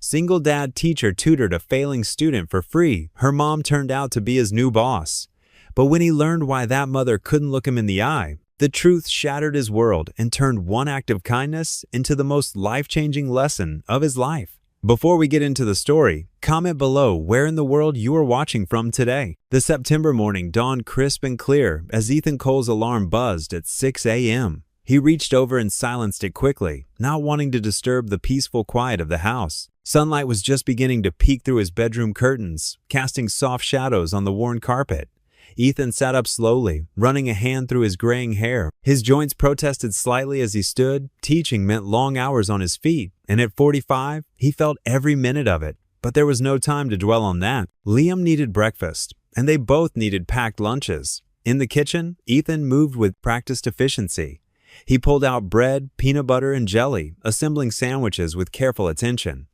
Single dad teacher tutored a failing student for free. Her mom turned out to be his new boss. But when he learned why that mother couldn't look him in the eye, the truth shattered his world and turned one act of kindness into the most life-changing lesson of his life. Before we get into the story, comment below where in the world you are watching from today. The September morning dawned crisp and clear as Ethan Cole's alarm buzzed at 6 a.m. He reached over and silenced it quickly, not wanting to disturb the peaceful quiet of the house. Sunlight was just beginning to peek through his bedroom curtains, casting soft shadows on the worn carpet. Ethan sat up slowly, running a hand through his graying hair. His joints protested slightly as he stood. Teaching meant long hours on his feet, and at 45, he felt every minute of it. But there was no time to dwell on that. Liam needed breakfast, and they both needed packed lunches. In the kitchen, Ethan moved with practiced efficiency. He pulled out bread, peanut butter, and jelly, assembling sandwiches with careful attention.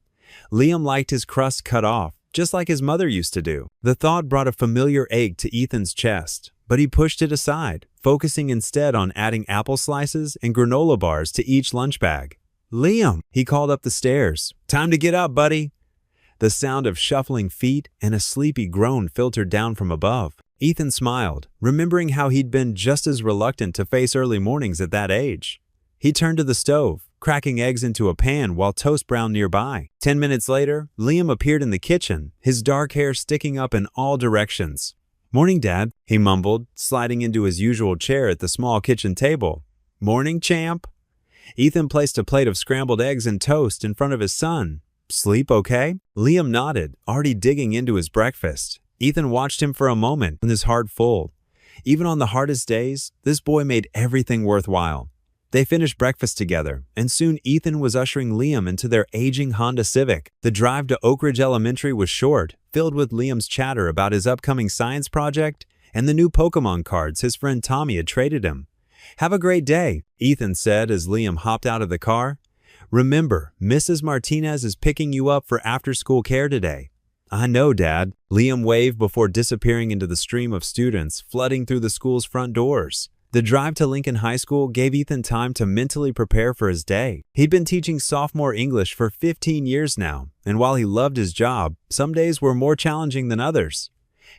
Liam liked his crust cut off, just like his mother used to do. The thought brought a familiar ache to Ethan's chest, but he pushed it aside, focusing instead on adding apple slices and granola bars to each lunch bag. "Liam," he called up the stairs. "Time to get up, buddy." The sound of shuffling feet and a sleepy groan filtered down from above. Ethan smiled, remembering how he'd been just as reluctant to face early mornings at that age. He turned to the stove, cracking eggs into a pan while toast browned nearby. 10 minutes later, Liam appeared in the kitchen, his dark hair sticking up in all directions. "Morning, Dad," he mumbled, sliding into his usual chair at the small kitchen table. "Morning, champ." Ethan placed a plate of scrambled eggs and toast in front of his son. "Sleep okay?" Liam nodded, already digging into his breakfast. Ethan watched him for a moment, his heart full. Even on the hardest days, this boy made everything worthwhile. They finished breakfast together, and soon Ethan was ushering Liam into their aging Honda Civic. The drive to Oak Ridge Elementary was short, filled with Liam's chatter about his upcoming science project and the new Pokemon cards his friend Tommy had traded him. "Have a great day," Ethan said as Liam hopped out of the car. "Remember, Mrs. Martinez is picking you up for after-school care today." "I know, Dad." Liam waved before disappearing into the stream of students flooding through the school's front doors. The drive to Lincoln High School gave Ethan time to mentally prepare for his day. He'd been teaching sophomore English for 15 years now, and while he loved his job, some days were more challenging than others.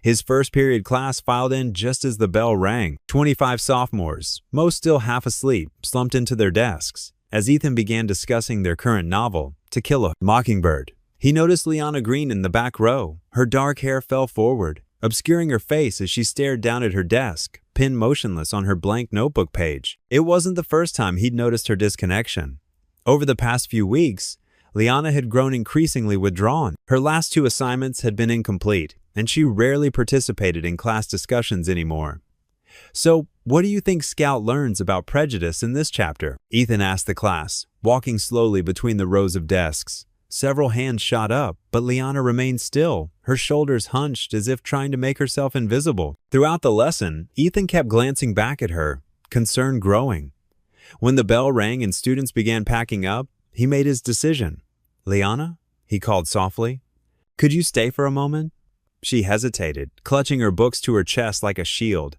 His first period class filed in just as the bell rang. 25 sophomores, most still half asleep, slumped into their desks. As Ethan began discussing their current novel, To Kill a Mockingbird, he noticed Liana Green in the back row. Her dark hair fell forward, obscuring her face as she stared down at her desk, pinned motionless on her blank notebook page. It wasn't the first time he'd noticed her disconnection. Over the past few weeks, Liana had grown increasingly withdrawn. Her last 2 assignments had been incomplete, and she rarely participated in class discussions anymore. "So, what do you think Scout learns about prejudice in this chapter?" Ethan asked the class, walking slowly between the rows of desks. Several hands shot up, but Liana remained still, her shoulders hunched as if trying to make herself invisible. Throughout the lesson, Ethan kept glancing back at her, concern growing. When the bell rang and students began packing up, he made his decision. "Liana?" he called softly. "Could you stay for a moment?" She hesitated, clutching her books to her chest like a shield.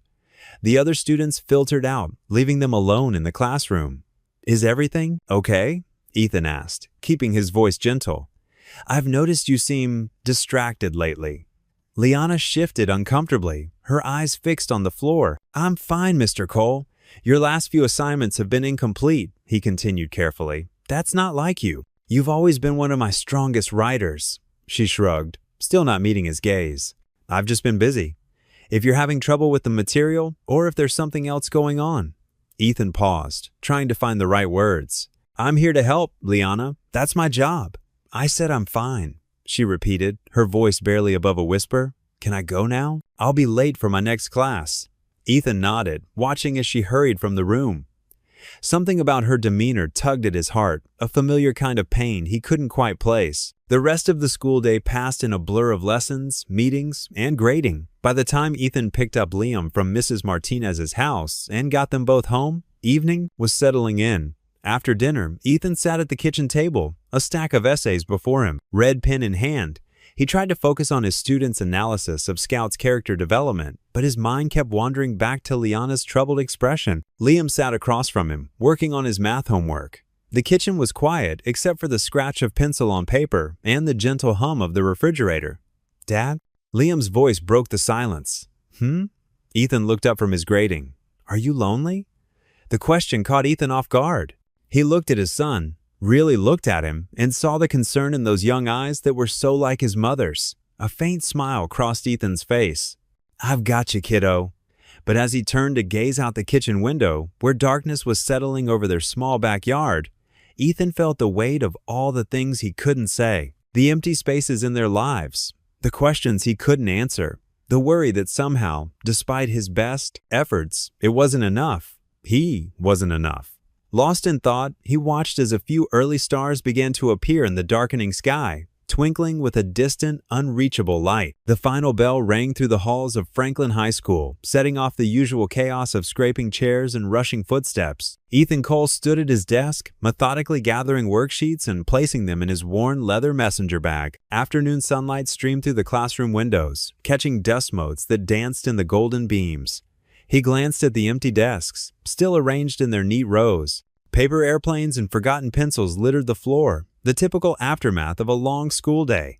The other students filtered out, leaving them alone in the classroom. "Is everything okay?" Ethan asked, keeping his voice gentle. "I've noticed you seem distracted lately." Liana shifted uncomfortably, her eyes fixed on the floor. "I'm fine, Mr. Cole. Your last few assignments have been incomplete," he continued carefully. "That's not like you. You've always been one of my strongest writers." She shrugged, still not meeting his gaze. "I've just been busy. If you're having trouble with the material, or if there's something else going on." Ethan paused, trying to find the right words. "I'm here to help, Liana. That's my job." "I said I'm fine," she repeated, her voice barely above a whisper. "Can I go now? I'll be late for my next class." Ethan nodded, watching as she hurried from the room. Something about her demeanor tugged at his heart, a familiar kind of pain he couldn't quite place. The rest of the school day passed in a blur of lessons, meetings, and grading. By the time Ethan picked up Liam from Mrs. Martinez's house and got them both home, evening was settling in. After dinner, Ethan sat at the kitchen table, a stack of essays before him, red pen in hand. He tried to focus on his students' analysis of Scout's character development, but his mind kept wandering back to Liana's troubled expression. Liam sat across from him, working on his math homework. The kitchen was quiet except for the scratch of pencil on paper and the gentle hum of the refrigerator. "Dad?" Liam's voice broke the silence. "Hmm?" Ethan looked up from his grading. "Are you lonely?" The question caught Ethan off guard. He looked at his son, really looked at him, and saw the concern in those young eyes that were so like his mother's. A faint smile crossed Ethan's face. "I've got you, kiddo." But as he turned to gaze out the kitchen window, where darkness was settling over their small backyard, Ethan felt the weight of all the things he couldn't say, the empty spaces in their lives, the questions he couldn't answer, the worry that somehow, despite his best efforts, it wasn't enough. He wasn't enough. Lost in thought, he watched as a few early stars began to appear in the darkening sky, twinkling with a distant, unreachable light. The final bell rang through the halls of Franklin High School, setting off the usual chaos of scraping chairs and rushing footsteps. Ethan Cole stood at his desk, methodically gathering worksheets and placing them in his worn leather messenger bag. Afternoon sunlight streamed through the classroom windows, catching dust motes that danced in the golden beams. He glanced at the empty desks, still arranged in their neat rows. Paper airplanes and forgotten pencils littered the floor, the typical aftermath of a long school day.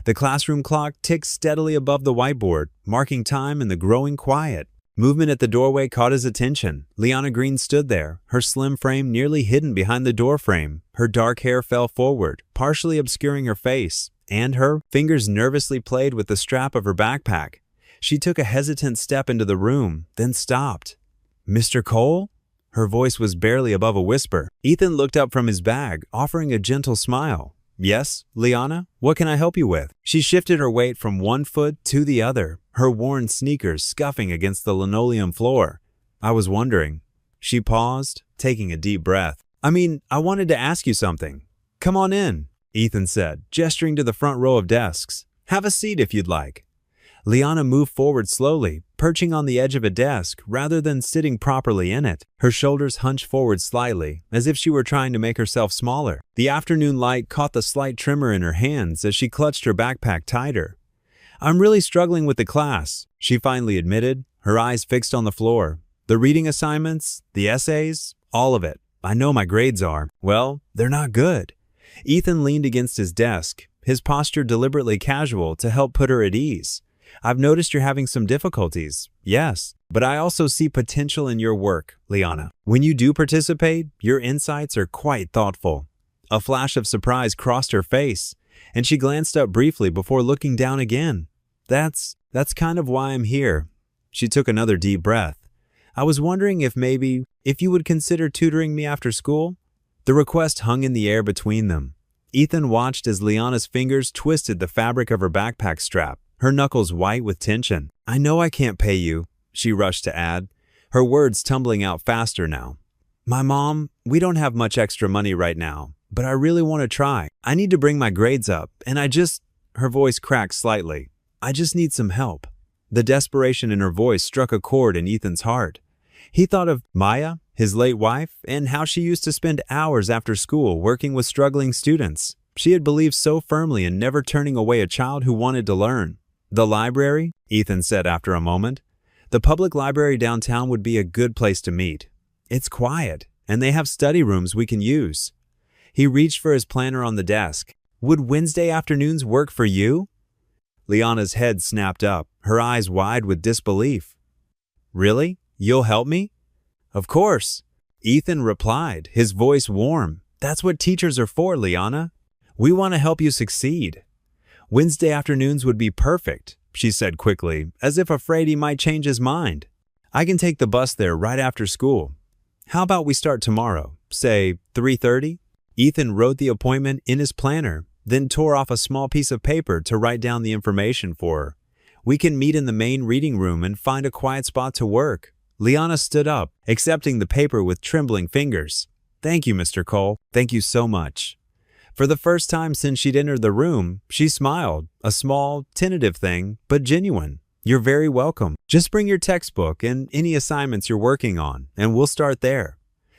The classroom clock ticked steadily above the whiteboard, marking time in the growing quiet. Movement at the doorway caught his attention. Liana Green stood there, her slim frame nearly hidden behind the doorframe. Her dark hair fell forward, partially obscuring her face, and her fingers nervously played with the strap of her backpack. She took a hesitant step into the room, then stopped. "Mr. Cole?" Her voice was barely above a whisper. Ethan looked up from his bag, offering a gentle smile. "Yes, Liana? What can I help you with?" She shifted her weight from one foot to the other, her worn sneakers scuffing against the linoleum floor. "I was wondering." She paused, taking a deep breath. I wanted to ask you something." "Come on in," Ethan said, gesturing to the front row of desks. "Have a seat if you'd like." Liana moved forward slowly, perching on the edge of a desk rather than sitting properly in it. Her shoulders hunched forward slightly, as if she were trying to make herself smaller. The afternoon light caught the slight tremor in her hands as she clutched her backpack tighter. "I'm really struggling with the class," she finally admitted, her eyes fixed on the floor. "The reading assignments, the essays, all of it. I know my grades are, well, they're not good." Ethan leaned against his desk, his posture deliberately casual to help put her at ease. "I've noticed you're having some difficulties, yes, but I also see potential in your work, Liana. When you do participate, your insights are quite thoughtful." A flash of surprise crossed her face, and she glanced up briefly before looking down again. That's kind of why I'm here." She took another deep breath. "I was wondering if you would consider tutoring me after school?" The request hung in the air between them. Ethan watched as Liana's fingers twisted the fabric of her backpack strap, her knuckles white with tension. "I know I can't pay you," she rushed to add, her words tumbling out faster now. "My mom, we don't have much extra money right now, but I really want to try. I need to bring my grades up, and her voice cracked slightly. "I just need some help." The desperation in her voice struck a chord in Ethan's heart. He thought of Maya, his late wife, and how she used to spend hours after school working with struggling students. She had believed so firmly in never turning away a child who wanted to learn. "The library," Ethan said after a moment. "The public library downtown would be a good place to meet. It's quiet, and they have study rooms we can use." He reached for his planner on the desk. "Would Wednesday afternoons work for you?" Liana's head snapped up, her eyes wide with disbelief. "Really? You'll help me?" "Of course," Ethan replied, his voice warm. "That's what teachers are for, Liana. We want to help you succeed." "Wednesday afternoons would be perfect," she said quickly, as if afraid he might change his mind. "I can take the bus there right after school. How about we start tomorrow, say 3:30? Ethan wrote the appointment in his planner, then tore off a small piece of paper to write down the information for her. "We can meet in the main reading room and find a quiet spot to work." Liana stood up, accepting the paper with trembling fingers. "Thank you, Mr. Cole. Thank you so much." For the first time since she'd entered the room, she smiled, a small, tentative thing, but genuine. "You're very welcome. Just bring your textbook and any assignments you're working on, and we'll start there."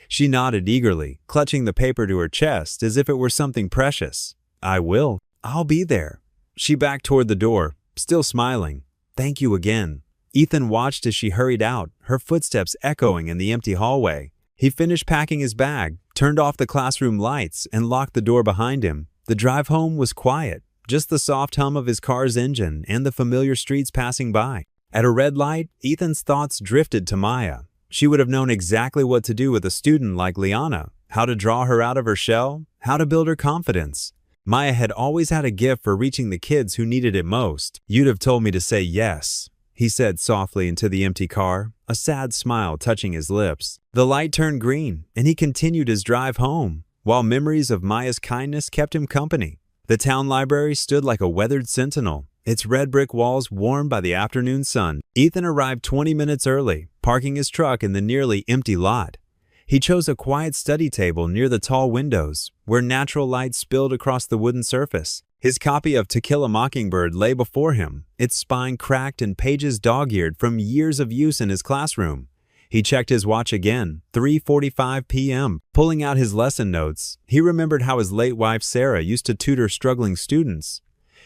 She nodded eagerly, clutching the paper to her chest as if it were something precious. "I will. I'll be there." She backed toward the door, still smiling. "Thank you again." Ethan watched as she hurried out, her footsteps echoing in the empty hallway. He finished packing his bag, turned off the classroom lights, and locked the door behind him. The drive home was quiet, just the soft hum of his car's engine and the familiar streets passing by. At a red light, Ethan's thoughts drifted to Maya. She would have known exactly what to do with a student like Liana, how to draw her out of her shell, how to build her confidence. Maya had always had a gift for reaching the kids who needed it most. "You'd have told me to say yes," he said softly into the empty car, a sad smile touching his lips. The light turned green, and he continued his drive home, while memories of Maya's kindness kept him company. The town library stood like a weathered sentinel, its red brick walls warmed by the afternoon sun. Ethan arrived 20 minutes early, parking his truck in the nearly empty lot. He chose a quiet study table near the tall windows, where natural light spilled across the wooden surface. His copy of To Kill a Mockingbird lay before him, its spine cracked and pages dog-eared from years of use in his classroom. He checked his watch again, 3:45 p.m. Pulling out his lesson notes, he remembered how his late wife Sarah used to tutor struggling students.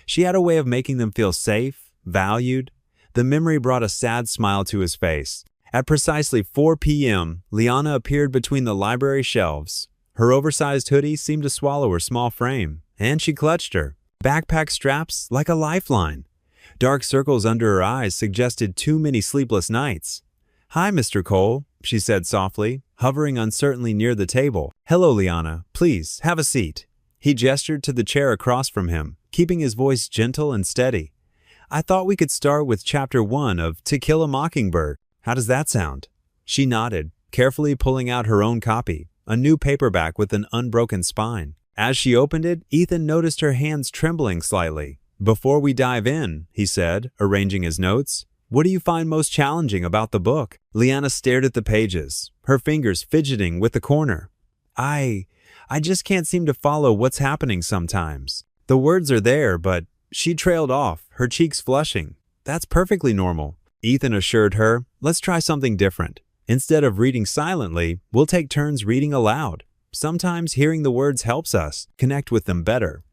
She had a way of making them feel safe, valued. The memory brought a sad smile to his face. At precisely 4 p.m., Liana appeared between the library shelves. Her oversized hoodie seemed to swallow her small frame, and she clutched her backpack straps like a lifeline. Dark circles under her eyes suggested too many sleepless nights. "Hi, Mr. Cole," she said softly, hovering uncertainly near the table. "Hello, Liana. Please, have a seat." He gestured to the chair across from him, keeping his voice gentle and steady. "I thought we could start with Chapter 1 of To Kill a Mockingbird. How does that sound?" She nodded, carefully pulling out her own copy, a new paperback with an unbroken spine. As she opened it, Ethan noticed her hands trembling slightly. "Before we dive in," he said, arranging his notes, "what do you find most challenging about the book?" Liana stared at the pages, her fingers fidgeting with the corner. I just can't seem to follow what's happening sometimes. The words are there, but..." She trailed off, her cheeks flushing. "That's perfectly normal," Ethan assured her. "Let's try something different. Instead of reading silently, we'll take turns reading aloud. Sometimes hearing the words helps us connect with them better."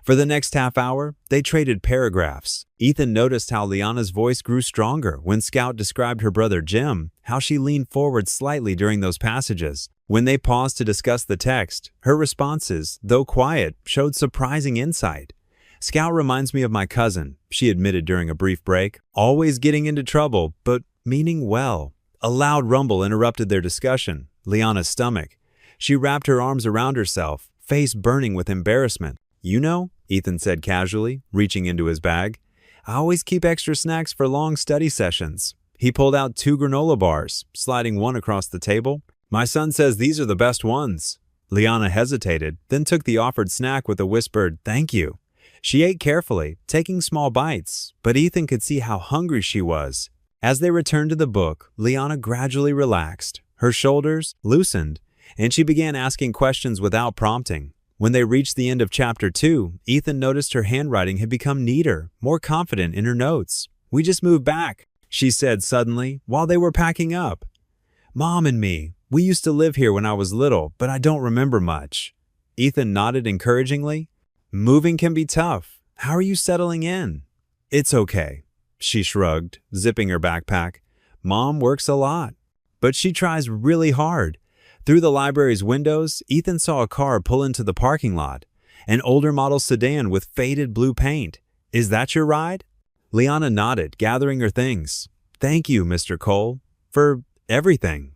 For the next half hour, they traded paragraphs. Ethan noticed how Liana's voice grew stronger when Scout described her brother Jim, how she leaned forward slightly during those passages. When they paused to discuss the text, her responses, though quiet, showed surprising insight. "Scout reminds me of my cousin," she admitted during a brief break. "Always getting into trouble, but meaning well." A loud rumble interrupted their discussion. Liana's stomach. She wrapped her arms around herself, face burning with embarrassment. "You know," Ethan said casually, reaching into his bag, "I always keep extra snacks for long study sessions." He pulled out 2 granola bars, sliding one across the table. "My son says these are the best ones." Liana hesitated, then took the offered snack with a whispered, "Thank you." She ate carefully, taking small bites, but Ethan could see how hungry she was. As they returned to the book, Liana gradually relaxed. Her shoulders loosened, and she began asking questions without prompting. When they reached the end of Chapter 2, Ethan noticed her handwriting had become neater, more confident in her notes. "We just moved back," she said suddenly, while they were packing up. "Mom and me, we used to live here when I was little, but I don't remember much." Ethan nodded encouragingly. "Moving can be tough. How are you settling in?" "It's okay," she shrugged, zipping her backpack. "Mom works a lot, but she tries really hard." Through the library's windows, Ethan saw a car pull into the parking lot, an older model sedan with faded blue paint. "Is that your ride?" Liana nodded, gathering her things. "Thank you, Mr. Cole, for everything."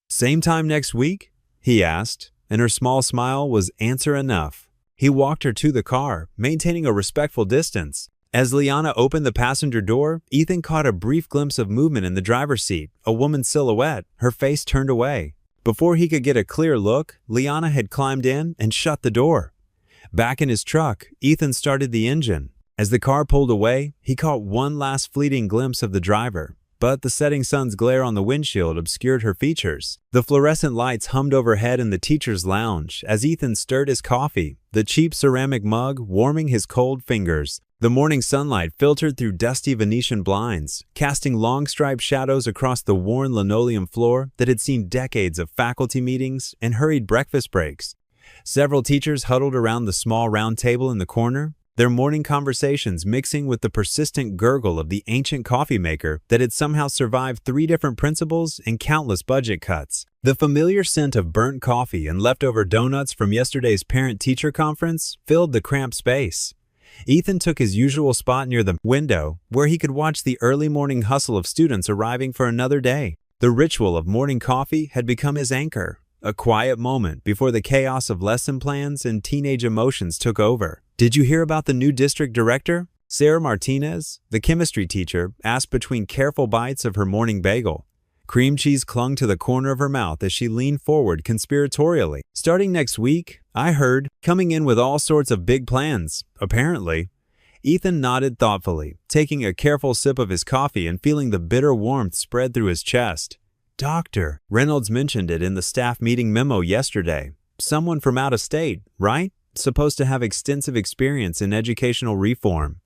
"Same time next week?" he asked, and her small smile was answer enough. He walked her to the car, maintaining a respectful distance. As Liana opened the passenger door, Ethan caught a brief glimpse of movement in the driver's seat, a woman's silhouette, her face turned away. Before he could get a clear look, Liana had climbed in and shut the door. Back in his truck, Ethan started the engine. As the car pulled away, he caught one last fleeting glimpse of the driver, but the setting sun's glare on the windshield obscured her features. The fluorescent lights hummed overhead in the teacher's lounge as Ethan stirred his coffee, the cheap ceramic mug warming his cold fingers. The morning sunlight filtered through dusty Venetian blinds, casting long striped shadows across the worn linoleum floor that had seen decades of faculty meetings and hurried breakfast breaks. Several teachers huddled around the small round table in the corner, their morning conversations mixing with the persistent gurgle of the ancient coffee maker that had somehow survived 3 different principals and countless budget cuts. The familiar scent of burnt coffee and leftover donuts from yesterday's parent-teacher conference filled the cramped space. Ethan took his usual spot near the window, where he could watch the early morning hustle of students arriving for another day. The ritual of morning coffee had become his anchor, a quiet moment before the chaos of lesson plans and teenage emotions took over. "Did you hear about the new district director?" Sarah Martinez, the chemistry teacher, asked between careful bites of her morning bagel. Cream cheese clung to the corner of her mouth as she leaned forward conspiratorially. "Starting next week, I heard, coming in with all sorts of big plans, apparently." Ethan nodded thoughtfully, taking a careful sip of his coffee and feeling the bitter warmth spread through his chest. "Doctor, Reynolds mentioned it in the staff meeting memo yesterday. Someone from out of state, right? Supposed to have extensive experience in educational reform."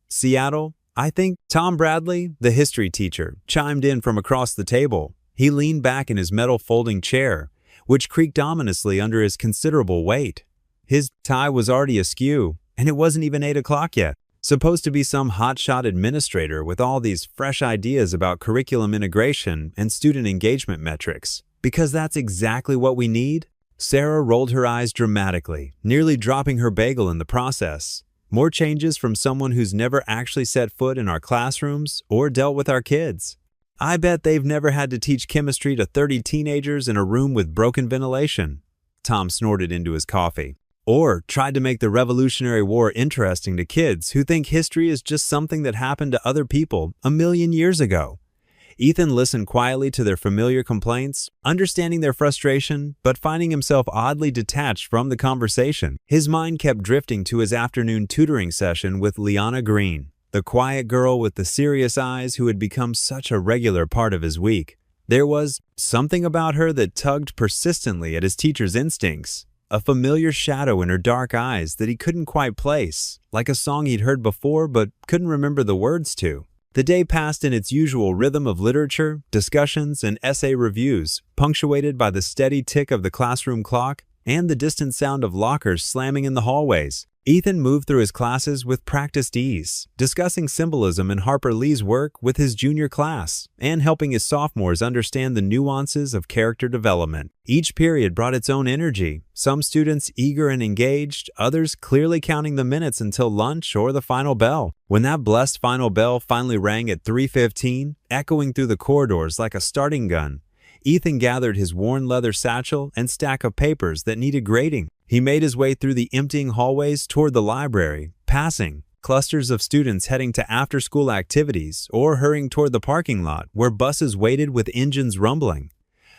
"Seattle, I think." Tom Bradley, the history teacher, chimed in from across the table. He leaned back in his metal folding chair, which creaked ominously under his considerable weight. His tie was already askew, and it wasn't even 8 o'clock yet. Supposed to be some hotshot administrator with all these fresh ideas about curriculum integration and student engagement metrics. Because that's exactly what we need? Sarah rolled her eyes dramatically, nearly dropping her bagel in the process. More changes from someone who's never actually set foot in our classrooms or dealt with our kids. I bet they've never had to teach chemistry to 30 teenagers in a room with broken ventilation. Tom snorted into his coffee. Or tried to make the Revolutionary War interesting to kids who think history is just something that happened to other people a million years ago. Ethan listened quietly to their familiar complaints, understanding their frustration, but finding himself oddly detached from the conversation. His mind kept drifting to his afternoon tutoring session with Liana Green, the quiet girl with the serious eyes who had become such a regular part of his week. There was something about her that tugged persistently at his teacher's instincts. A familiar shadow in her dark eyes that he couldn't quite place, like a song he'd heard before but couldn't remember the words to. The day passed in its usual rhythm of literature, discussions, and essay reviews, punctuated by the steady tick of the classroom clock and the distant sound of lockers slamming in the hallways. Ethan moved through his classes with practiced ease, discussing symbolism in Harper Lee's work with his junior class, and helping his sophomores understand the nuances of character development. Each period brought its own energy, some students eager and engaged, others clearly counting the minutes until lunch or the final bell. When that blessed final bell finally rang at 3:15, echoing through the corridors like a starting gun, Ethan gathered his worn leather satchel and stack of papers that needed grading. He made his way through the emptying hallways toward the library, passing clusters of students heading to after-school activities or hurrying toward the parking lot where buses waited with engines rumbling.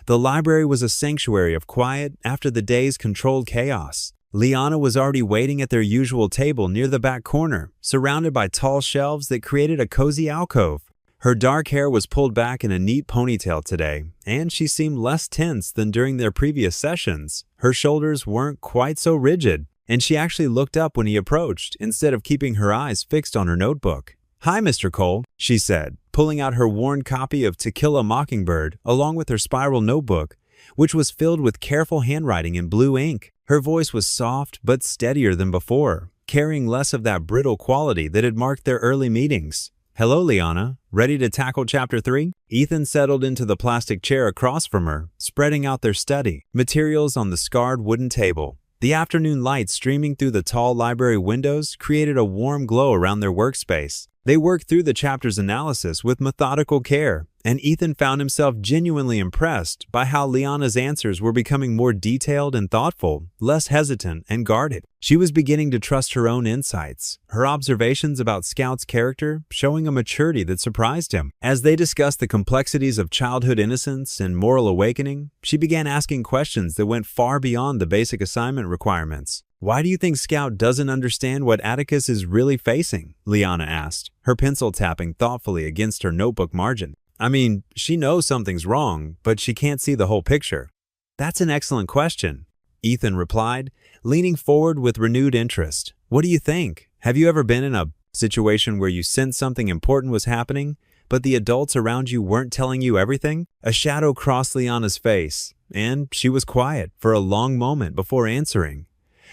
The library was a sanctuary of quiet after the day's controlled chaos. Liana was already waiting at their usual table near the back corner, surrounded by tall shelves that created a cozy alcove. Her dark hair was pulled back in a neat ponytail today, and she seemed less tense than during their previous sessions. Her shoulders weren't quite so rigid, and she actually looked up when he approached, instead of keeping her eyes fixed on her notebook. "Hi, Mr. Cole," she said, pulling out her worn copy of To Kill a Mockingbird along with her spiral notebook, which was filled with careful handwriting in blue ink. Her voice was soft but steadier than before, carrying less of that brittle quality that had marked their early meetings. "Hello, Liana. Ready to tackle Chapter 3? Ethan settled into the plastic chair across from her, spreading out their study materials on the scarred wooden table. The afternoon light streaming through the tall library windows created a warm glow around their workspace. They worked through the chapter's analysis with methodical care, and Ethan found himself genuinely impressed by how Liana's answers were becoming more detailed and thoughtful, less hesitant and guarded. She was beginning to trust her own insights, her observations about Scout's character showing a maturity that surprised him. As they discussed the complexities of childhood innocence and moral awakening, she began asking questions that went far beyond the basic assignment requirements. "Why do you think Scout doesn't understand what Atticus is really facing?" Liana asked, her pencil tapping thoughtfully against her notebook margin. "I mean, she knows something's wrong, but she can't see the whole picture." "That's an excellent question," Ethan replied, leaning forward with renewed interest. "What do you think? Have you ever been in a situation where you sensed something important was happening, but the adults around you weren't telling you everything?" A shadow crossed Liana's face, and she was quiet for a long moment before answering.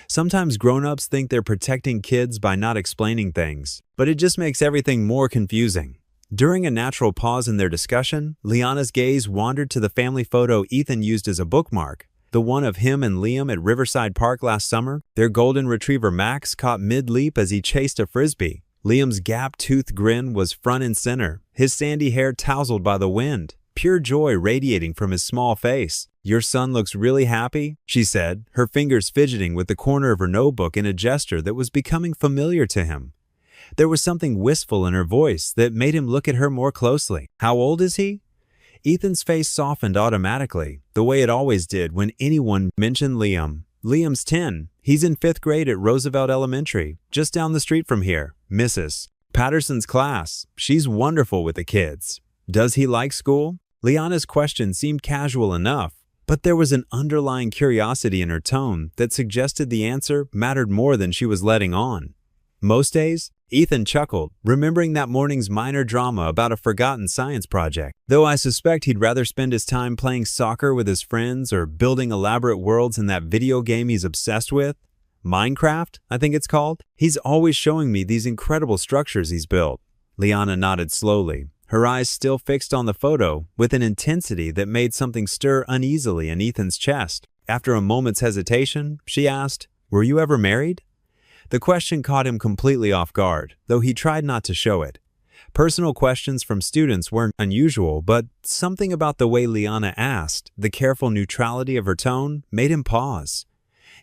Sometimes grown-ups think they're protecting kids by not explaining things, but it just makes everything more confusing. During a natural pause in their discussion, Liana's gaze wandered to the family photo Ethan used as a bookmark, the one of him and Liam at Riverside Park last summer. Their golden retriever Max caught mid-leap as he chased a frisbee. Liam's gap-toothed grin was front and center, his sandy hair tousled by the wind, pure joy radiating from his small face. "Your son looks really happy," she said, her fingers fidgeting with the corner of her notebook in a gesture that was becoming familiar to him. There was something wistful in her voice that made him look at her more closely. "How old is he?" Ethan's face softened automatically, the way it always did when anyone mentioned Liam. "Liam's 10. He's in 5th grade at Roosevelt Elementary, just down the street from here. Mrs. Patterson's class. She's wonderful with the kids." "Does he like school?" Liana's question seemed casual enough, but there was an underlying curiosity in her tone that suggested the answer mattered more than she was letting on. "Most days?" Ethan chuckled, remembering that morning's minor drama about a forgotten science project. "Though I suspect he'd rather spend his time playing soccer with his friends or building elaborate worlds in that video game he's obsessed with. Minecraft, I think it's called. He's always showing me these incredible structures he's built." Liana nodded slowly, her eyes still fixed on the photo with an intensity that made something stir uneasily in Ethan's chest. After a moment's hesitation, she asked, "Were you ever married?" The question caught him completely off guard, though he tried not to show it. Personal questions from students weren't unusual, but something about the way Liana asked, the careful neutrality of her tone, made him pause.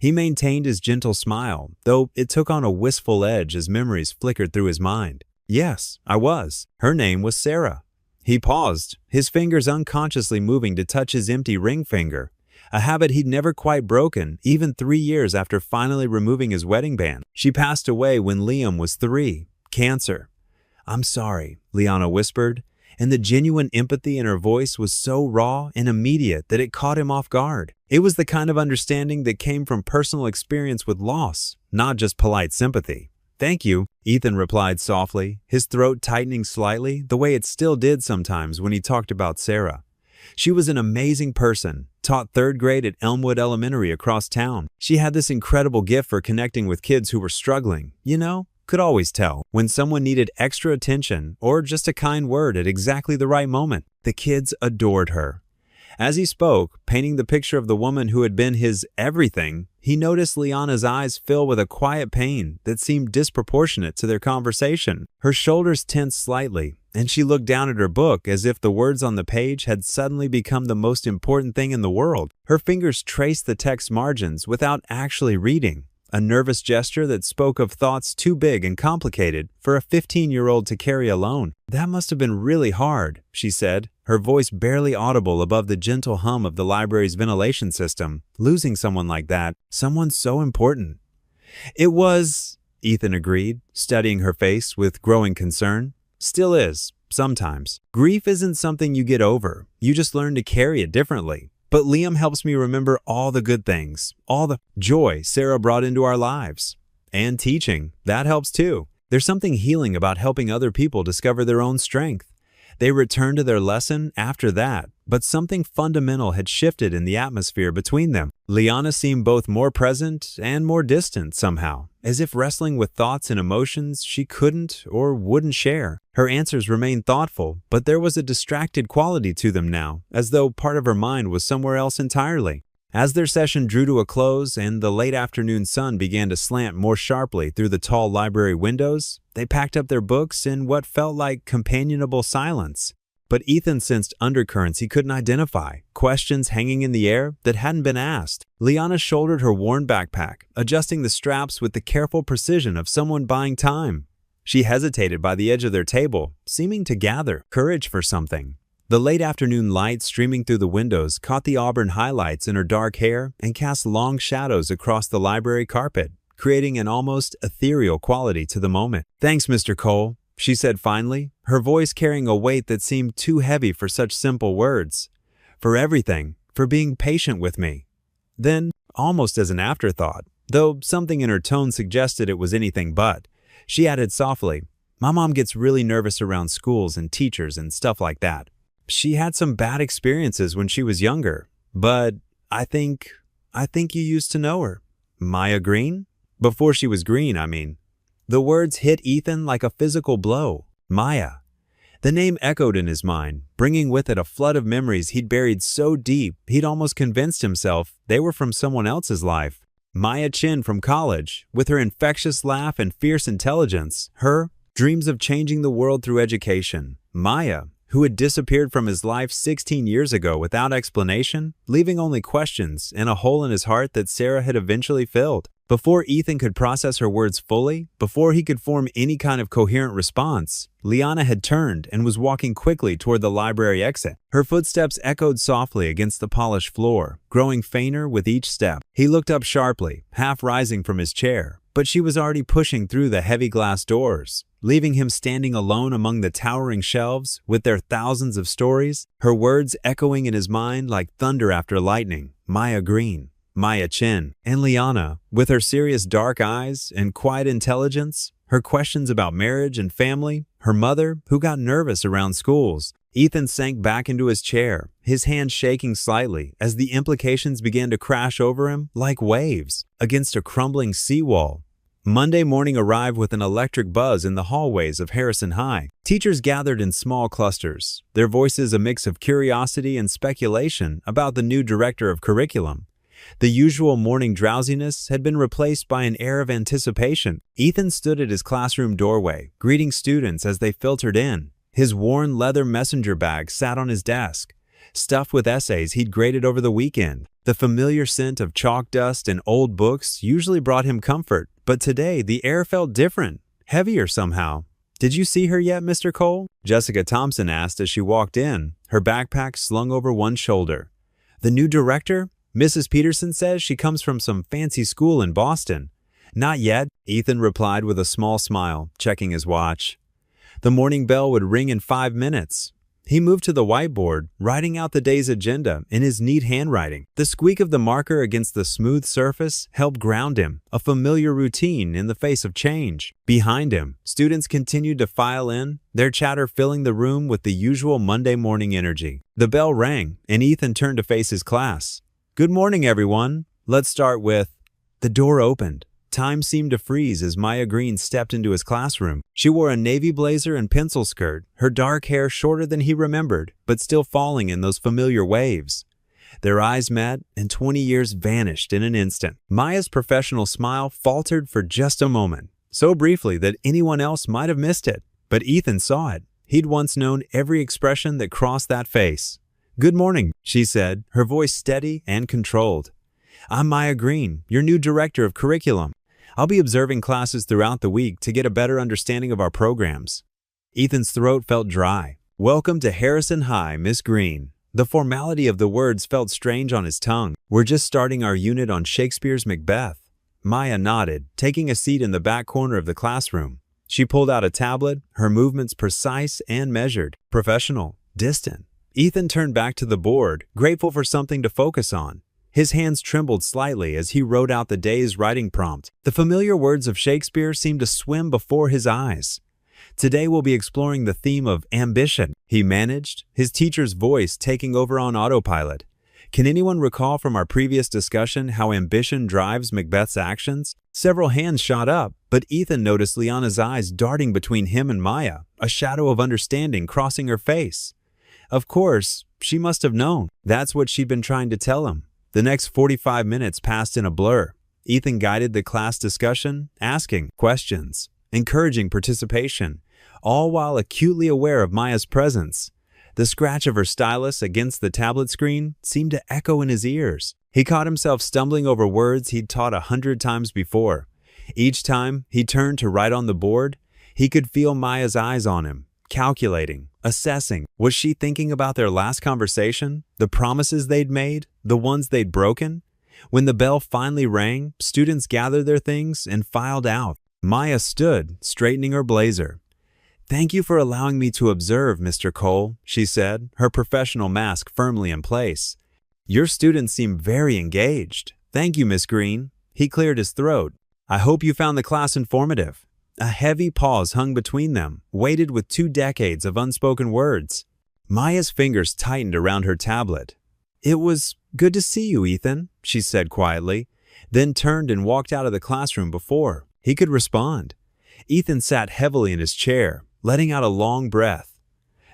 He maintained his gentle smile, though it took on a wistful edge as memories flickered through his mind. "Yes, I was. Her name was Sarah." He paused, his fingers unconsciously moving to touch his empty ring finger, a habit he'd never quite broken, even 3 years after finally removing his wedding band. "She passed away when Liam was 3. Cancer." "I'm sorry," Liana whispered, and the genuine empathy in her voice was so raw and immediate that it caught him off guard. It was the kind of understanding that came from personal experience with loss, not just polite sympathy. "Thank you," Ethan replied softly, his throat tightening slightly, the way it still did sometimes when he talked about Sarah. She was an amazing person, taught 3rd grade at Elmwood Elementary across town. She had this incredible gift for connecting with kids who were struggling. Could always tell when someone needed extra attention or just a kind word at exactly the right moment. The kids adored her. As he spoke, painting the picture of the woman who had been his everything, he noticed Liana's eyes fill with a quiet pain that seemed disproportionate to their conversation. Her shoulders tensed slightly, and she looked down at her book as if the words on the page had suddenly become the most important thing in the world. Her fingers traced the text margins without actually reading, a nervous gesture that spoke of thoughts too big and complicated for a 15-year-old to carry alone. "That must have been really hard," she said, her voice barely audible above the gentle hum of the library's ventilation system. "Losing someone like that, someone so important." "It was," Ethan agreed, studying her face with growing concern. "Still is, sometimes. Grief isn't something you get over. You just learn to carry it differently. But Liam helps me remember all the good things, all the joy Sarah brought into our lives. And teaching, that helps too. There's something healing about helping other people discover their own strength. They returned to their lesson after that, but something fundamental had shifted in the atmosphere between them. Liana seemed both more present and more distant somehow, as if wrestling with thoughts and emotions she couldn't or wouldn't share. Her answers remained thoughtful, but there was a distracted quality to them now, as though part of her mind was somewhere else entirely. As their session drew to a close and the late afternoon sun began to slant more sharply through the tall library windows, they packed up their books in what felt like companionable silence. But Ethan sensed undercurrents he couldn't identify, questions hanging in the air that hadn't been asked. Liana shouldered her worn backpack, adjusting the straps with the careful precision of someone buying time. She hesitated by the edge of their table, seeming to gather courage for something. The late afternoon light streaming through the windows caught the auburn highlights in her dark hair and cast long shadows across the library carpet, creating an almost ethereal quality to the moment. "Thanks, Mr. Cole," she said finally, her voice carrying a weight that seemed too heavy for such simple words. "For everything, for being patient with me." Then, almost as an afterthought, though something in her tone suggested it was anything but, she added softly, "My mom gets really nervous around schools and teachers and stuff like that. She had some bad experiences when she was younger, but I think you used to know her." Maya Green? Before she was green, I mean. The words hit Ethan like a physical blow. Maya. The name echoed in his mind, bringing with it a flood of memories he'd buried so deep he'd almost convinced himself they were from someone else's life. Maya Chin from college, with her infectious laugh and fierce intelligence, her dreams of changing the world through education. Maya, who had disappeared from his life 16 years ago without explanation, leaving only questions and a hole in his heart that Sarah had eventually filled. Before Ethan could process her words fully, before he could form any kind of coherent response, Liana had turned and was walking quickly toward the library exit. Her footsteps echoed softly against the polished floor, growing fainter with each step. He looked up sharply, half rising from his chair, but she was already pushing through the heavy glass doors, leaving him standing alone among the towering shelves with their thousands of stories, her words echoing in his mind like thunder after lightning. Maya Green, Maya Chin, and Liana, with her serious dark eyes and quiet intelligence, her questions about marriage and family, her mother, who got nervous around schools. Ethan sank back into his chair, his hand shaking slightly as the implications began to crash over him like waves against a crumbling seawall. Monday morning arrived with an electric buzz in the hallways of Harrison High. Teachers gathered in small clusters, their voices a mix of curiosity and speculation about the new director of curriculum. The usual morning drowsiness had been replaced by an air of anticipation. Ethan stood at his classroom doorway, greeting students as they filtered in. His worn leather messenger bag sat on his desk, stuffed with essays he'd graded over the weekend. The familiar scent of chalk dust and old books usually brought him comfort, but today the air felt different, heavier somehow. "Did you see her yet, Mr. Cole?" Jessica Thompson asked as she walked in, her backpack slung over one shoulder. "The new director? Mrs. Peterson says she comes from some fancy school in Boston." "Not yet," Ethan replied with a small smile, checking his watch. The morning bell would ring in 5 minutes. He moved to the whiteboard, writing out the day's agenda in his neat handwriting. The squeak of the marker against the smooth surface helped ground him, a familiar routine in the face of change. Behind him, students continued to file in, their chatter filling the room with the usual Monday morning energy. The bell rang, and Ethan turned to face his class. "Good morning, everyone. Let's start with..." The door opened. Time seemed to freeze as Maya Green stepped into his classroom. She wore a navy blazer and pencil skirt, her dark hair shorter than he remembered, but still falling in those familiar waves. Their eyes met, and 20 years vanished in an instant. Maya's professional smile faltered for just a moment, so briefly that anyone else might have missed it. But Ethan saw it. He'd once known every expression that crossed that face. "Good morning," she said, her voice steady and controlled. "I'm Maya Green, your new director of curriculum. I'll be observing classes throughout the week to get a better understanding of our programs." Ethan's throat felt dry. "Welcome to Harrison High, Miss Green." The formality of the words felt strange on his tongue. "We're just starting our unit on Shakespeare's Macbeth." Maya nodded, taking a seat in the back corner of the classroom. She pulled out a tablet, her movements precise and measured, professional, distant. Ethan turned back to the board, grateful for something to focus on. His hands trembled slightly as he wrote out the day's writing prompt. The familiar words of Shakespeare seemed to swim before his eyes. "Today we'll be exploring the theme of ambition," he managed, his teacher's voice taking over on autopilot. "Can anyone recall from our previous discussion how ambition drives Macbeth's actions?" Several hands shot up, but Ethan noticed Liana's eyes darting between him and Maya, a shadow of understanding crossing her face. Of course, she must have known. That's what she'd been trying to tell him. The next 45 minutes passed in a blur. Ethan guided the class discussion, asking questions, encouraging participation, all while acutely aware of Maya's presence. The scratch of her stylus against the tablet screen seemed to echo in his ears. He caught himself stumbling over words he'd taught 100 times before. Each time he turned to write on the board, he could feel Maya's eyes on him, calculating, assessing. Was she thinking about their last conversation, the promises they'd made, the ones they'd broken? When the bell finally rang, students gathered their things and filed out. Maya stood, straightening her blazer. "Thank you for allowing me to observe, Mr. Cole," she said, her professional mask firmly in place. "Your students seem very engaged." "Thank you, Miss Green." He cleared his throat. "I hope you found the class informative." A heavy pause hung between them, weighted with 2 decades of unspoken words. Maya's fingers tightened around her tablet. "It was good to see you, Ethan," she said quietly. then turned and walked out of the classroom before he could respond. Ethan sat heavily in his chair, letting out a long breath.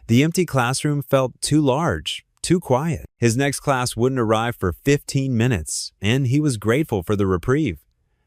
The empty classroom felt too large, too quiet. His next class wouldn't arrive for 15 minutes, and he was grateful for the reprieve.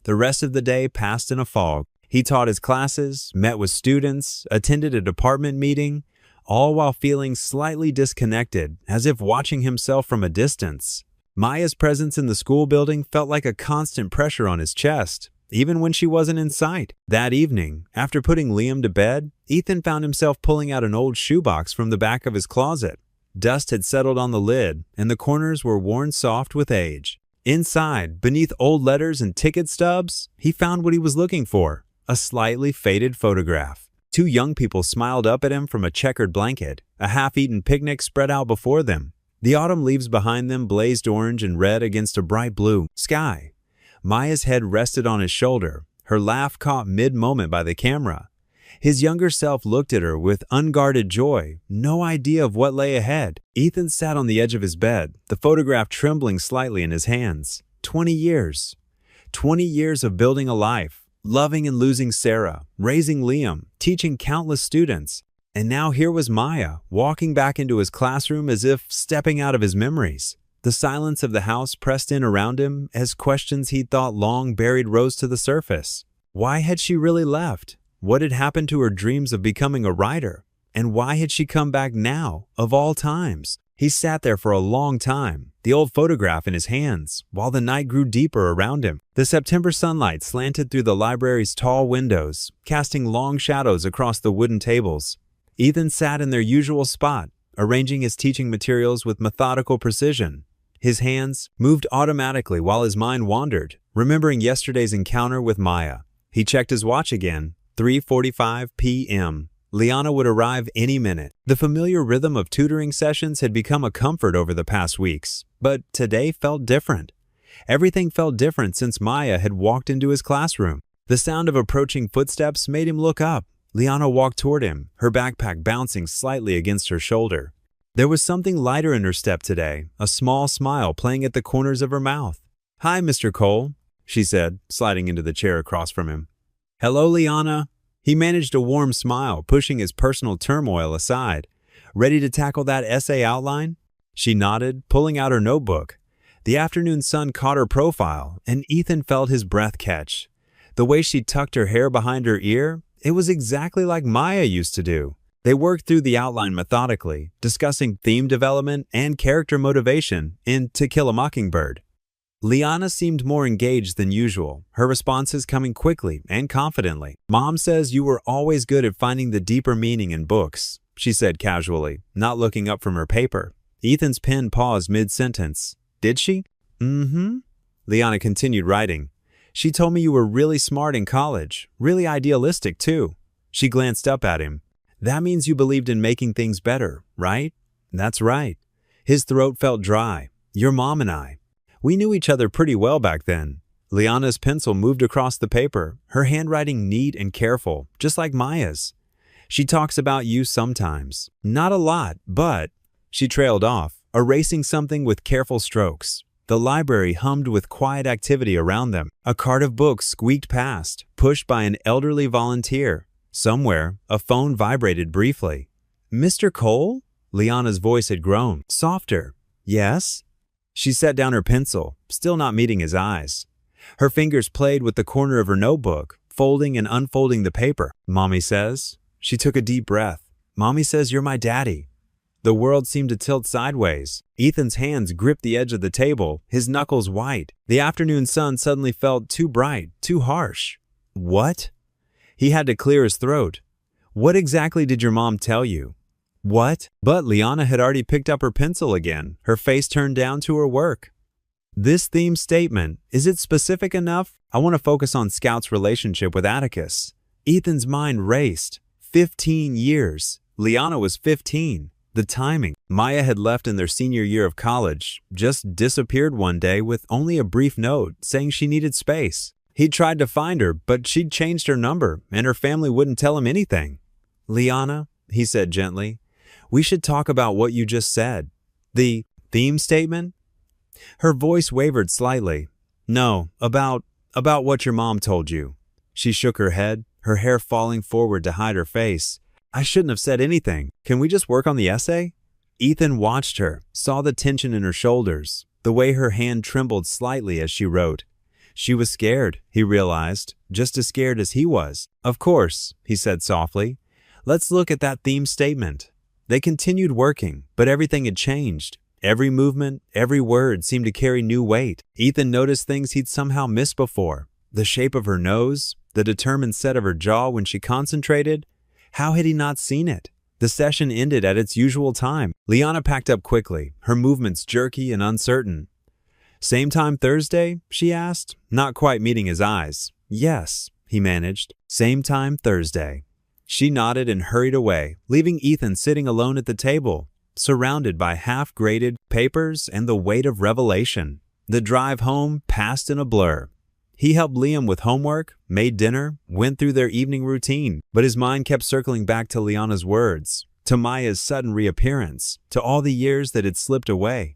The rest of the day passed in a fog. He taught his classes, met with students, attended a department meeting, all while feeling slightly disconnected, as if watching himself from a distance. Maya's presence in the school building felt like a constant pressure on his chest, even when she wasn't in sight. That evening, after putting Liam to bed, Ethan found himself pulling out an old shoebox from the back of his closet. Dust had settled on the lid, and the corners were worn soft with age. Inside, beneath old letters and ticket stubs, he found what he was looking for, a slightly faded photograph. Two young people smiled up at him from a checkered blanket, a half-eaten picnic spread out before them. The autumn leaves behind them blazed orange and red against a bright blue sky. Maya's head rested on his shoulder, her laugh caught mid-moment by the camera. His younger self looked at her with unguarded joy, no idea of what lay ahead. Ethan sat on the edge of his bed, the photograph trembling slightly in his hands. 20 years. 20 years of building a life, loving and losing Sarah, raising Liam, teaching countless students. And now here was Maya, walking back into his classroom as if stepping out of his memories. The silence of the house pressed in around him as questions he'd thought long buried rose to the surface. Why had she really left? What had happened to her dreams of becoming a writer? And why had she come back now, of all times? He sat there for a long time, the old photograph in his hands, while the night grew deeper around him. The September sunlight slanted through the library's tall windows, casting long shadows across the wooden tables. Ethan sat in their usual spot, arranging his teaching materials with methodical precision. His hands moved automatically while his mind wandered, remembering yesterday's encounter with Maya. He checked his watch again, 3:45 p.m. Liana would arrive any minute. The familiar rhythm of tutoring sessions had become a comfort over the past weeks, but today felt different. Everything felt different since Maya had walked into his classroom. The sound of approaching footsteps made him look up. Liana walked toward him, her backpack bouncing slightly against her shoulder. There was something lighter in her step today, a small smile playing at the corners of her mouth. "Hi, Mr. Cole," she said, sliding into the chair across from him. "Hello, Liana." He managed a warm smile, pushing his personal turmoil aside. "Ready to tackle that essay outline?" She nodded, pulling out her notebook. The afternoon sun caught her profile, and Ethan felt his breath catch. The way she tucked her hair behind her ear, it was exactly like Maya used to do. They worked through the outline methodically, discussing theme development and character motivation in To Kill a Mockingbird. Liana seemed more engaged than usual, her responses coming quickly and confidently. "Mom says you were always good at finding the deeper meaning in books," she said casually, not looking up from her paper. Ethan's pen paused mid-sentence. "Did she?" "Mm-hmm." Liana continued writing. "She told me you were really smart in college, really idealistic too." She glanced up at him. "That means you believed in making things better, right?" "That's right." His throat felt dry. "Your mom and I. We knew each other pretty well back then." Liana's pencil moved across the paper, her handwriting neat and careful, just like Maya's. "She talks about you sometimes. Not a lot, but—" She trailed off, erasing something with careful strokes. The library hummed with quiet activity around them. A cart of books squeaked past, pushed by an elderly volunteer. Somewhere, a phone vibrated briefly. "Mr. Cole?" Liana's voice had grown, softer. "Yes?" She set down her pencil, still not meeting his eyes. Her fingers played with the corner of her notebook, folding and unfolding the paper. "Mommy says." She took a deep breath. "Mommy says you're my daddy." The world seemed to tilt sideways. Ethan's hands gripped the edge of the table, his knuckles white. The afternoon sun suddenly felt too bright, too harsh. "What?" He had to clear his throat. "What exactly did your mom tell you?" "What?" But Liana had already picked up her pencil again, her face turned down to her work. "This theme statement, is it specific enough? I want to focus on Scout's relationship with Atticus." Ethan's mind raced. 15 years. Liana was 15. The timing. Maya had left in their senior year of college, just disappeared one day with only a brief note saying she needed space. He'd tried to find her, but she'd changed her number, and her family wouldn't tell him anything. "Liana," he said gently, "we should talk about what you just said. The theme statement?" Her voice wavered slightly. No, about what your mom told you. She shook her head, her hair falling forward to hide her face. I shouldn't have said anything. Can we just work on the essay? Ethan watched her, saw the tension in her shoulders, the way her hand trembled slightly as she wrote. She was scared, he realized, just as scared as he was. Of course, he said softly. Let's look at that theme statement. They continued working, but everything had changed. Every movement, every word seemed to carry new weight. Ethan noticed things he'd somehow missed before. The shape of her nose, the determined set of her jaw when she concentrated. How had he not seen it? The session ended at its usual time. Liana packed up quickly, her movements jerky and uncertain. Same time Thursday? She asked, not quite meeting his eyes. Yes, he managed. Same time Thursday. She nodded and hurried away, leaving Ethan sitting alone at the table, surrounded by half-graded papers and the weight of revelation. The drive home passed in a blur. He helped Liam with homework, made dinner, went through their evening routine, but his mind kept circling back to Liana's words, to Maya's sudden reappearance, to all the years that had slipped away.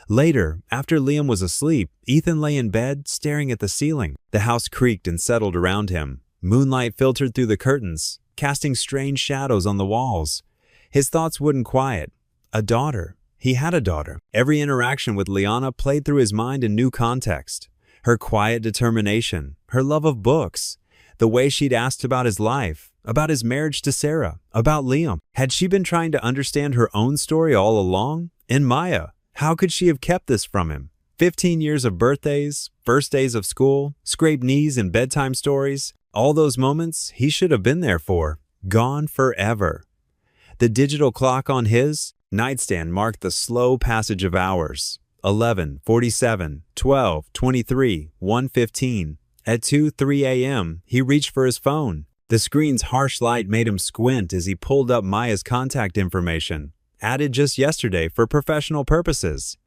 Later, after Liam was asleep, Ethan lay in bed, staring at the ceiling. The house creaked and settled around him. Moonlight filtered through the curtains, casting strange shadows on the walls. His thoughts wouldn't quiet. A daughter. He had a daughter. Every interaction with Liana played through his mind in new context. Her quiet determination, her love of books, the way she'd asked about his life, about his marriage to Sarah, about Liam. Had she been trying to understand her own story all along? And Maya, how could she have kept this from him? 15 years of birthdays, first days of school, scraped knees and bedtime stories, all those moments he should have been there for, gone forever. The digital clock on his nightstand marked the slow passage of hours. 11:47, 12:23, 1:15. At 2:03 a.m., he reached for his phone. The screen's harsh light made him squint as he pulled up Maya's contact information, added just yesterday for professional purposes.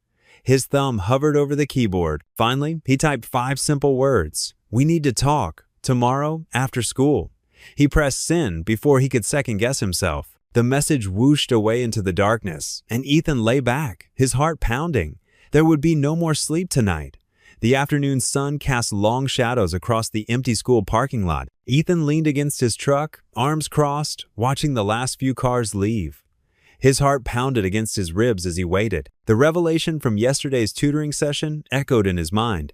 His thumb hovered over the keyboard. Finally, he typed 5 simple words. We need to talk. Tomorrow, after school. He pressed send before he could second-guess himself. The message whooshed away into the darkness, and Ethan lay back, his heart pounding. There would be no more sleep tonight. The afternoon sun cast long shadows across the empty school parking lot. Ethan leaned against his truck, arms crossed, watching the last few cars leave. His heart pounded against his ribs as he waited. The revelation from yesterday's tutoring session echoed in his mind.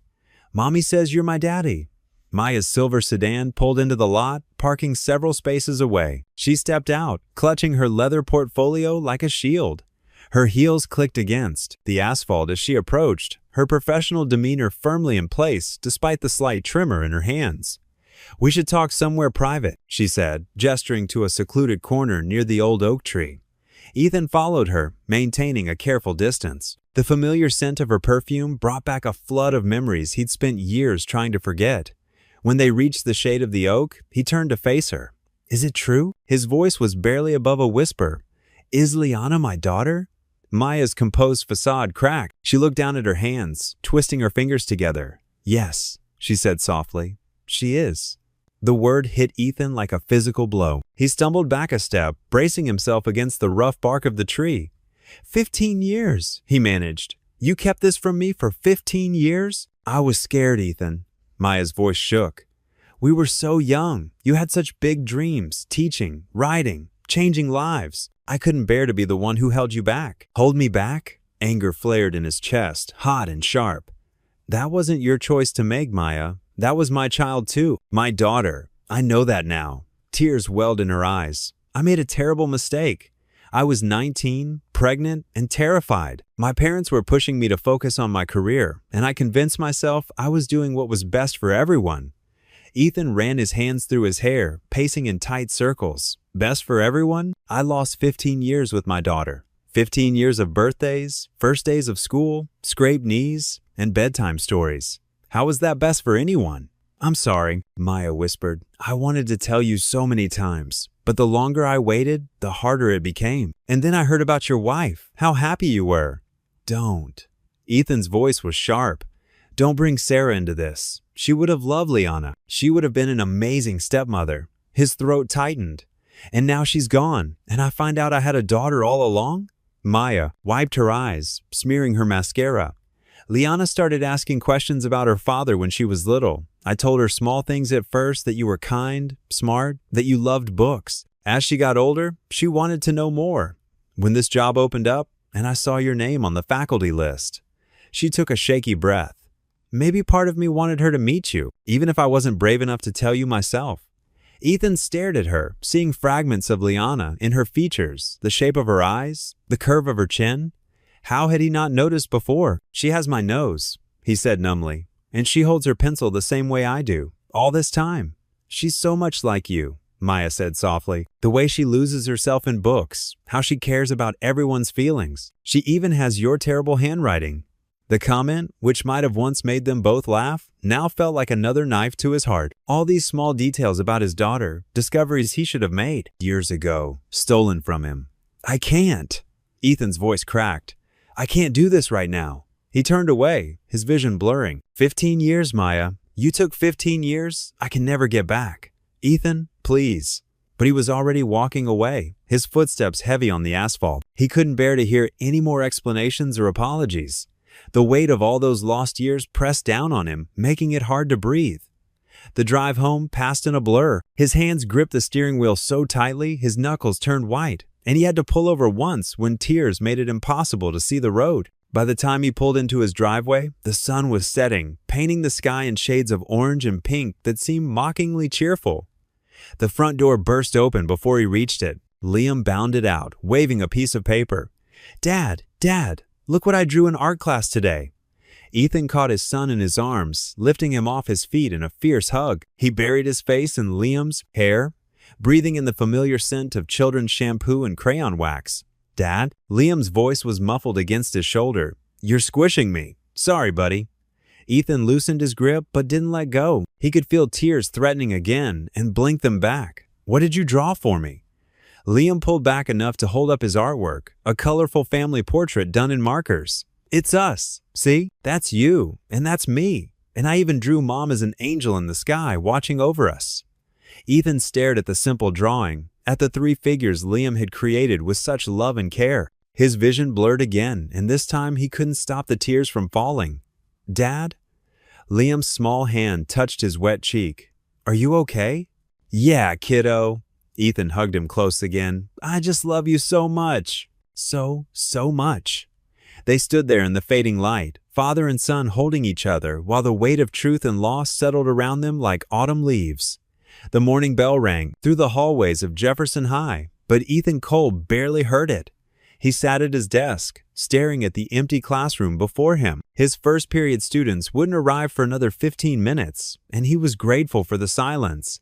Mommy says you're my daddy. Maya's silver sedan pulled into the lot, parking several spaces away. She stepped out, clutching her leather portfolio like a shield. Her heels clicked against the asphalt as she approached, her professional demeanor firmly in place despite the slight tremor in her hands. We should talk somewhere private, she said, gesturing to a secluded corner near the old oak tree. Ethan followed her, maintaining a careful distance. The familiar scent of her perfume brought back a flood of memories he'd spent years trying to forget. When they reached the shade of the oak, he turned to face her. Is it true? His voice was barely above a whisper. Is Liana my daughter? Maya's composed facade cracked. She looked down at her hands, twisting her fingers together. Yes, she said softly. She is. The word hit Ethan like a physical blow. He stumbled back a step, bracing himself against the rough bark of the tree. 15 years, he managed. You kept this from me for 15 years? I was scared, Ethan. Maya's voice shook. We were so young. You had such big dreams, teaching, writing, changing lives. I couldn't bear to be the one who held you back. Hold me back? Anger flared in his chest, hot and sharp. That wasn't your choice to make, Maya. That was my child too. My daughter. I know that now. Tears welled in her eyes. I made a terrible mistake. I was 19, pregnant, and terrified. My parents were pushing me to focus on my career, and I convinced myself I was doing what was best for everyone. Ethan ran his hands through his hair, pacing in tight circles. Best for everyone? I lost 15 years with my daughter. 15 years of birthdays, first days of school, scraped knees, and bedtime stories. How was that best for anyone? I'm sorry, Maya whispered. I wanted to tell you so many times, but the longer I waited, the harder it became. And then I heard about your wife, how happy you were. Don't. Ethan's voice was sharp. Don't bring Sarah into this. She would have loved Liana. She would have been an amazing stepmother. His throat tightened. And now she's gone, and I find out I had a daughter all along? Maya wiped her eyes, smearing her mascara. Liana started asking questions about her father when she was little. I told her small things at first, that you were kind, smart, that you loved books. As she got older, she wanted to know more. When this job opened up, and I saw your name on the faculty list, she took a shaky breath. Maybe part of me wanted her to meet you, even if I wasn't brave enough to tell you myself. Ethan stared at her, seeing fragments of Liana in her features, the shape of her eyes, the curve of her chin. How had he not noticed before? She has my nose, he said numbly, and she holds her pencil the same way I do, all this time. She's so much like you, Maya said softly. The way she loses herself in books, how she cares about everyone's feelings. She even has your terrible handwriting. The comment, which might have once made them both laugh, now felt like another knife to his heart. All these small details about his daughter, discoveries he should have made years ago, stolen from him. I can't. Ethan's voice cracked. I can't do this right now. He turned away, his vision blurring. 15 years, Maya. You took 15 years? I can never get back. Ethan, please. But he was already walking away, his footsteps heavy on the asphalt. He couldn't bear to hear any more explanations or apologies. The weight of all those lost years pressed down on him, making it hard to breathe. The drive home passed in a blur. His hands gripped the steering wheel so tightly his knuckles turned white, and he had to pull over once when tears made it impossible to see the road. By the time he pulled into his driveway, the sun was setting, painting the sky in shades of orange and pink that seemed mockingly cheerful. The front door burst open before he reached it. Liam bounded out, waving a piece of paper. Dad, Dad, look what I drew in art class today. Ethan caught his son in his arms, lifting him off his feet in a fierce hug. He buried his face in Liam's hair, breathing in the familiar scent of children's shampoo and crayon wax. Dad? Liam's voice was muffled against his shoulder. You're squishing me. Sorry, buddy. Ethan loosened his grip but didn't let go. He could feel tears threatening again and blinked them back. What did you draw for me? Liam pulled back enough to hold up his artwork, a colorful family portrait done in markers. It's us. See? That's you, and that's me. And I even drew Mom as an angel in the sky watching over us. Ethan stared at the simple drawing, at the three figures Liam had created with such love and care. His vision blurred again, and this time he couldn't stop the tears from falling. Dad? Liam's small hand touched his wet cheek. Are you okay? Yeah, kiddo. Ethan hugged him close again. I just love you so much. So much. They stood there in the fading light, father and son holding each other, while the weight of truth and loss settled around them like autumn leaves. The morning bell rang through the hallways of Jefferson High, but Ethan Cole barely heard it. He sat at his desk, staring at the empty classroom before him. His first period students wouldn't arrive for another 15 minutes, and he was grateful for the silence.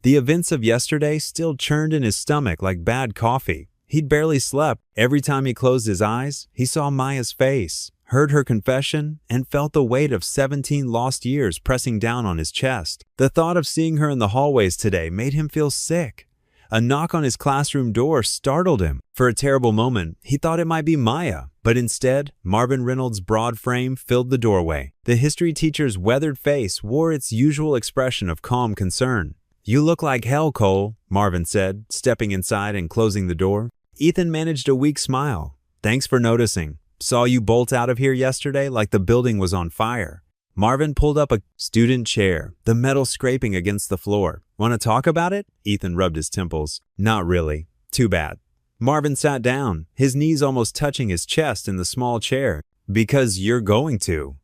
The events of yesterday still churned in his stomach like bad coffee. He'd barely slept. Every time he closed his eyes, he saw Maya's face, heard her confession, and felt the weight of 17 lost years pressing down on his chest. The thought of seeing her in the hallways today made him feel sick. A knock on his classroom door startled him. For a terrible moment, he thought it might be Maya, but instead, Marvin Reynolds' broad frame filled the doorway. The history teacher's weathered face wore its usual expression of calm concern. You look like hell, Cole, Marvin said, stepping inside and closing the door. Ethan managed a weak smile. Thanks for noticing. Saw you bolt out of here yesterday like the building was on fire. Marvin pulled up a student chair, the metal scraping against the floor. Want to talk about it? Ethan rubbed his temples. Not really. Too bad. Marvin sat down, his knees almost touching his chest in the small chair. Because you're going to.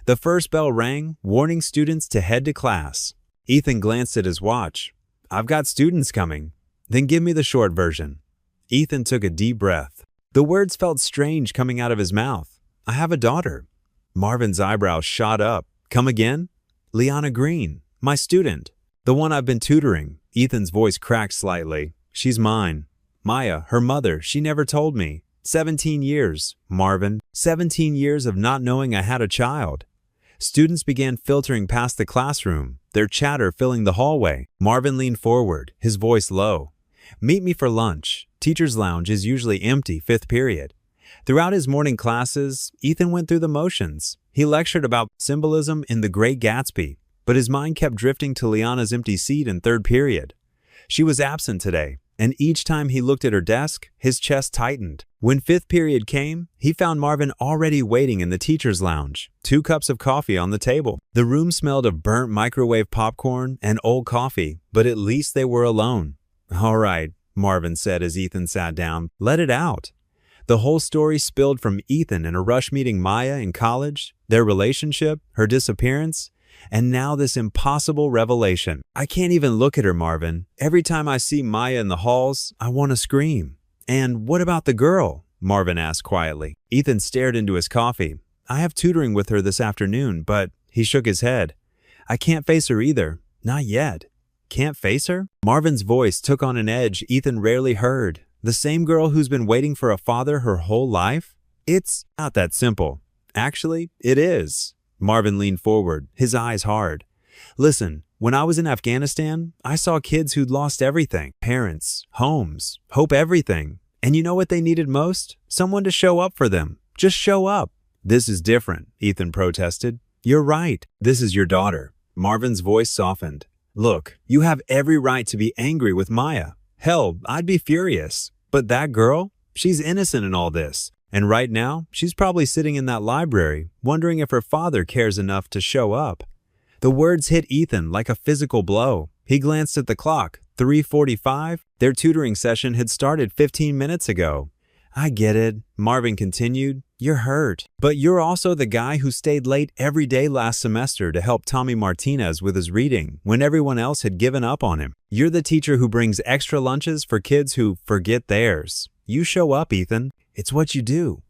The first bell rang, warning students to head to class. Ethan glanced at his watch. I've got students coming. Then give me the short version. Ethan took a deep breath. The words felt strange coming out of his mouth. I have a daughter. Marvin's eyebrows shot up. Come again? Liana Green, my student. The one I've been tutoring. Ethan's voice cracked slightly. She's mine. Maya, her mother, she never told me. 17 years, Marvin. 17 years of not knowing I had a child. Students began filtering past the classroom, their chatter filling the hallway. Marvin leaned forward, his voice low. Meet me for lunch. Teacher's lounge is usually empty 5th period. Throughout his morning classes, Ethan went through the motions. He lectured about symbolism in The Great Gatsby, but his mind kept drifting to Liana's empty seat in 3rd period. She was absent today, and each time he looked at her desk, his chest tightened. When fifth period came, he found Marvin already waiting in the teacher's lounge, 2 cups of coffee on the table. The room smelled of burnt microwave popcorn and old coffee, but at least they were alone. "All right," Marvin said as Ethan sat down. "Let it out." The whole story spilled from Ethan in a rush meeting Maya in college, their relationship, her disappearance, and now this impossible revelation. "I can't even look at her, Marvin. Every time I see Maya in the halls, I want to scream." "And what about the girl?" Marvin asked quietly. Ethan stared into his coffee. "I have tutoring with her this afternoon, but—" He shook his head. "I can't face her either. Not yet." "Can't face her?" Marvin's voice took on an edge Ethan rarely heard. "The same girl who's been waiting for a father her whole life?" "It's not that simple." "Actually, it is." Marvin leaned forward, his eyes hard. "Listen, when I was in Afghanistan, I saw kids who'd lost everything. Parents, homes, hope, everything. And you know what they needed most? Someone to show up for them. Just show up." "This is different," Ethan protested. "You're right. This is your daughter." Marvin's voice softened. "Look, you have every right to be angry with Maya. Hell, I'd be furious. But that girl? She's innocent in all this. And right now, she's probably sitting in that library, wondering if her father cares enough to show up." The words hit Ethan like a physical blow. He glanced at the clock. 3:45? Their tutoring session had started 15 minutes ago. "I get it," Marvin continued. "You're hurt. But you're also the guy who stayed late every day last semester to help Tommy Martinez with his reading when everyone else had given up on him. You're the teacher who brings extra lunches for kids who forget theirs. You show up, Ethan. It's what you do."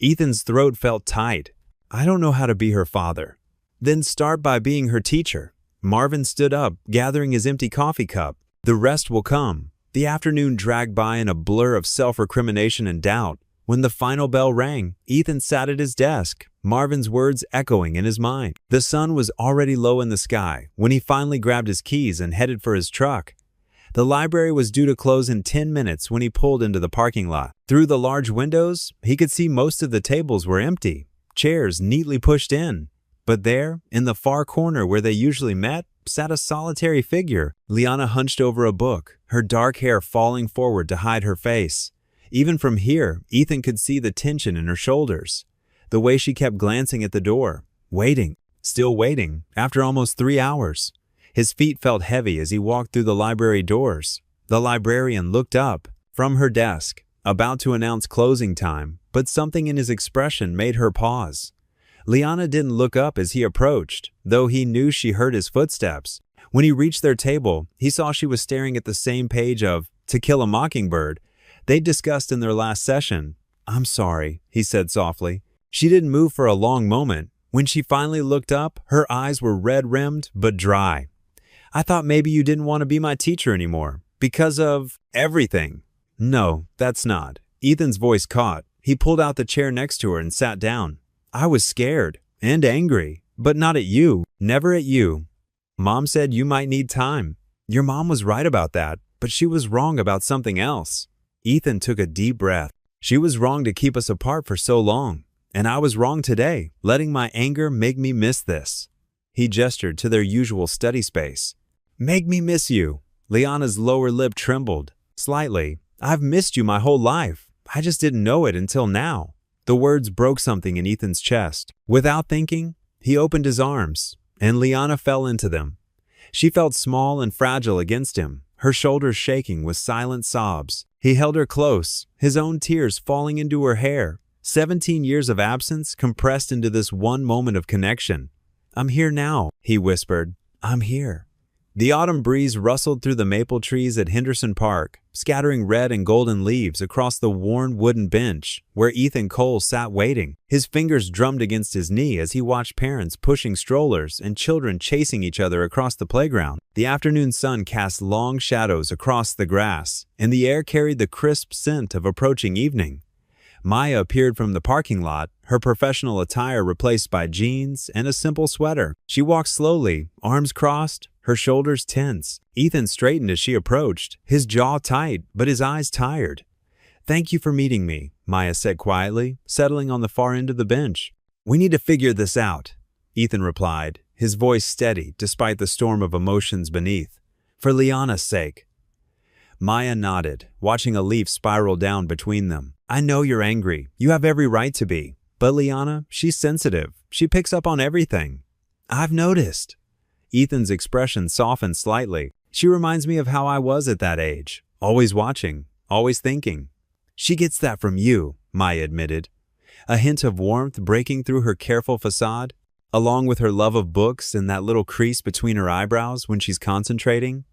Ethan's throat felt tight. "I don't know how to be her father." "Then start by being her teacher." Marvin stood up, gathering his empty coffee cup. "The rest will come." The afternoon dragged by in a blur of self-recrimination and doubt. When the final bell rang, Ethan sat at his desk, Marvin's words echoing in his mind. The sun was already low in the sky when he finally grabbed his keys and headed for his truck. The library was due to close in 10 minutes when he pulled into the parking lot. Through the large windows, he could see most of the tables were empty, chairs neatly pushed in. But there, in the far corner where they usually met, sat a solitary figure, Liana hunched over a book, her dark hair falling forward to hide her face. Even from here, Ethan could see the tension in her shoulders, the way she kept glancing at the door, waiting, still waiting, after almost 3 hours. His feet felt heavy as he walked through the library doors. The librarian looked up from her desk, about to announce closing time, but something in his expression made her pause. Liana didn't look up as he approached, though he knew she heard his footsteps. When he reached their table, he saw she was staring at the same page of To Kill a Mockingbird they'd discussed in their last session. "I'm sorry," he said softly. She didn't move for a long moment. When she finally looked up, her eyes were red-rimmed but dry. "I thought maybe you didn't want to be my teacher anymore. Because of everything." "No, that's not." Ethan's voice caught. He pulled out the chair next to her and sat down. "I was scared and angry, but not at you. Never at you. Mom said you might need time. Your mom was right about that, but she was wrong about something else." Ethan took a deep breath. "She was wrong to keep us apart for so long. And I was wrong today, letting my anger make me miss this." He gestured to their usual study space. "Make me miss you." Liana's lower lip trembled slightly. "I've missed you my whole life. I just didn't know it until now." The words broke something in Ethan's chest. Without thinking, he opened his arms, and Liana fell into them. She felt small and fragile against him, her shoulders shaking with silent sobs. He held her close, his own tears falling into her hair. 17 years of absence compressed into this one moment of connection. "I'm here now," he whispered. "I'm here." The autumn breeze rustled through the maple trees at Henderson Park, scattering red and golden leaves across the worn wooden bench where Ethan Cole sat waiting. His fingers drummed against his knee as he watched parents pushing strollers and children chasing each other across the playground. The afternoon sun cast long shadows across the grass, and the air carried the crisp scent of approaching evening. Maya appeared from the parking lot, her professional attire replaced by jeans and a simple sweater. She walked slowly, arms crossed, her shoulders tense. Ethan straightened as she approached, his jaw tight, but his eyes tired. "Thank you for meeting me," Maya said quietly, settling on the far end of the bench. "We need to figure this out," Ethan replied, his voice steady despite the storm of emotions beneath. "For Liana's sake." Maya nodded, watching a leaf spiral down between them. I know you're angry. You have every right to be. But Liana, she's sensitive. She picks up on everything. I've noticed. Ethan's expression softened slightly. She reminds me of how I was at that age. Always watching, always thinking. She gets that from you, Maya admitted. A hint of warmth breaking through her careful facade, along with her love of books and that little crease between her eyebrows when she's concentrating.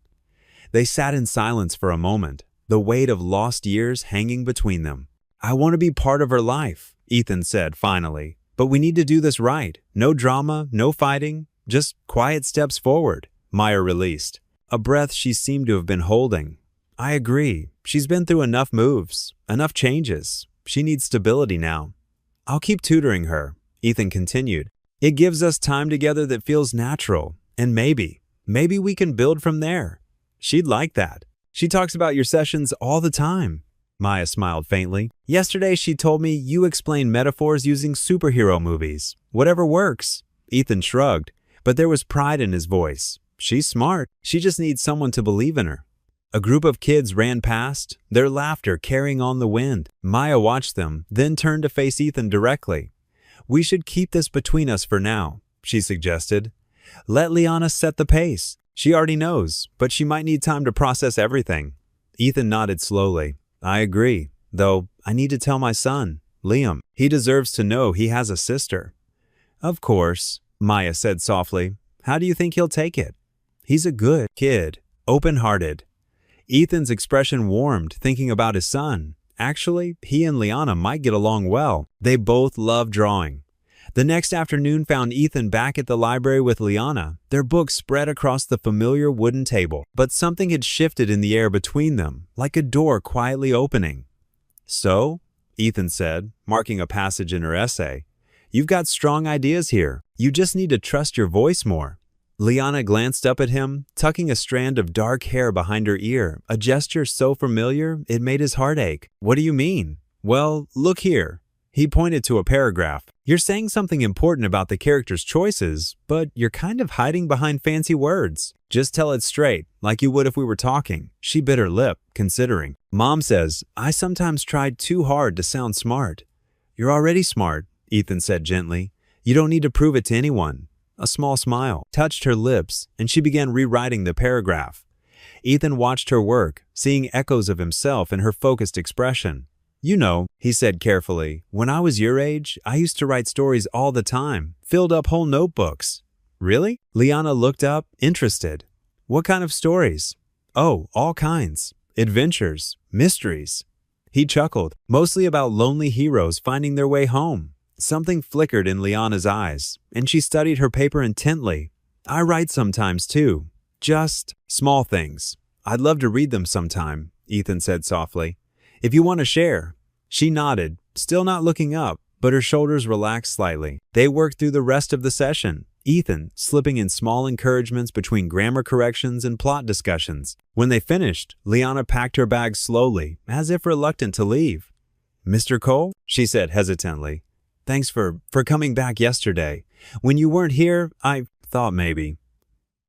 They sat in silence for a moment, the weight of lost years hanging between them. I want to be part of her life, Ethan said finally. But we need to do this right. No drama, no fighting, just quiet steps forward, Maya released. A breath she seemed to have been holding. I agree. She's been through enough moves, enough changes. She needs stability now. I'll keep tutoring her, Ethan continued. It gives us time together that feels natural, and maybe we can build from there. She'd like that. She talks about your sessions all the time. Maya smiled faintly. Yesterday she told me you explain metaphors using superhero movies. Whatever works. Ethan shrugged, but there was pride in his voice. She's smart. She just needs someone to believe in her. A group of kids ran past, their laughter carrying on the wind. Maya watched them, then turned to face Ethan directly. We should keep this between us for now, she suggested. Let Liana set the pace. She already knows, but she might need time to process everything. Ethan nodded slowly. I agree, though I need to tell my son, Liam. He deserves to know he has a sister. Of course, Maya said softly. How do you think he'll take it? He's a good kid, open-hearted. Ethan's expression warmed, thinking about his son. Actually, he and Liana might get along well. They both love drawing. The next afternoon found Ethan back at the library with Liana, their books spread across the familiar wooden table. But something had shifted in the air between them, like a door quietly opening. So, Ethan said, marking a passage in her essay, you've got strong ideas here. You just need to trust your voice more. Liana glanced up at him, tucking a strand of dark hair behind her ear, a gesture so familiar it made his heart ache. What do you mean? Well, look here. He pointed to a paragraph. You're saying something important about the character's choices, but you're kind of hiding behind fancy words. Just tell it straight, like you would if we were talking. She bit her lip, considering. Mom says, I sometimes tried too hard to sound smart. You're already smart, Ethan said gently. You don't need to prove it to anyone. A small smile touched her lips, and she began rewriting the paragraph. Ethan watched her work, seeing echoes of himself in her focused expression. You know, he said carefully, when I was your age, I used to write stories all the time, filled up whole notebooks. Really? Liana looked up, interested. What kind of stories? Oh, all kinds. Adventures, mysteries. He chuckled, mostly about lonely heroes finding their way home. Something flickered in Liana's eyes, and she studied her paper intently. I write sometimes too. Just small things. I'd love to read them sometime, Ethan said softly. If you want to share. She nodded, still not looking up, but her shoulders relaxed slightly. They worked through the rest of the session, Ethan slipping in small encouragements between grammar corrections and plot discussions. When they finished, Liana packed her bag slowly, as if reluctant to leave. Mr. Cole? She said hesitantly. Thanks for coming back yesterday. When you weren't here, I thought maybe.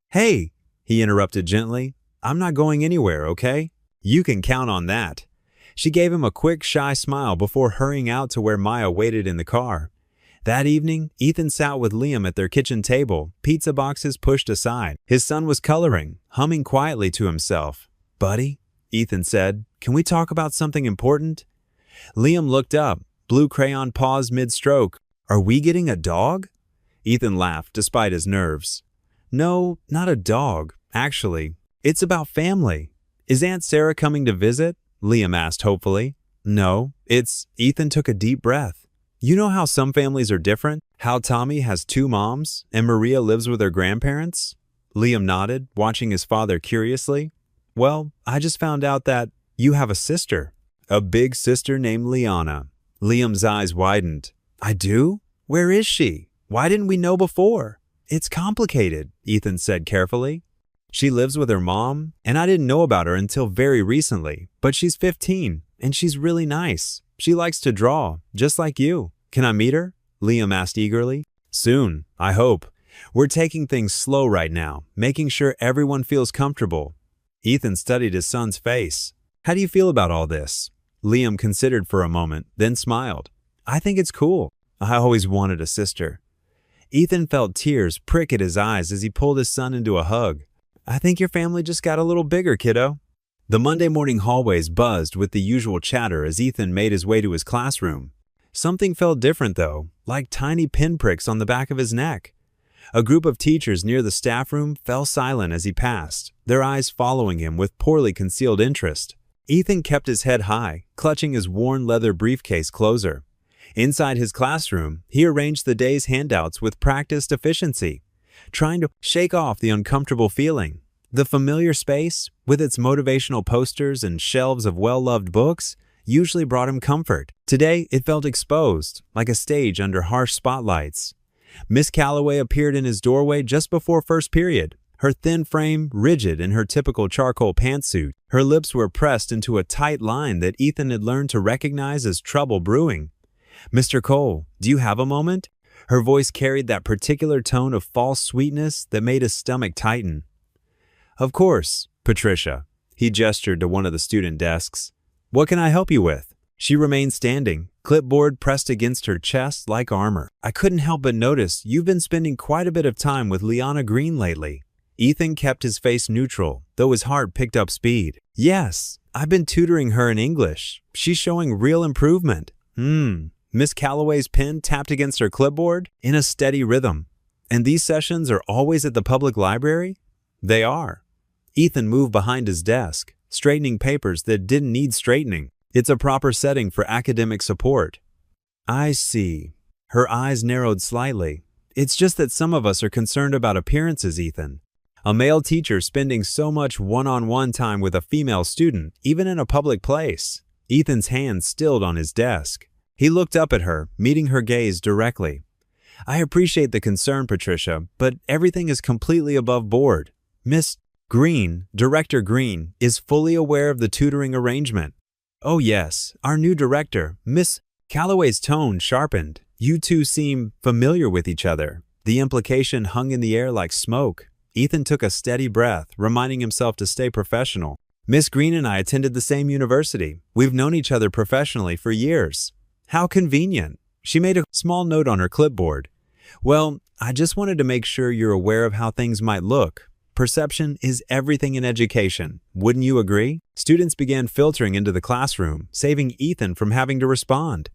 Hey, he interrupted gently. I'm not going anywhere, okay? You can count on that. She gave him a quick, shy smile before hurrying out to where Maya waited in the car. That evening, Ethan sat with Liam at their kitchen table, pizza boxes pushed aside. His son was coloring, humming quietly to himself. Buddy, Ethan said, can we talk about something important? Liam looked up, blue crayon paused mid-stroke. Are we getting a dog? Ethan laughed, despite his nerves. No, not a dog, actually. It's about family. Is Aunt Sarah coming to visit? Liam asked hopefully. No, Ethan took a deep breath. You know how some families are different? How Tommy has 2 moms and Maria lives with her grandparents? Liam nodded, watching his father curiously. Well, I just found out that you have a sister. A big sister named Liana. Liam's eyes widened. I do? Where is she? Why didn't we know before? It's complicated, Ethan said carefully. She lives with her mom, and I didn't know about her until very recently. But she's 15, and she's really nice. She likes to draw, just like you. Can I meet her? Liam asked eagerly. Soon, I hope. We're taking things slow right now, making sure everyone feels comfortable. Ethan studied his son's face. How do you feel about all this? Liam considered for a moment, then smiled. I think it's cool. I always wanted a sister. Ethan felt tears prick at his eyes as he pulled his son into a hug. I think your family just got a little bigger, kiddo. The Monday morning hallways buzzed with the usual chatter as Ethan made his way to his classroom. Something felt different though, like tiny pinpricks on the back of his neck. A group of teachers near the staff room fell silent as he passed, their eyes following him with poorly concealed interest. Ethan kept his head high, clutching his worn leather briefcase closer. Inside his classroom, he arranged the day's handouts with practiced efficiency, trying to shake off the uncomfortable feeling. The familiar space, with its motivational posters and shelves of well-loved books, usually brought him comfort. Today, it felt exposed, like a stage under harsh spotlights. Miss Calloway appeared in his doorway just before first period, her thin frame rigid in her typical charcoal pantsuit. Her lips were pressed into a tight line that Ethan had learned to recognize as trouble brewing. Mr. Cole, do you have a moment? Her voice carried that particular tone of false sweetness that made his stomach tighten. Of course, Patricia. He gestured to one of the student desks. What can I help you with? She remained standing, clipboard pressed against her chest like armor. I couldn't help but notice you've been spending quite a bit of time with Liana Green lately. Ethan kept his face neutral, though his heart picked up speed. Yes, I've been tutoring her in English. She's showing real improvement. Miss Calloway's pen tapped against her clipboard in a steady rhythm. And these sessions are always at the public library? They are. Ethan moved behind his desk, straightening papers that didn't need straightening. It's a proper setting for academic support. I see. Her eyes narrowed slightly. It's just that some of us are concerned about appearances, Ethan. A male teacher spending so much one-on-one time with a female student, even in a public place. Ethan's hand stilled on his desk. He looked up at her, meeting her gaze directly. I appreciate the concern, Patricia, but everything is completely above board. Miss Green, Director Green, is fully aware of the tutoring arrangement. Oh yes, our new director, Miss Calloway's tone sharpened. You two seem familiar with each other. The implication hung in the air like smoke. Ethan took a steady breath, reminding himself to stay professional. Miss Green and I attended the same university. We've known each other professionally for years. How convenient. She made a small note on her clipboard. Well, I just wanted to make sure you're aware of how things might look. Perception is everything in education. Wouldn't you agree? Students began filtering into the classroom, saving Ethan from having to respond.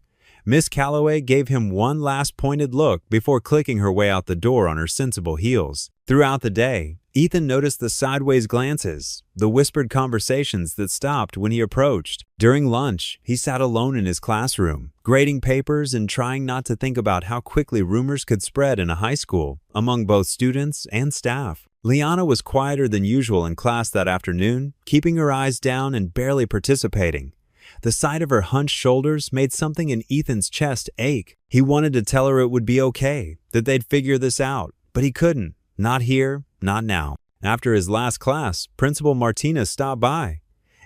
Miss Calloway gave him one last pointed look before clicking her way out the door on her sensible heels. Throughout the day, Ethan noticed the sideways glances, the whispered conversations that stopped when he approached. During lunch, he sat alone in his classroom, grading papers and trying not to think about how quickly rumors could spread in a high school, among both students and staff. Liana was quieter than usual in class that afternoon, keeping her eyes down and barely participating. The sight of her hunched shoulders made something in Ethan's chest ache. He wanted to tell her it would be okay, that they'd figure this out, but he couldn't. Not here, not now. After his last class, Principal Martinez stopped by.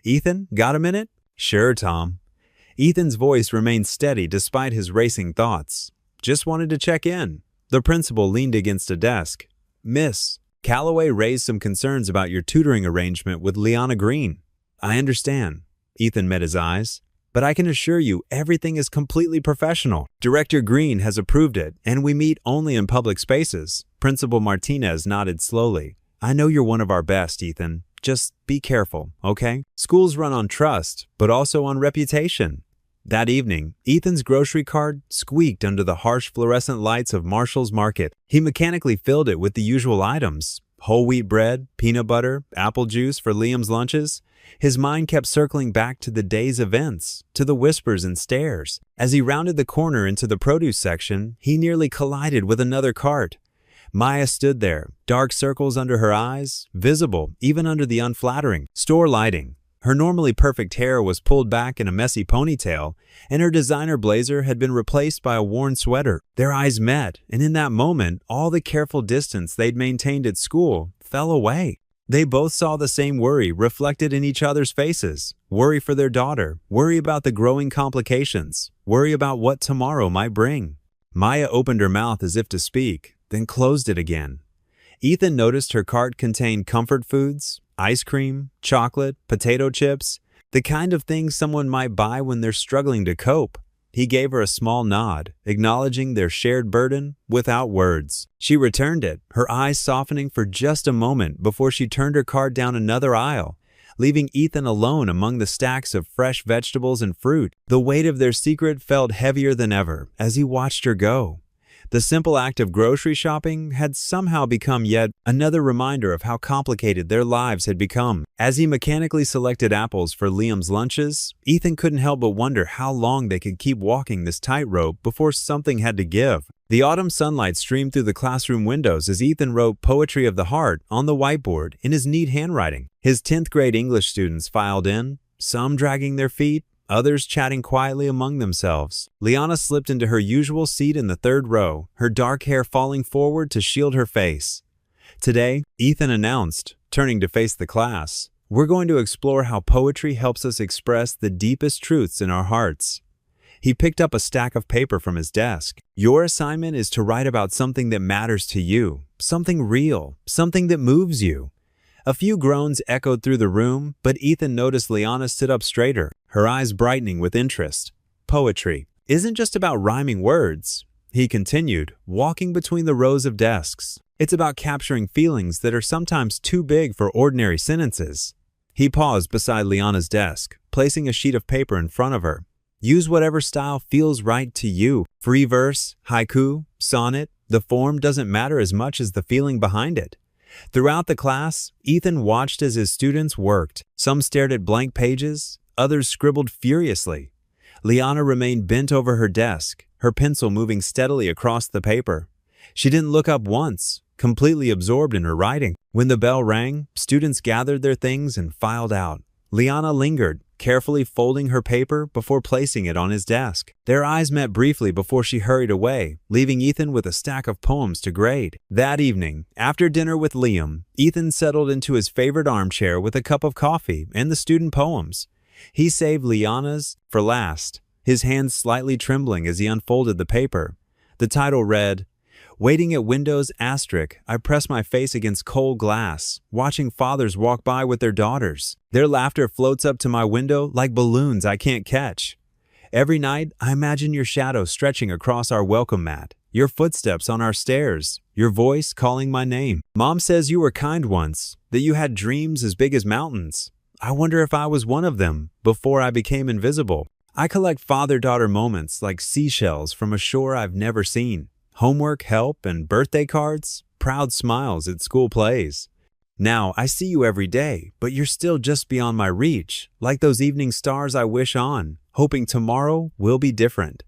Ethan, got a minute? Sure, Tom. Ethan's voice remained steady despite his racing thoughts. Just wanted to check in. The principal leaned against a desk. Miss Calloway raised some concerns about your tutoring arrangement with Liana Green. I understand. Ethan met his eyes. But I can assure you everything is completely professional. Director Green has approved it, and we meet only in public spaces. Principal Martinez nodded slowly. I know you're one of our best, Ethan. Just be careful, okay? Schools run on trust, but also on reputation. That evening, Ethan's grocery cart squeaked under the harsh fluorescent lights of Marshall's Market. He mechanically filled it with the usual items: whole wheat bread, peanut butter, apple juice for Liam's lunches. His mind kept circling back to the day's events, to the whispers and stares. As he rounded the corner into the produce section, he nearly collided with another cart. Maya stood there, dark circles under her eyes, visible even under the unflattering store lighting. Her normally perfect hair was pulled back in a messy ponytail, and her designer blazer had been replaced by a worn sweater. Their eyes met, and in that moment, all the careful distance they'd maintained at school fell away. They both saw the same worry reflected in each other's faces. Worry for their daughter, worry about the growing complications, worry about what tomorrow might bring. Maya opened her mouth as if to speak, then closed it again. Ethan noticed her cart contained comfort foods, Ice cream, chocolate, potato chips, the kind of things someone might buy when they're struggling to cope. He gave her a small nod, acknowledging their shared burden without words. She returned it, her eyes softening for just a moment before she turned her cart down another aisle, leaving Ethan alone among the stacks of fresh vegetables and fruit. The weight of their secret felt heavier than ever as he watched her go. The simple act of grocery shopping had somehow become yet another reminder of how complicated their lives had become. As he mechanically selected apples for Liam's lunches, Ethan couldn't help but wonder how long they could keep walking this tightrope before something had to give. The autumn sunlight streamed through the classroom windows as Ethan wrote poetry of the heart on the whiteboard in his neat handwriting. His 10th grade English students filed in, some dragging their feet, others chatting quietly among themselves. Liana slipped into her usual seat in the third row, her dark hair falling forward to shield her face. Today, Ethan announced, turning to face the class, "We're going to explore how poetry helps us express the deepest truths in our hearts." He picked up a stack of paper from his desk. "Your assignment is to write about something that matters to you, something real, something that moves you." A few groans echoed through the room, but Ethan noticed Liana sit up straighter, her eyes brightening with interest. "Poetry isn't just about rhyming words," he continued, walking between the rows of desks. "It's about capturing feelings that are sometimes too big for ordinary sentences." He paused beside Liana's desk, placing a sheet of paper in front of her. "Use whatever style feels right to you. Free verse, haiku, sonnet, the form doesn't matter as much as the feeling behind it." Throughout the class, Ethan watched as his students worked. Some stared at blank pages, others scribbled furiously. Liana remained bent over her desk, her pencil moving steadily across the paper. She didn't look up once, completely absorbed in her writing. When the bell rang, students gathered their things and filed out. Liana lingered, carefully folding her paper before placing it on his desk. Their eyes met briefly before she hurried away, leaving Ethan with a stack of poems to grade. That evening, after dinner with Liam, Ethan settled into his favorite armchair with a cup of coffee and the student poems. He saved Liana's for last, his hands slightly trembling as he unfolded the paper. The title read, "Waiting at windows, I press my face against cold glass, watching fathers walk by with their daughters. Their laughter floats up to my window like balloons I can't catch. Every night, I imagine your shadow stretching across our welcome mat, your footsteps on our stairs, your voice calling my name. Mom says you were kind once, that you had dreams as big as mountains. I wonder if I was one of them before I became invisible. I collect father-daughter moments like seashells from a shore I've never seen. Homework, help, and birthday cards, proud smiles at school plays. Now, I see you every day, but you're still just beyond my reach, like those evening stars I wish on, hoping tomorrow will be different."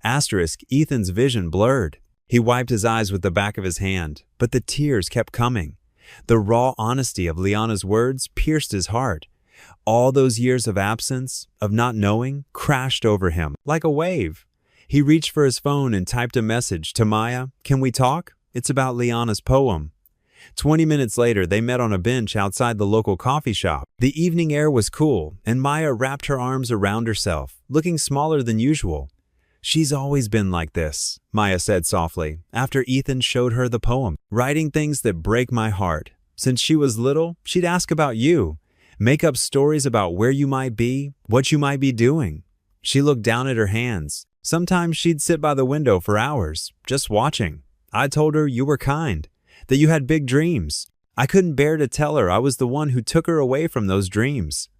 Ethan's vision blurred. He wiped his eyes with the back of his hand, but the tears kept coming. The raw honesty of Liana's words pierced his heart. All those years of absence, of not knowing, crashed over him like a wave. He reached for his phone and typed a message to Maya, "Can we talk? It's about Liana's poem." 20 minutes later, they met on a bench outside the local coffee shop. The evening air was cool, and Maya wrapped her arms around herself, looking smaller than usual. "She's always been like this," Maya said softly, after Ethan showed her the poem. "Writing things that break my heart. Since she was little, she'd ask about you, make up stories about where you might be, what you might be doing." She looked down at her hands. Sometimes she'd sit by the window for hours, just watching. I told her you were kind, that you had big dreams. I couldn't bear to tell her I was the one who took her away from those dreams.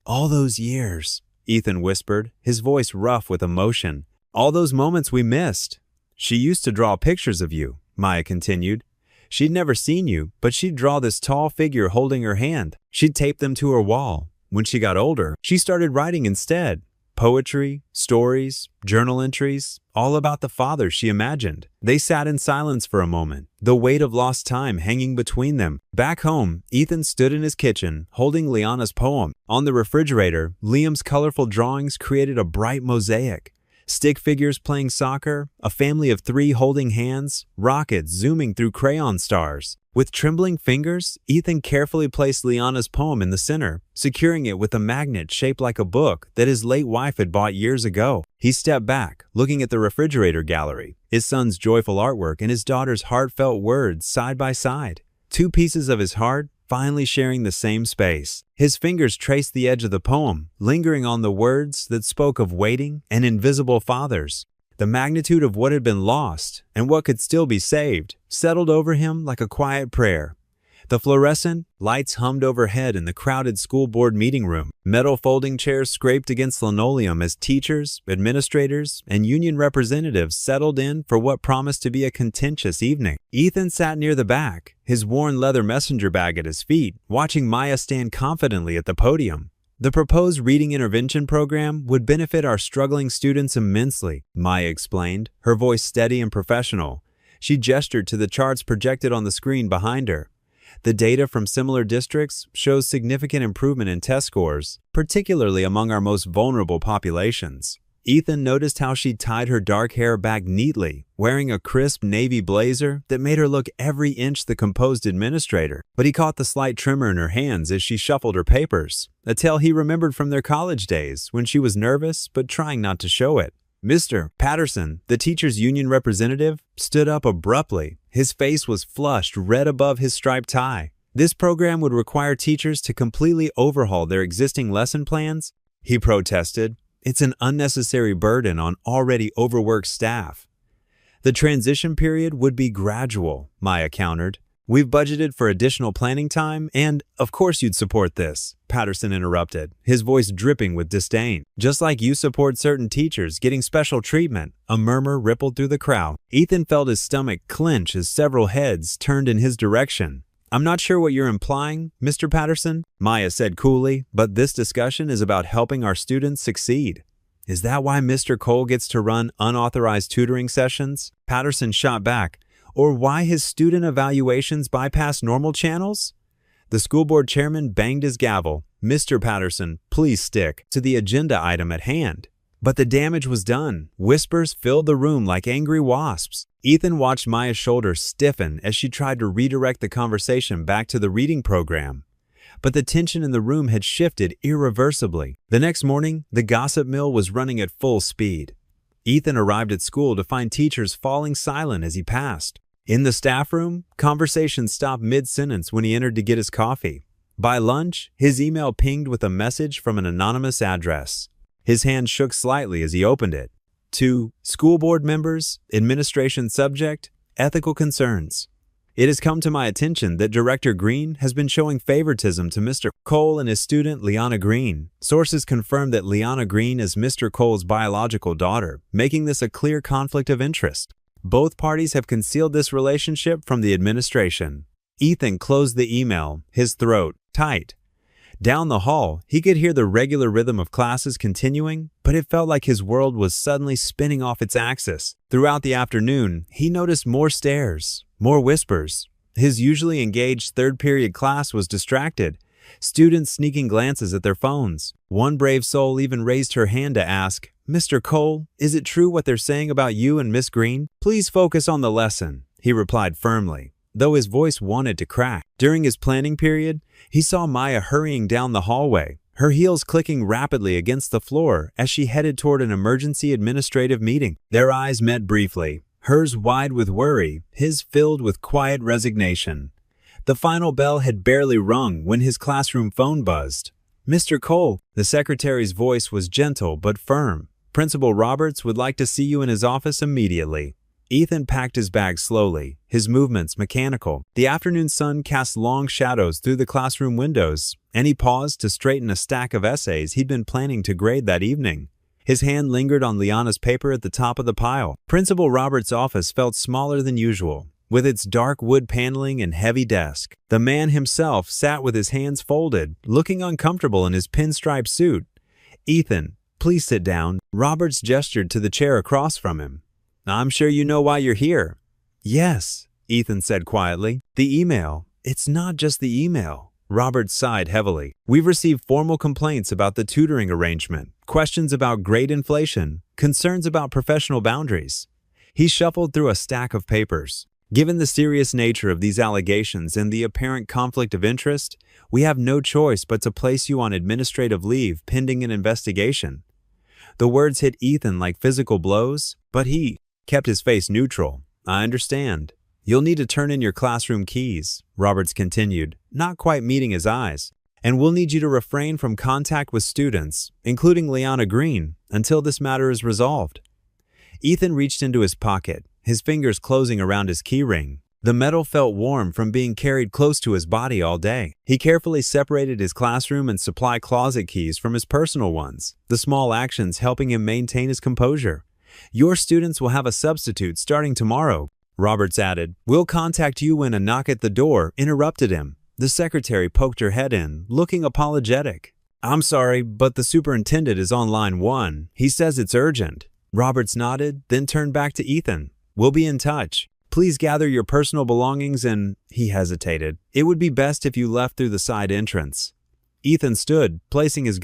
"All those years," Ethan whispered, his voice rough with emotion. "All those moments we missed." "She used to draw pictures of you," Maya continued. "She'd never seen you, but she'd draw this tall figure holding her hand. She'd tape them to her wall. When she got older, she started writing instead. Poetry, stories, journal entries, all about the father she imagined." They sat in silence for a moment, the weight of lost time hanging between them. Back home, Ethan stood in his kitchen, holding Liana's poem. On the refrigerator, Liam's colorful drawings created a bright mosaic. Stick figures playing soccer, a family of 3 holding hands, rockets zooming through crayon stars. With trembling fingers, Ethan carefully placed Liana's poem in the center, securing it with a magnet shaped like a book that his late wife had bought years ago. He stepped back, looking at the refrigerator gallery, his son's joyful artwork and his daughter's heartfelt words side by side. 2 pieces of his heart finally sharing the same space. His fingers traced the edge of the poem, lingering on the words that spoke of waiting and invisible fathers. The magnitude of what had been lost and what could still be saved settled over him like a quiet prayer. The fluorescent lights hummed overhead in the crowded school board meeting room. Metal folding chairs scraped against linoleum as teachers, administrators, and union representatives settled in for what promised to be a contentious evening. Ethan sat near the back, his worn leather messenger bag at his feet, watching Maya stand confidently at the podium. The proposed reading intervention program would benefit our struggling students immensely, Maya explained, her voice steady and professional. She gestured to the charts projected on the screen behind her. The data from similar districts shows significant improvement in test scores, particularly among our most vulnerable populations. Ethan noticed how she tied her dark hair back neatly, wearing a crisp navy blazer that made her look every inch the composed administrator. But he caught the slight tremor in her hands as she shuffled her papers, a tale he remembered from their college days when she was nervous but trying not to show it. Mr. Patterson, the teachers' union representative, stood up abruptly. His face was flushed red above his striped tie. This program would require teachers to completely overhaul their existing lesson plans, he protested. It's an unnecessary burden on already overworked staff. The transition period would be gradual, Maya countered. We've budgeted for additional planning time, and of course you'd support this, Patterson interrupted, his voice dripping with disdain. Just like you support certain teachers getting special treatment, a murmur rippled through the crowd. Ethan felt his stomach clench as several heads turned in his direction. I'm not sure what you're implying, Mr. Patterson, Maya said coolly, but this discussion is about helping our students succeed. Is that why Mr. Cole gets to run unauthorized tutoring sessions? Patterson shot back. Or why his student evaluations bypass normal channels? The school board chairman banged his gavel. Mr. Patterson, please stick to the agenda item at hand. But the damage was done. Whispers filled the room like angry wasps. Ethan watched Maya's shoulders stiffen as she tried to redirect the conversation back to the reading program. But the tension in the room had shifted irreversibly. The next morning, the gossip mill was running at full speed. Ethan arrived at school to find teachers falling silent as he passed. In the staff room, conversation stopped mid-sentence when he entered to get his coffee. By lunch, his email pinged with a message from an anonymous address. His hand shook slightly as he opened it. To school board members, administration subject, ethical concerns. It has come to my attention that Director Green has been showing favoritism to Mr. Cole and his student Liana Green. Sources confirm that Liana Green is Mr. Cole's biological daughter, making this a clear conflict of interest. Both parties have concealed this relationship from the administration. Ethan closed the email, his throat tight. Down the hall, he could hear the regular rhythm of classes continuing, but it felt like his world was suddenly spinning off its axis. Throughout the afternoon, he noticed more stares, more whispers. His usually engaged third-period class was distracted, students sneaking glances at their phones. One brave soul even raised her hand to ask, Mr. Cole, is it true what they're saying about you and Miss Green? Please focus on the lesson, he replied firmly, though his voice wanted to crack. During his planning period, he saw Maya hurrying down the hallway, her heels clicking rapidly against the floor as she headed toward an emergency administrative meeting. Their eyes met briefly, hers wide with worry, his filled with quiet resignation. The final bell had barely rung when his classroom phone buzzed. Mr. Cole, the secretary's voice was gentle but firm. Principal Roberts would like to see you in his office immediately. Ethan packed his bag slowly, his movements mechanical. The afternoon sun cast long shadows through the classroom windows, and he paused to straighten a stack of essays he'd been planning to grade that evening. His hand lingered on Liana's paper at the top of the pile. Principal Roberts' office felt smaller than usual, with its dark wood paneling and heavy desk. The man himself sat with his hands folded, looking uncomfortable in his pinstripe suit. Ethan, please sit down. Roberts gestured to the chair across from him. I'm sure you know why you're here. Yes, Ethan said quietly. The email. It's not just the email. Roberts sighed heavily. We've received formal complaints about the tutoring arrangement, questions about grade inflation, concerns about professional boundaries. He shuffled through a stack of papers. Given the serious nature of these allegations and the apparent conflict of interest, we have no choice but to place you on administrative leave pending an investigation. The words hit Ethan like physical blows, but he kept his face neutral. I understand. You'll need to turn in your classroom keys, Roberts continued, not quite meeting his eyes. And we'll need you to refrain from contact with students, including Liana Green, until this matter is resolved. Ethan reached into his pocket, his fingers closing around his keyring. The metal felt warm from being carried close to his body all day. He carefully separated his classroom and supply closet keys from his personal ones, the small actions helping him maintain his composure. Your students will have a substitute starting tomorrow, Roberts added. We'll contact you when a knock at the door interrupted him. The secretary poked her head in, looking apologetic. I'm sorry, but the superintendent is on line 1. He says it's urgent. Roberts nodded, then turned back to Ethan. We'll be in touch. Please gather your personal belongings and, he hesitated, it would be best if you left through the side entrance. Ethan stood, placing his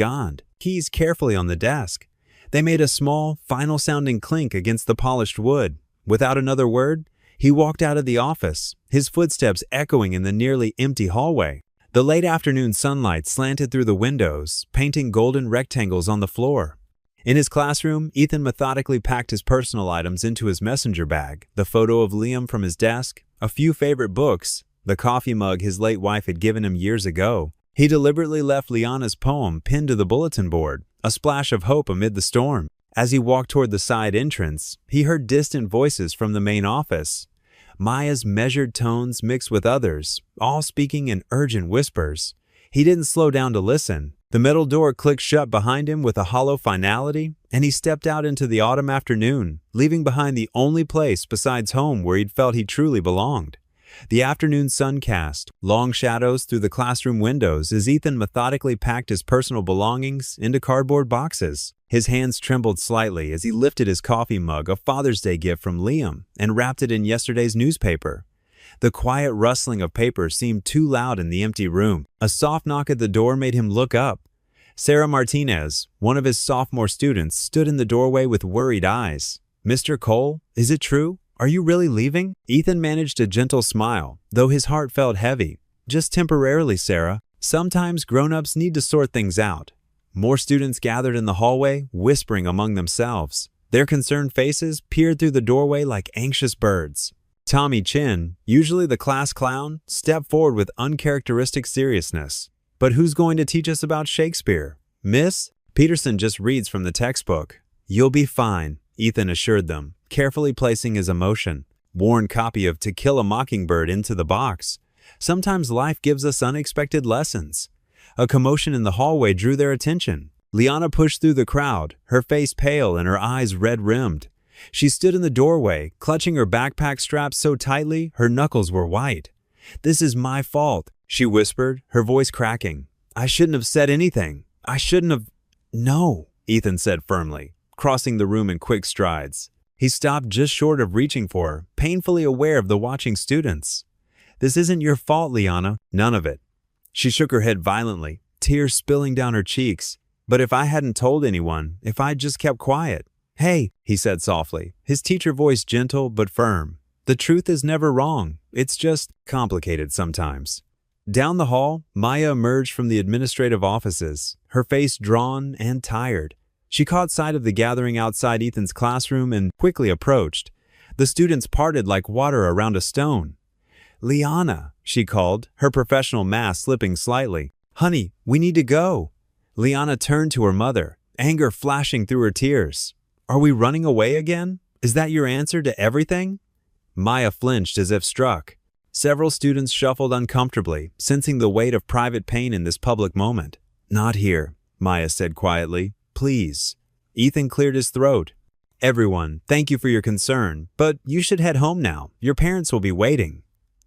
keys carefully on the desk. They made a small, final-sounding clink against the polished wood. Without another word, he walked out of the office, his footsteps echoing in the nearly empty hallway. The late afternoon sunlight slanted through the windows, painting golden rectangles on the floor. In his classroom, Ethan methodically packed his personal items into his messenger bag, the photo of Liam from his desk, a few favorite books, the coffee mug his late wife had given him years ago. He deliberately left Liana's poem pinned to the bulletin board, a splash of hope amid the storm. As he walked toward the side entrance, he heard distant voices from the main office. Maya's measured tones mixed with others, all speaking in urgent whispers. He didn't slow down to listen. The metal door clicked shut behind him with a hollow finality, and he stepped out into the autumn afternoon, leaving behind the only place besides home where he'd felt he truly belonged. The afternoon sun cast long shadows through the classroom windows as Ethan methodically packed his personal belongings into cardboard boxes. His hands trembled slightly as he lifted his coffee mug, a Father's Day gift from Liam, and wrapped it in yesterday's newspaper. The quiet rustling of paper seemed too loud in the empty room. A soft knock at the door made him look up. Sarah Martinez, one of his sophomore students, stood in the doorway with worried eyes. Mr. Cole, is it true? Are you really leaving? Ethan managed a gentle smile, though his heart felt heavy. Just temporarily, Sarah. Sometimes grown-ups need to sort things out. More students gathered in the hallway, whispering among themselves. Their concerned faces peered through the doorway like anxious birds. Tommy Chin, usually the class clown, stepped forward with uncharacteristic seriousness. But who's going to teach us about Shakespeare? Miss? Peterson just reads from the textbook. You'll be fine, Ethan assured them, carefully placing his worn copy of To Kill a Mockingbird into the box. Sometimes life gives us unexpected lessons. A commotion in the hallway drew their attention. Liana pushed through the crowd, her face pale and her eyes red-rimmed. She stood in the doorway, clutching her backpack strap so tightly her knuckles were white. This is my fault, she whispered, her voice cracking. I shouldn't have said anything. I shouldn't have... No, Ethan said firmly, crossing the room in quick strides. He stopped just short of reaching for her, painfully aware of the watching students. This isn't your fault, Liana. None of it. She shook her head violently, tears spilling down her cheeks. But if I hadn't told anyone, if I'd just kept quiet... Hey, he said softly, his teacher voice gentle but firm. The truth is never wrong. It's just complicated sometimes. Down the hall, Maya emerged from the administrative offices, her face drawn and tired. She caught sight of the gathering outside Ethan's classroom and quickly approached. The students parted like water around a stone. Liana, she called, her professional mask slipping slightly. Honey, we need to go. Liana turned to her mother, anger flashing through her tears. Are we running away again? Is that your answer to everything? Maya flinched as if struck. Several students shuffled uncomfortably, sensing the weight of private pain in this public moment. Not here, Maya said quietly. Please. Ethan cleared his throat. Everyone, thank you for your concern, but you should head home now. Your parents will be waiting.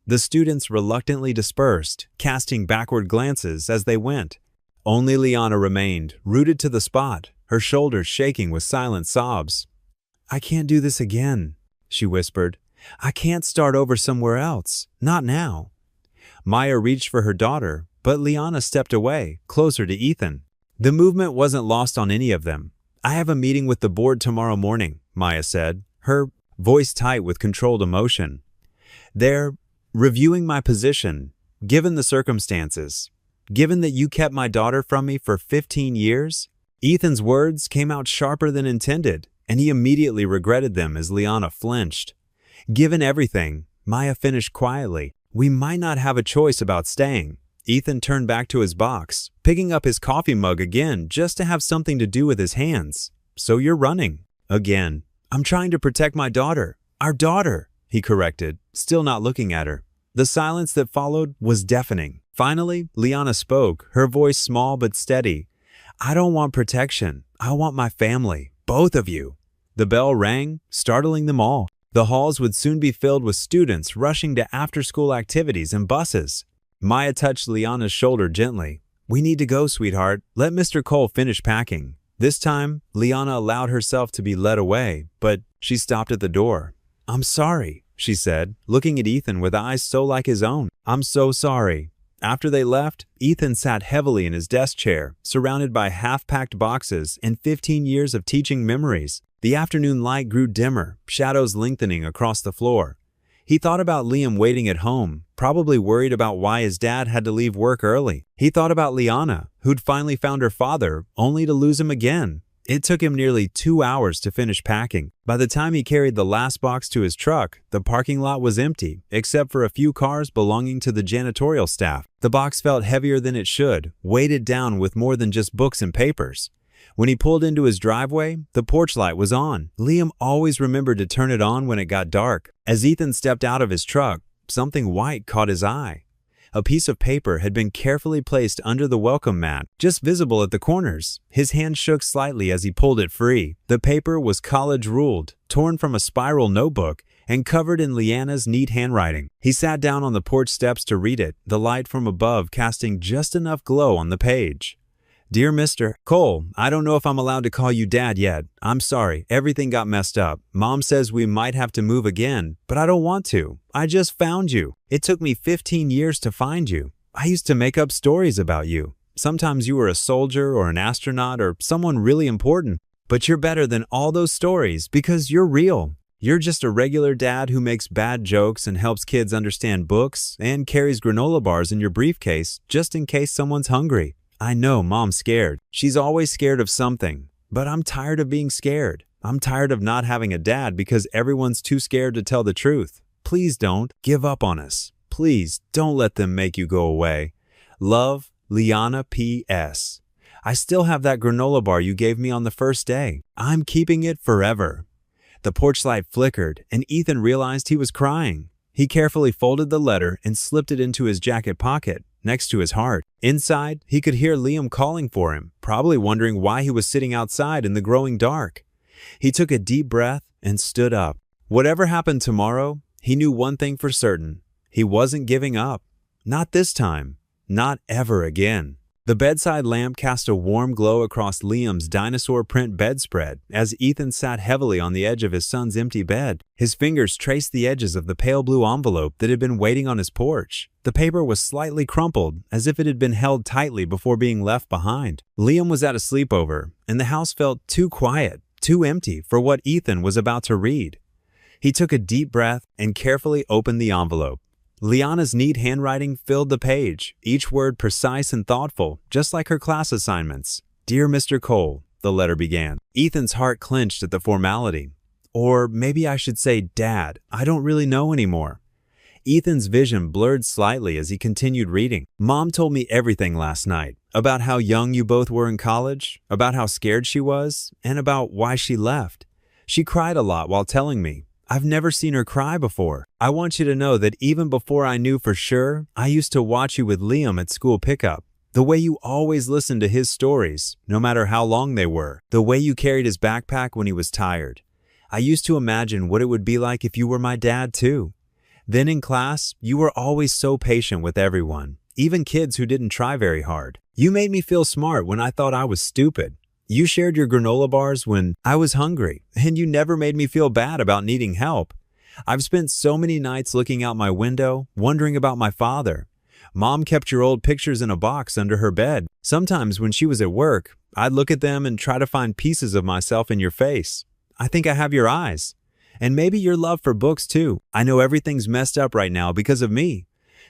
The students reluctantly dispersed, casting backward glances as they went. Only Liana remained, rooted to the spot, her shoulders shaking with silent sobs. I can't do this again, she whispered. I can't start over somewhere else. Not now. Maya reached for her daughter, but Liana stepped away, closer to Ethan. The movement wasn't lost on any of them. I have a meeting with the board tomorrow morning, Maya said, her voice tight with controlled emotion. They're reviewing my position, given the circumstances. Given that you kept my daughter from me for 15 years? Ethan's words came out sharper than intended, and he immediately regretted them as Liana flinched. Given everything, Maya finished quietly. We might not have a choice about staying. Ethan turned back to his box, picking up his coffee mug again just to have something to do with his hands. So you're running. Again. I'm trying to protect my daughter. Our daughter, he corrected, still not looking at her. The silence that followed was deafening. Finally, Liana spoke, her voice small but steady. I don't want protection. I want my family. Both of you. The bell rang, startling them all. The halls would soon be filled with students rushing to after-school activities and buses. Maya touched Liana's shoulder gently. We need to go, sweetheart. Let Mr. Cole finish packing. This time, Liana allowed herself to be led away, but she stopped at the door. I'm sorry, she said, looking at Ethan with eyes so like his own. I'm so sorry. After they left, Ethan sat heavily in his desk chair, surrounded by half-packed boxes and 15 years of teaching memories. The afternoon light grew dimmer, shadows lengthening across the floor. He thought about Liam waiting at home, probably worried about why his dad had to leave work early. He thought about Liana, who'd finally found her father, only to lose him again. It took him nearly 2 hours to finish packing. By the time he carried the last box to his truck, the parking lot was empty, except for a few cars belonging to the janitorial staff. The box felt heavier than it should, weighted down with more than just books and papers. When he pulled into his driveway, the porch light was on. Liam always remembered to turn it on when it got dark. As Ethan stepped out of his truck, something white caught his eye. A piece of paper had been carefully placed under the welcome mat, just visible at the corners. His hand shook slightly as he pulled it free. The paper was college-ruled, torn from a spiral notebook, and covered in Liana's neat handwriting. He sat down on the porch steps to read it, the light from above casting just enough glow on the page. Dear Mr. Cole, I don't know if I'm allowed to call you Dad yet. I'm sorry, everything got messed up. Mom says we might have to move again, but I don't want to. I just found you. It took me 15 years to find you. I used to make up stories about you. Sometimes you were a soldier or an astronaut or someone really important, but you're better than all those stories because you're real. You're just a regular dad who makes bad jokes and helps kids understand books and carries granola bars in your briefcase just in case someone's hungry. I know Mom's scared. She's always scared of something. But I'm tired of being scared. I'm tired of not having a dad because everyone's too scared to tell the truth. Please don't give up on us. Please don't let them make you go away. Love, Liana P.S. I still have that granola bar you gave me on the first day. I'm keeping it forever. The porch light flickered and Ethan realized he was crying. He carefully folded the letter and slipped it into his jacket pocket, next to his heart. Inside, he could hear Liam calling for him, probably wondering why he was sitting outside in the growing dark. He took a deep breath and stood up. Whatever happened tomorrow, he knew one thing for certain. He wasn't giving up. Not this time. Not ever again. The bedside lamp cast a warm glow across Liam's dinosaur print bedspread as Ethan sat heavily on the edge of his son's empty bed. His fingers traced the edges of the pale blue envelope that had been waiting on his porch. The paper was slightly crumpled, as if it had been held tightly before being left behind. Liam was at a sleepover, and the house felt too quiet, too empty for what Ethan was about to read. He took a deep breath and carefully opened the envelope. Liana's neat handwriting filled the page, each word precise and thoughtful, just like her class assignments. Dear Mr. Cole, the letter began. Ethan's heart clenched at the formality. Or maybe I should say Dad, I don't really know anymore. Ethan's vision blurred slightly as he continued reading. Mom told me everything last night, about how young you both were in college, about how scared she was, and about why she left. She cried a lot while telling me. I've never seen her cry before. I want you to know that even before I knew for sure, I used to watch you with Liam at school pickup. The way you always listened to his stories, no matter how long they were. The way you carried his backpack when he was tired. I used to imagine what it would be like if you were my dad too. Then in class, you were always so patient with everyone, even kids who didn't try very hard. You made me feel smart when I thought I was stupid. You shared your granola bars when I was hungry, and you never made me feel bad about needing help. I've spent so many nights looking out my window, wondering about my father. Mom kept your old pictures in a box under her bed. Sometimes when she was at work, I'd look at them and try to find pieces of myself in your face. I think I have your eyes. And maybe your love for books too. I know everything's messed up right now because of me.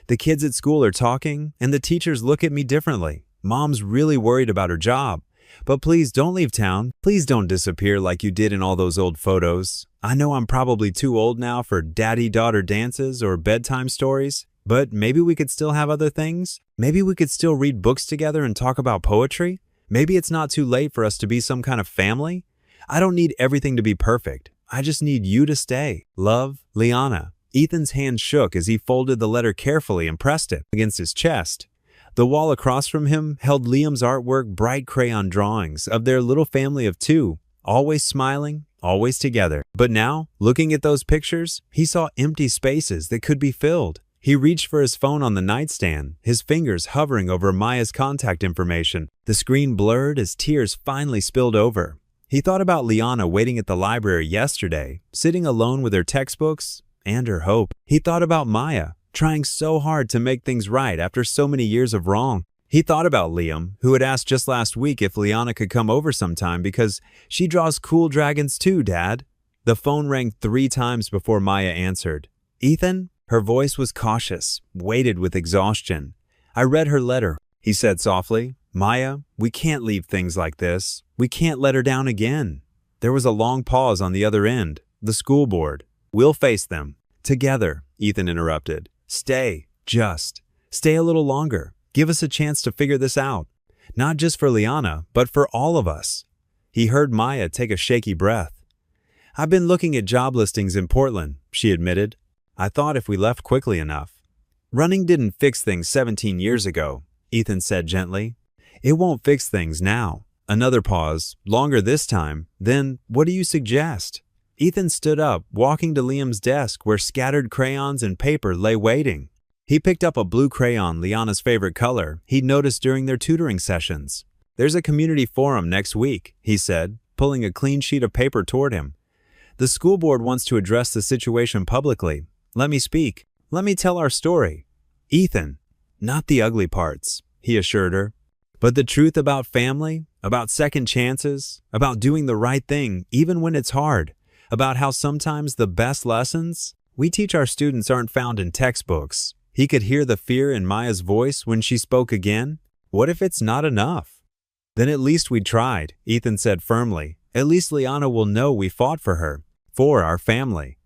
The kids at school are talking, and the teachers look at me differently. Mom's really worried about her job. But please don't leave town. Please don't disappear like you did in all those old photos. I know I'm probably too old now for daddy-daughter dances or bedtime stories, but maybe we could still have other things? Maybe we could still read books together and talk about poetry? Maybe it's not too late for us to be some kind of family? I don't need everything to be perfect. I just need you to stay. Love, Liana. Ethan's hand shook as he folded the letter carefully and pressed it against his chest. The wall across from him held Liam's artwork, bright crayon drawings of their little family of two, always smiling, always together. But now, looking at those pictures, he saw empty spaces that could be filled. He reached for his phone on the nightstand, his fingers hovering over Maya's contact information. The screen blurred as tears finally spilled over. He thought about Liana waiting at the library yesterday, sitting alone with her textbooks and her hope. He thought about Maya, trying so hard to make things right after so many years of wrong. He thought about Liam, who had asked just last week if Liana could come over sometime because she draws cool dragons too, Dad. The phone rang 3 times before Maya answered. Ethan? Her voice was cautious, weighted with exhaustion. I read her letter, he said softly. Maya, we can't leave things like this. We can't let her down again. There was a long pause on the other end. The school board. We'll face them. Together, Ethan interrupted. Stay. Just. Stay a little longer. Give us a chance to figure this out. Not just for Liana, but for all of us. He heard Maya take a shaky breath. I've been looking at job listings in Portland, she admitted. I thought if we left quickly enough. Running didn't fix things 17 years ago, Ethan said gently. It won't fix things now. Another pause, longer this time. Then, what do you suggest? Ethan stood up, walking to Liam's desk where scattered crayons and paper lay waiting. He picked up a blue crayon, Liana's favorite color, he'd noticed during their tutoring sessions. There's a community forum next week, he said, pulling a clean sheet of paper toward him. The school board wants to address the situation publicly. Let me speak. Let me tell our story. Ethan, not the ugly parts, he assured her, but the truth about family, about second chances, about doing the right thing even when it's hard. About how sometimes the best lessons we teach our students aren't found in textbooks. He could hear the fear in Maya's voice when she spoke again. What if it's not enough? Then at least we tried, Ethan said firmly. At least Liana will know we fought for her, for our family.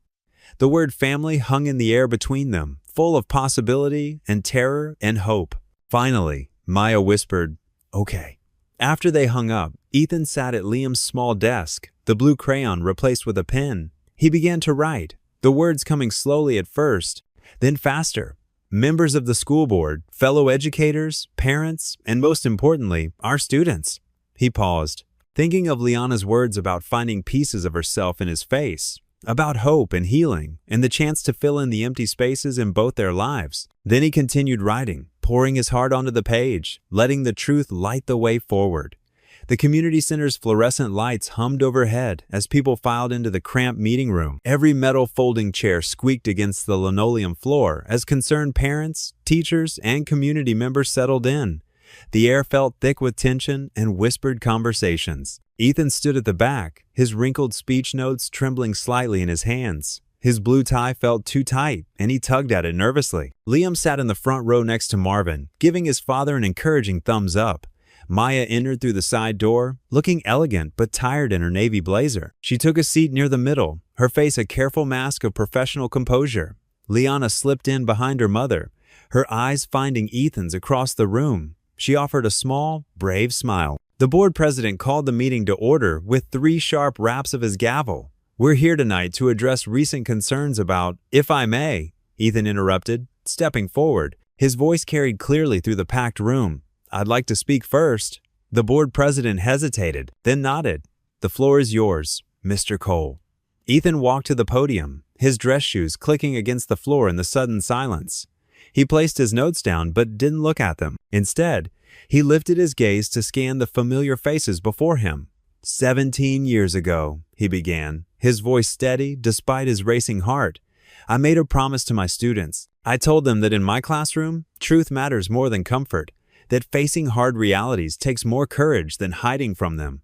The word family hung in the air between them, full of possibility and terror and hope. Finally, Maya whispered, okay. After they hung up, Ethan sat at Liam's small desk, the blue crayon replaced with a pen. He began to write, the words coming slowly at first, then faster. Members of the school board, fellow educators, parents, and most importantly, our students. He paused, thinking of Liana's words about finding pieces of herself in his face, about hope and healing, and the chance to fill in the empty spaces in both their lives. Then he continued writing, pouring his heart onto the page, letting the truth light the way forward. The community center's fluorescent lights hummed overhead as people filed into the cramped meeting room. Every metal folding chair squeaked against the linoleum floor as concerned parents, teachers, and community members settled in. The air felt thick with tension and whispered conversations. Ethan stood at the back, his wrinkled speech notes trembling slightly in his hands. His blue tie felt too tight, and he tugged at it nervously. Liam sat in the front row next to Marvin, giving his father an encouraging thumbs up. Maya entered through the side door, looking elegant but tired in her navy blazer. She took a seat near the middle, her face a careful mask of professional composure. Liana slipped in behind her mother, her eyes finding Ethan's across the room. She offered a small, brave smile. The board president called the meeting to order with 3 sharp raps of his gavel. We're here tonight to address recent concerns about, if I may, Ethan interrupted, stepping forward. His voice carried clearly through the packed room. I'd like to speak first. The board president hesitated, then nodded. The floor is yours, Mr. Cole. Ethan walked to the podium, his dress shoes clicking against the floor in the sudden silence. He placed his notes down but didn't look at them. Instead, he lifted his gaze to scan the familiar faces before him. 17 years ago, he began, his voice steady despite his racing heart. I made a promise to my students. I told them that in my classroom, truth matters more than comfort, that facing hard realities takes more courage than hiding from them.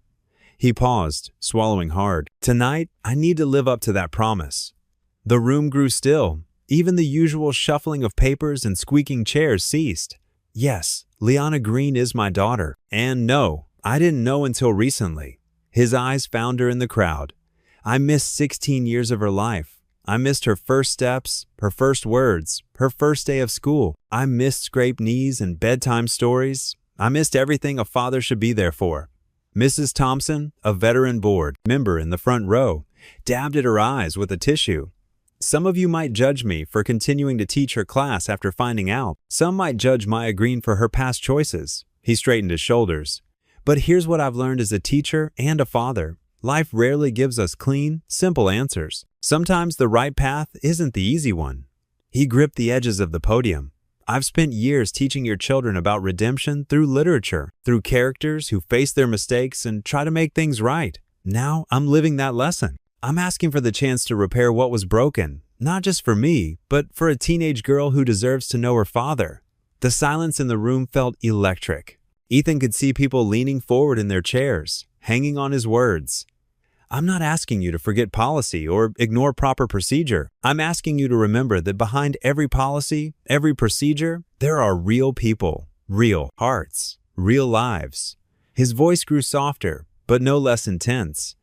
He paused, swallowing hard. Tonight, I need to live up to that promise. The room grew still. Even the usual shuffling of papers and squeaking chairs ceased. Yes, Liana Green is my daughter. And no, I didn't know until recently. His eyes found her in the crowd. I missed 16 years of her life. I missed her first steps, her first words, her first day of school. I missed scraped knees and bedtime stories. I missed everything a father should be there for. Mrs. Thompson, a veteran board member in the front row, dabbed at her eyes with a tissue. Some of you might judge me for continuing to teach her class after finding out. Some might judge my agreeing for her past choices. He straightened his shoulders. But here's what I've learned as a teacher and a father. Life rarely gives us clean, simple answers. Sometimes the right path isn't the easy one. He gripped the edges of the podium. I've spent years teaching your children about redemption through literature, through characters who face their mistakes and try to make things right. Now I'm living that lesson. I'm asking for the chance to repair what was broken, not just for me, but for a teenage girl who deserves to know her father. The silence in the room felt electric. Ethan could see people leaning forward in their chairs, hanging on his words. I'm not asking you to forget policy or ignore proper procedure. I'm asking you to remember that behind every policy, every procedure, there are real people, real hearts, real lives. His voice grew softer, but no less intense.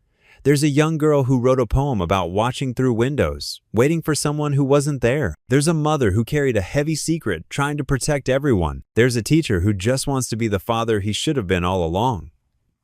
There's a young girl who wrote a poem about watching through windows, waiting for someone who wasn't there. There's a mother who carried a heavy secret, trying to protect everyone. There's a teacher who just wants to be the father he should have been all along.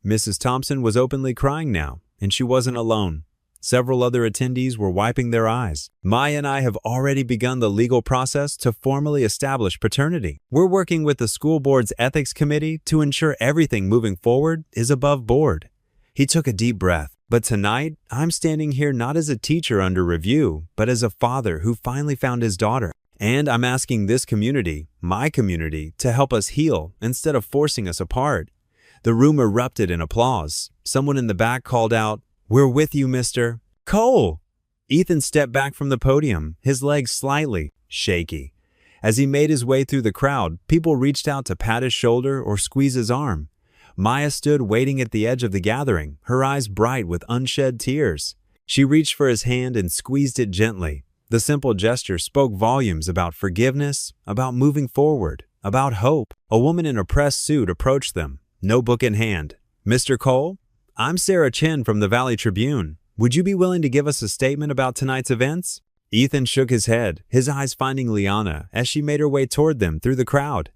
Mrs. Thompson was openly crying now, and she wasn't alone. Several other attendees were wiping their eyes. Maya and I have already begun the legal process to formally establish paternity. We're working with the school board's ethics committee to ensure everything moving forward is above board. He took a deep breath. But tonight, I'm standing here not as a teacher under review, but as a father who finally found his daughter. And I'm asking this community, my community, to help us heal instead of forcing us apart. The room erupted in applause. Someone in the back called out, "We're with you, Mr. Cole!" Ethan stepped back from the podium, his legs slightly shaky. As he made his way through the crowd, people reached out to pat his shoulder or squeeze his arm. Maya stood waiting at the edge of the gathering, her eyes bright with unshed tears. She reached for his hand and squeezed it gently. The simple gesture spoke volumes about forgiveness, about moving forward, about hope. A woman in a pressed suit approached them, notebook in hand. "Mr. Cole, I'm Sarah Chen from the Valley Tribune. Would you be willing to give us a statement about tonight's events?" Ethan shook his head, his eyes finding Liana as she made her way toward them through the crowd.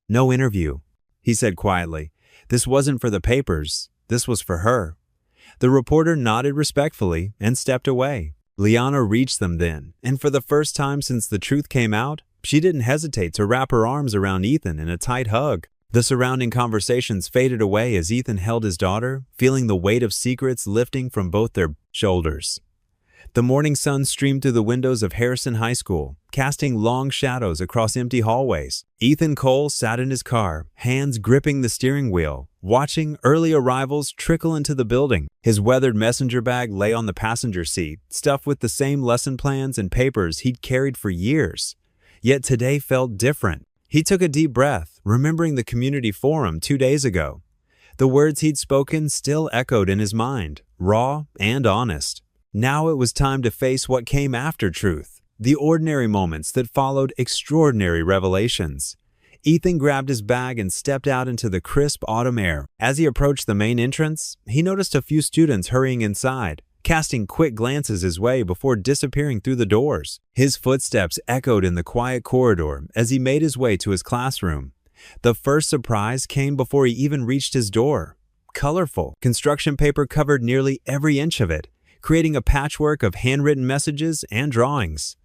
"No interview," he said quietly. This wasn't for the papers. This was for her. The reporter nodded respectfully and stepped away. Liana reached them then, and for the first time since the truth came out, she didn't hesitate to wrap her arms around Ethan in a tight hug. The surrounding conversations faded away as Ethan held his daughter, feeling the weight of secrets lifting from both their shoulders. The morning sun streamed through the windows of Harrison High School, casting long shadows across empty hallways. Ethan Cole sat in his car, hands gripping the steering wheel, watching early arrivals trickle into the building. His weathered messenger bag lay on the passenger seat, stuffed with the same lesson plans and papers he'd carried for years. Yet today felt different. He took a deep breath, remembering the community forum 2 days ago. The words he'd spoken still echoed in his mind, raw and honest. Now it was time to face what came after truth, the ordinary moments that followed extraordinary revelations. Ethan grabbed his bag and stepped out into the crisp autumn air. As he approached the main entrance, he noticed a few students hurrying inside, casting quick glances his way before disappearing through the doors. His footsteps echoed in the quiet corridor as he made his way to his classroom. The first surprise came before he even reached his door. Colorful construction paper covered nearly every inch of it, creating a patchwork of handwritten messages and drawings.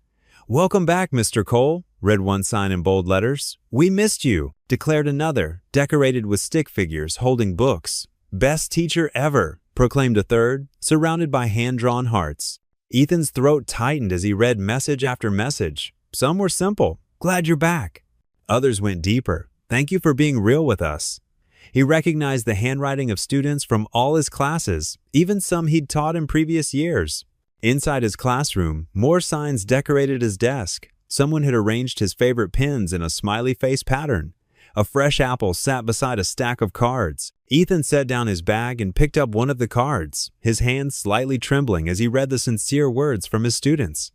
"Welcome back, Mr. Cole," read one sign in bold letters. "We missed you," declared another, decorated with stick figures holding books. "Best teacher ever," proclaimed a third, surrounded by hand-drawn hearts. Ethan's throat tightened as he read message after message. Some were simple, "Glad you're back." Others went deeper, "Thank you for being real with us." He recognized the handwriting of students from all his classes, even some he'd taught in previous years. Inside his classroom, more signs decorated his desk. Someone had arranged his favorite pens in a smiley face pattern. A fresh apple sat beside a stack of cards. Ethan set down his bag and picked up one of the cards, his hand slightly trembling as he read the sincere words from his students.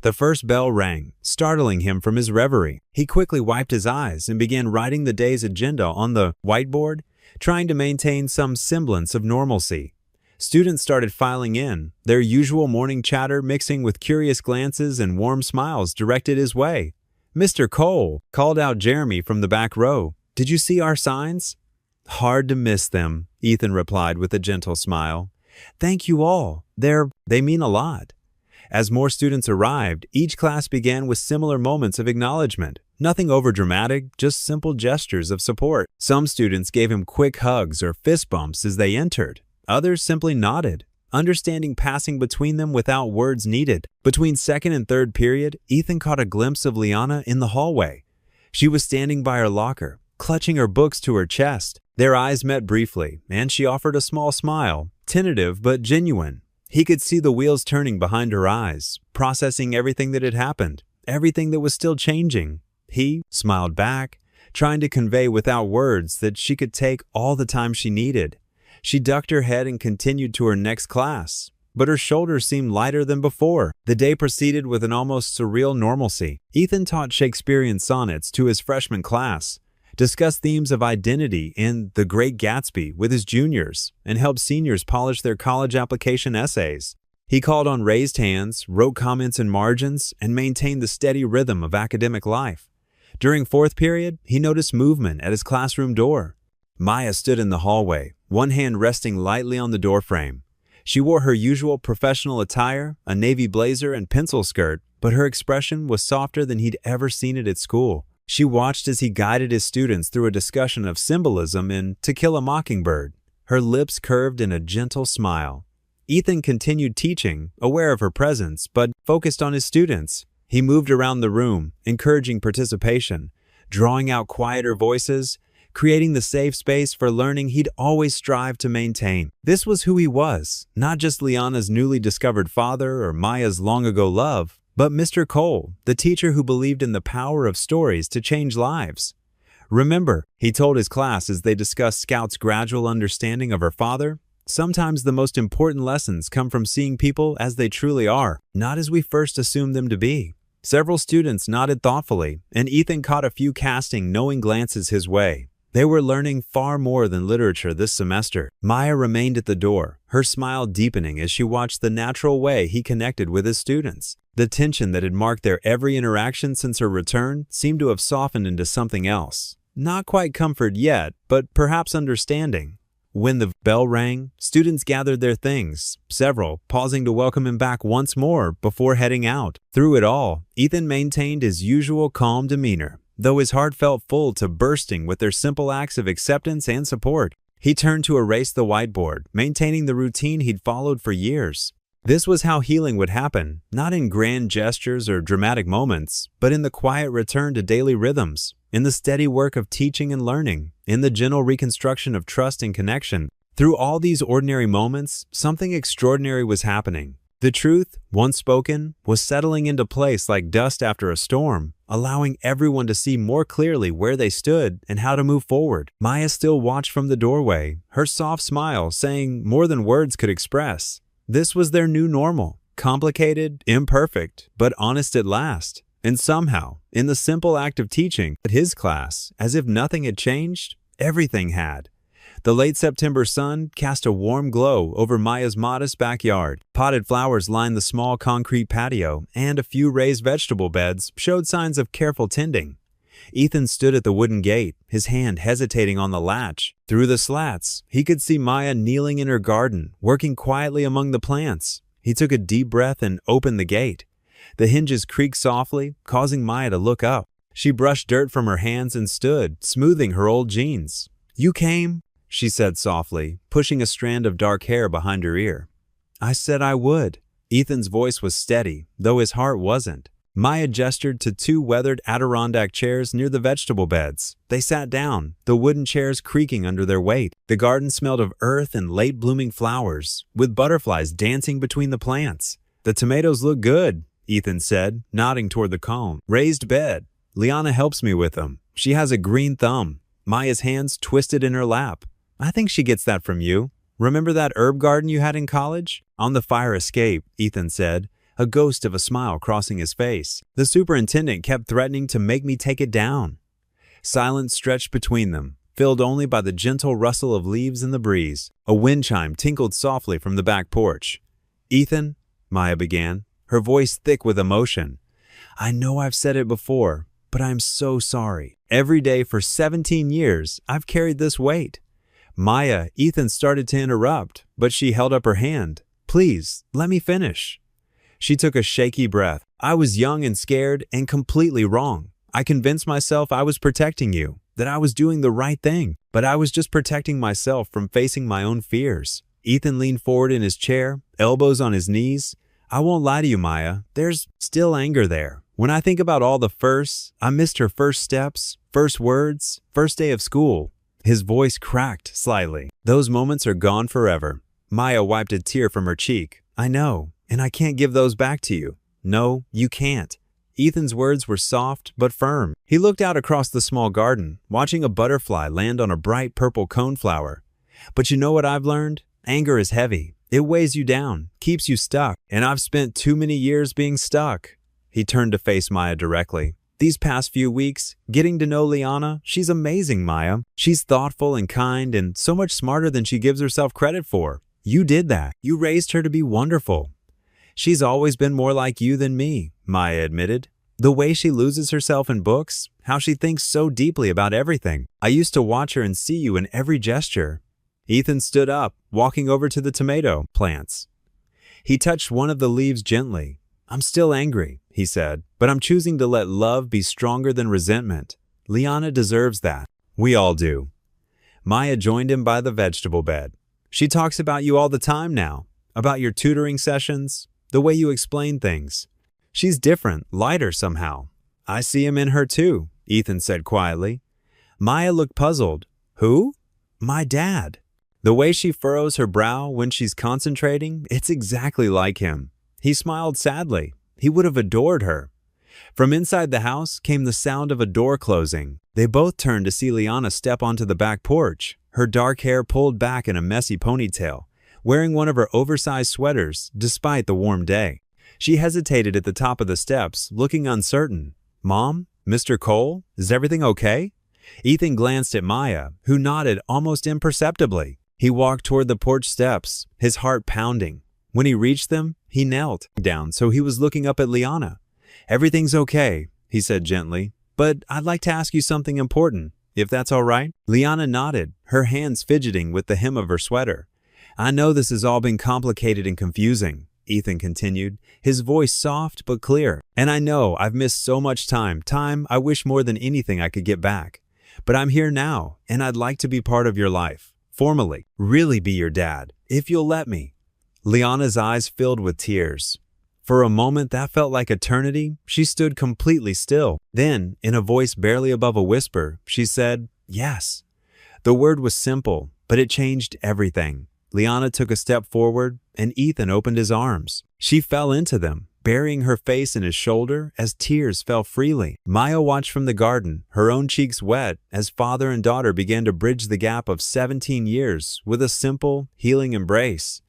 The first bell rang, startling him from his reverie. He quickly wiped his eyes and began writing the day's agenda on the whiteboard, trying to maintain some semblance of normalcy. Students started filing in, their usual morning chatter mixing with curious glances and warm smiles directed his way. "Mr. Cole," called out Jeremy from the back row. "Did you see our signs?" "Hard to miss them," Ethan replied with a gentle smile. "Thank you all. They mean a lot." As more students arrived, each class began with similar moments of acknowledgement. Nothing overdramatic, just simple gestures of support. Some students gave him quick hugs or fist bumps as they entered. Others simply nodded, understanding passing between them without words needed. Between second and third period, Ethan caught a glimpse of Liana in the hallway. She was standing by her locker, clutching her books to her chest. Their eyes met briefly, and she offered a small smile, tentative but genuine. He could see the wheels turning behind her eyes, processing everything that had happened, everything that was still changing. He smiled back, trying to convey without words that she could take all the time she needed. She ducked her head and continued to her next class, but her shoulders seemed lighter than before. The day proceeded with an almost surreal normalcy. Ethan taught Shakespearean sonnets to his freshman class, discussed themes of identity in The Great Gatsby with his juniors, and helped seniors polish their college application essays. He called on raised hands, wrote comments in margins, and maintained the steady rhythm of academic life. During fourth period, he noticed movement at his classroom door. Maya stood in the hallway, one hand resting lightly on the doorframe. She wore her usual professional attire, a navy blazer and pencil skirt, but her expression was softer than he'd ever seen it at school. She watched as he guided his students through a discussion of symbolism in To Kill a Mockingbird, her lips curved in a gentle smile. Ethan continued teaching, aware of her presence, but focused on his students. He moved around the room, encouraging participation, drawing out quieter voices, creating the safe space for learning he'd always strived to maintain. This was who he was, not just Liana's newly discovered father or Maya's long-ago love, but Mr. Cole, the teacher who believed in the power of stories to change lives. "Remember," he told his class as they discussed Scout's gradual understanding of her father, "sometimes the most important lessons come from seeing people as they truly are, not as we first assumed them to be." Several students nodded thoughtfully, and Ethan caught a few casting knowing glances his way. They were learning far more than literature this semester. Maya remained at the door, her smile deepening as she watched the natural way he connected with his students. The tension that had marked their every interaction since her return seemed to have softened into something else. Not quite comfort yet, but perhaps understanding. When the bell rang, students gathered their things, several pausing to welcome him back once more before heading out. Through it all, Ethan maintained his usual calm demeanor, though his heart felt full to bursting with their simple acts of acceptance and support. He turned to erase the whiteboard, maintaining the routine he'd followed for years. This was how healing would happen, not in grand gestures or dramatic moments, but in the quiet return to daily rhythms, in the steady work of teaching and learning, in the gentle reconstruction of trust and connection. Through all these ordinary moments, something extraordinary was happening. The truth, once spoken, was settling into place like dust after a storm, allowing everyone to see more clearly where they stood and how to move forward. Maya still watched from the doorway, her soft smile saying more than words could express. This was their new normal, complicated, imperfect, but honest at last. And somehow, in the simple act of teaching at his class, as if nothing had changed, everything had. The late September sun cast a warm glow over Maya's modest backyard. Potted flowers lined the small concrete patio, and a few raised vegetable beds showed signs of careful tending. Ethan stood at the wooden gate, his hand hesitating on the latch. Through the slats, he could see Maya kneeling in her garden, working quietly among the plants. He took a deep breath and opened the gate. The hinges creaked softly, causing Maya to look up. She brushed dirt from her hands and stood, smoothing her old jeans. "You came?" she said softly, pushing a strand of dark hair behind her ear. "I said I would." Ethan's voice was steady, though his heart wasn't. Maya gestured to two weathered Adirondack chairs near the vegetable beds. They sat down, the wooden chairs creaking under their weight. The garden smelled of earth and late-blooming flowers, with butterflies dancing between the plants. "The tomatoes look good," Ethan said, nodding toward the calm, raised bed. "Liana helps me with them. She has a green thumb." Maya's hands twisted in her lap. "I think she gets that from you. Remember that herb garden you had in college?" "On the fire escape," Ethan said, a ghost of a smile crossing his face. "The superintendent kept threatening to make me take it down." Silence stretched between them, filled only by the gentle rustle of leaves in the breeze. A wind chime tinkled softly from the back porch. "Ethan," Maya began, her voice thick with emotion, "I know I've said it before, but I'm so sorry. Every day for 17 years, I've carried this weight." "Maya," Ethan started to interrupt, but she held up her hand. "Please, let me finish." She took a shaky breath. "I was young and scared and completely wrong. I convinced myself I was protecting you, that I was doing the right thing, but I was just protecting myself from facing my own fears." Ethan leaned forward in his chair, elbows on his knees. "I won't lie to you, Maya. There's still anger there. When I think about all the firsts, I missed her first steps, first words, first day of school." His voice cracked slightly. "Those moments are gone forever." Maya wiped a tear from her cheek. "I know, and I can't give those back to you." "No, you can't." Ethan's words were soft but firm. He looked out across the small garden, watching a butterfly land on a bright purple coneflower. "But you know what I've learned? Anger is heavy. It weighs you down, keeps you stuck, and I've spent too many years being stuck." He turned to face Maya directly. "These past few weeks, getting to know Liana, she's amazing, Maya. She's thoughtful and kind and so much smarter than she gives herself credit for. You did that. You raised her to be wonderful." "She's always been more like you than me," Maya admitted. "The way she loses herself in books, how she thinks so deeply about everything. I used to watch her and see you in every gesture." Ethan stood up, walking over to the tomato plants. He touched one of the leaves gently. "I'm still angry," he said, "but I'm choosing to let love be stronger than resentment. Liana deserves that. We all do." Maya joined him by the vegetable bed. "She talks about you all the time now, about your tutoring sessions, the way you explain things. She's different, lighter somehow." "I see him in her too," Ethan said quietly. Maya looked puzzled. "Who?" "My dad. The way she furrows her brow when she's concentrating, it's exactly like him." He smiled sadly. He would have adored her. From inside the house came the sound of a door closing. They both turned to see Liana step onto the back porch, her dark hair pulled back in a messy ponytail, wearing one of her oversized sweaters despite the warm day. She hesitated at the top of the steps, looking uncertain. "Mom? Mr. Cole? Is everything okay?" Ethan glanced at Maya, who nodded almost imperceptibly. He walked toward the porch steps, his heart pounding. When he reached them, he knelt down so he was looking up at Liana. "Everything's okay," he said gently, "but I'd like to ask you something important, if that's all right." Liana nodded, her hands fidgeting with the hem of her sweater. "I know this has all been complicated and confusing," Ethan continued, his voice soft but clear. "And I know I've missed so much time I wish more than anything I could get back. But I'm here now, and I'd like to be part of your life. Formally, really be your dad, if you'll let me." Liana's eyes filled with tears. For a moment that felt like eternity. She stood completely still. Then, in a voice barely above a whisper, she said, "Yes." The word was simple, but it changed everything. Liana took a step forward, and Ethan opened his arms. She fell into them, burying her face in his shoulder as tears fell freely. Maya watched from the garden, her own cheeks wet, as father and daughter began to bridge the gap of 17 years with a simple, healing embrace.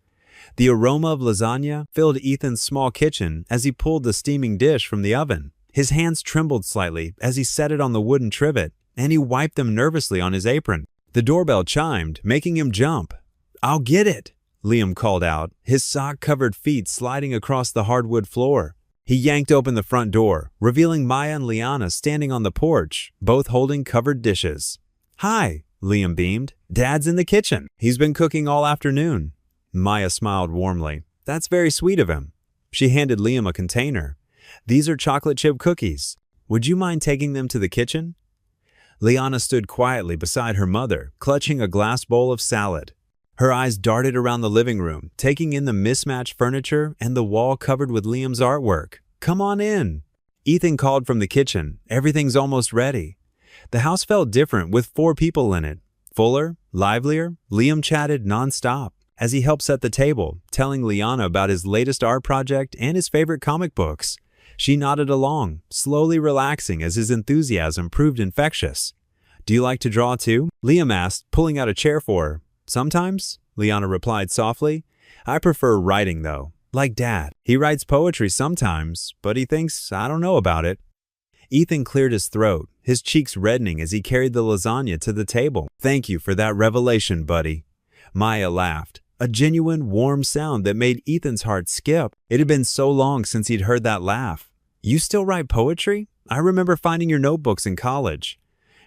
The aroma of lasagna filled Ethan's small kitchen as he pulled the steaming dish from the oven. His hands trembled slightly as he set it on the wooden trivet, and he wiped them nervously on his apron. The doorbell chimed, making him jump. "I'll get it," Liam called out, his sock-covered feet sliding across the hardwood floor. He yanked open the front door, revealing Maya and Liana standing on the porch, both holding covered dishes. "Hi," Liam beamed. "Dad's in the kitchen. He's been cooking all afternoon." Maya smiled warmly. "That's very sweet of him." She handed Liam a container. "These are chocolate chip cookies. Would you mind taking them to the kitchen?" Liana stood quietly beside her mother, clutching a glass bowl of salad. Her eyes darted around the living room, taking in the mismatched furniture and the wall covered with Liam's artwork. "Come on in." Ethan called from the kitchen. "Everything's almost ready." The house felt different with 4 people in it. Fuller, livelier, Liam chatted nonstop as he helped set the table, telling Liana about his latest art project and his favorite comic books. She nodded along, slowly relaxing as his enthusiasm proved infectious. "Do you like to draw too?" Liam asked, pulling out a chair for her. "Sometimes," Liana replied softly. "I prefer writing though, like Dad. He writes poetry sometimes, but he thinks I don't know about it." Ethan cleared his throat, his cheeks reddening as he carried the lasagna to the table. "Thank you for that revelation, buddy." Maya laughed, a genuine, warm sound that made Ethan's heart skip. It had been so long since he'd heard that laugh. "You still write poetry? I remember finding your notebooks in college."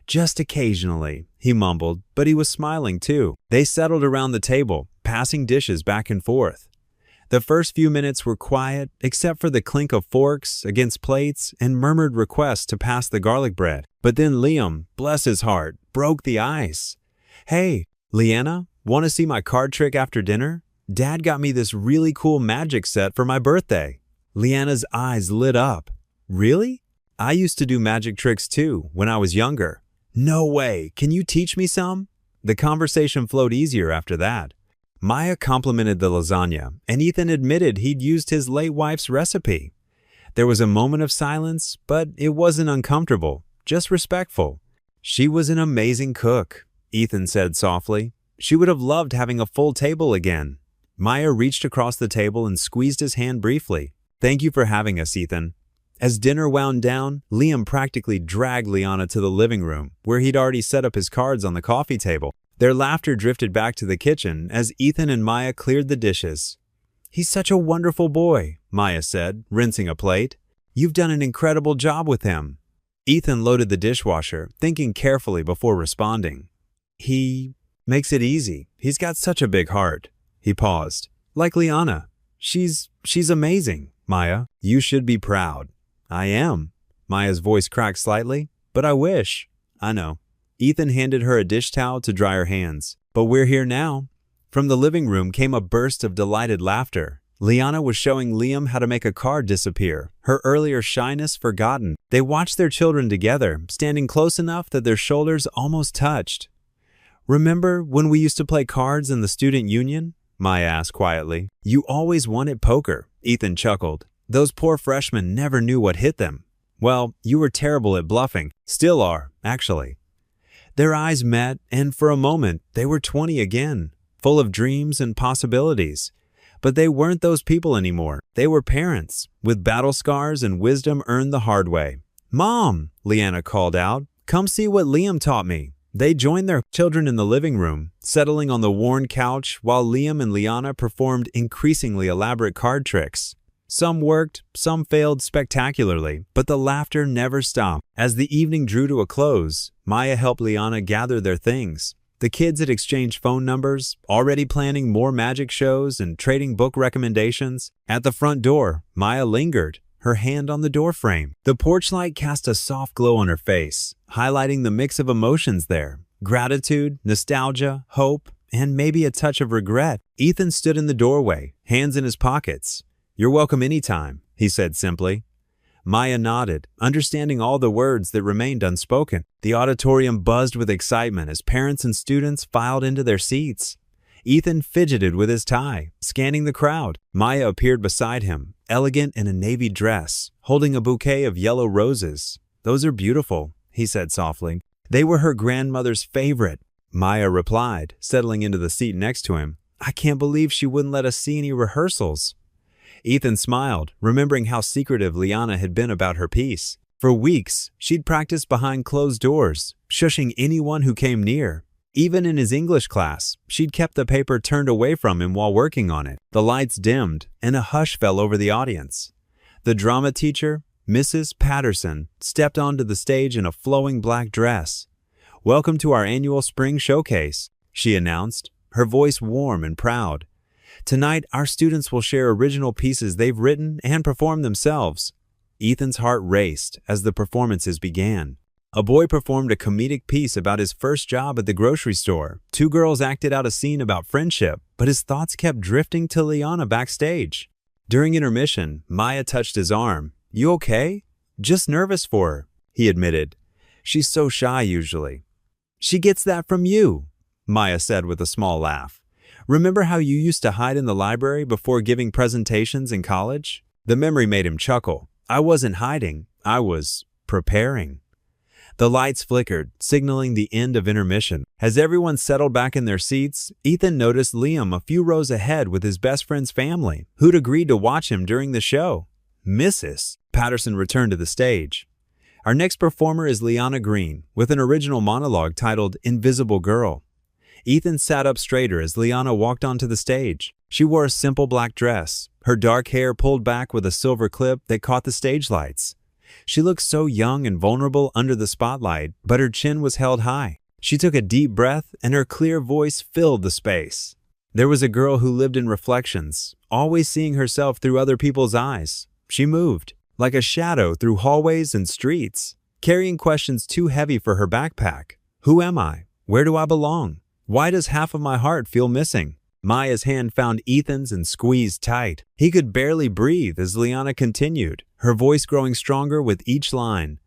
"Just occasionally," he mumbled, but he was smiling too. They settled around the table, passing dishes back and forth. The first few minutes were quiet, except for the clink of forks against plates and murmured requests to pass the garlic bread. But then Liam, bless his heart, broke the ice. "Hey, Leanna, want to see my card trick after dinner? Dad got me this really cool magic set for my birthday." Leanna's eyes lit up. "Really? I used to do magic tricks too, when I was younger." "No way, can you teach me some?" The conversation flowed easier after that. Maya complimented the lasagna, and Ethan admitted he'd used his late wife's recipe. There was a moment of silence, but it wasn't uncomfortable, just respectful. "She was an amazing cook," Ethan said softly. "She would have loved having a full table again." Maya reached across the table and squeezed his hand briefly. "Thank you for having us, Ethan." As dinner wound down, Liam practically dragged Liana to the living room, where he'd already set up his cards on the coffee table. Their laughter drifted back to the kitchen as Ethan and Maya cleared the dishes. "He's such a wonderful boy," Maya said, rinsing a plate. "You've done an incredible job with him." Ethan loaded the dishwasher, thinking carefully before responding. "He makes it easy. He's got such a big heart." He paused. "Like Liana. She's amazing, Maya. You should be proud." "I am." Maya's voice cracked slightly. "But I wish." "I know." Ethan handed her a dish towel to dry her hands. "But we're here now." From the living room came a burst of delighted laughter. Liana was showing Liam how to make a card disappear, her earlier shyness forgotten. They watched their children together, standing close enough that their shoulders almost touched. "Remember when we used to play cards in the student union?" Maya asked quietly. "You always won at poker," Ethan chuckled. "Those poor freshmen never knew what hit them." "Well, you were terrible at bluffing. Still are, actually." Their eyes met, and for a moment, they were 20 again, full of dreams and possibilities. But they weren't those people anymore. They were parents, with battle scars and wisdom earned the hard way. "Mom," Leanna called out, "come see what Liam taught me." They joined their children in the living room, settling on the worn couch while Liam and Liana performed increasingly elaborate card tricks. Some worked, some failed spectacularly, but the laughter never stopped. As the evening drew to a close, Maya helped Liana gather their things. The kids had exchanged phone numbers, already planning more magic shows and trading book recommendations. At the front door, Maya lingered, her hand on the doorframe. The porch light cast a soft glow on her face, highlighting the mix of emotions there: gratitude, nostalgia, hope, and maybe a touch of regret. Ethan stood in the doorway, hands in his pockets. "You're welcome anytime," he said simply. Maya nodded, understanding all the words that remained unspoken. The auditorium buzzed with excitement as parents and students filed into their seats. Ethan fidgeted with his tie, scanning the crowd. Maya appeared beside him, elegant in a navy dress, holding a bouquet of yellow roses. "Those are beautiful," he said softly. "They were her grandmother's favorite." Maya replied, settling into the seat next to him. "I can't believe she wouldn't let us see any rehearsals." Ethan smiled, remembering how secretive Liana had been about her piece. For weeks, she'd practiced behind closed doors, shushing anyone who came near. Even in his English class, she'd kept the paper turned away from him while working on it. The lights dimmed, and a hush fell over the audience. The drama teacher, Mrs. Patterson, stepped onto the stage in a flowing black dress. "Welcome to our annual spring showcase," she announced, her voice warm and proud. "Tonight, our students will share original pieces they've written and performed themselves." Ethan's heart raced as the performances began. A boy performed a comedic piece about his first job at the grocery store. Two girls acted out a scene about friendship, but his thoughts kept drifting to Liana backstage. During intermission, Maya touched his arm. "You okay?" "Just nervous for her," he admitted. "She's so shy usually." "She gets that from you," Maya said with a small laugh. "Remember how you used to hide in the library before giving presentations in college?" The memory made him chuckle. "I wasn't hiding. I was preparing." The lights flickered, signaling the end of intermission. As everyone settled back in their seats, Ethan noticed Liam a few rows ahead with his best friend's family, who'd agreed to watch him during the show. Mrs. Patterson returned to the stage. Our next performer is Liana Green, with an original monologue titled Invisible Girl. Ethan sat up straighter as Liana walked onto the stage. She wore a simple black dress, her dark hair pulled back with a silver clip that caught the stage lights. She looked so young and vulnerable under the spotlight, but her chin was held high. She took a deep breath, and her clear voice filled the space. There was a girl who lived in reflections, always seeing herself through other people's eyes. She moved, like a shadow through hallways and streets, carrying questions too heavy for her backpack. Who am I? Where do I belong? Why does half of my heart feel missing? Maya's hand found Ethan's and squeezed tight. He could barely breathe as Liana continued, her voice growing stronger with each line.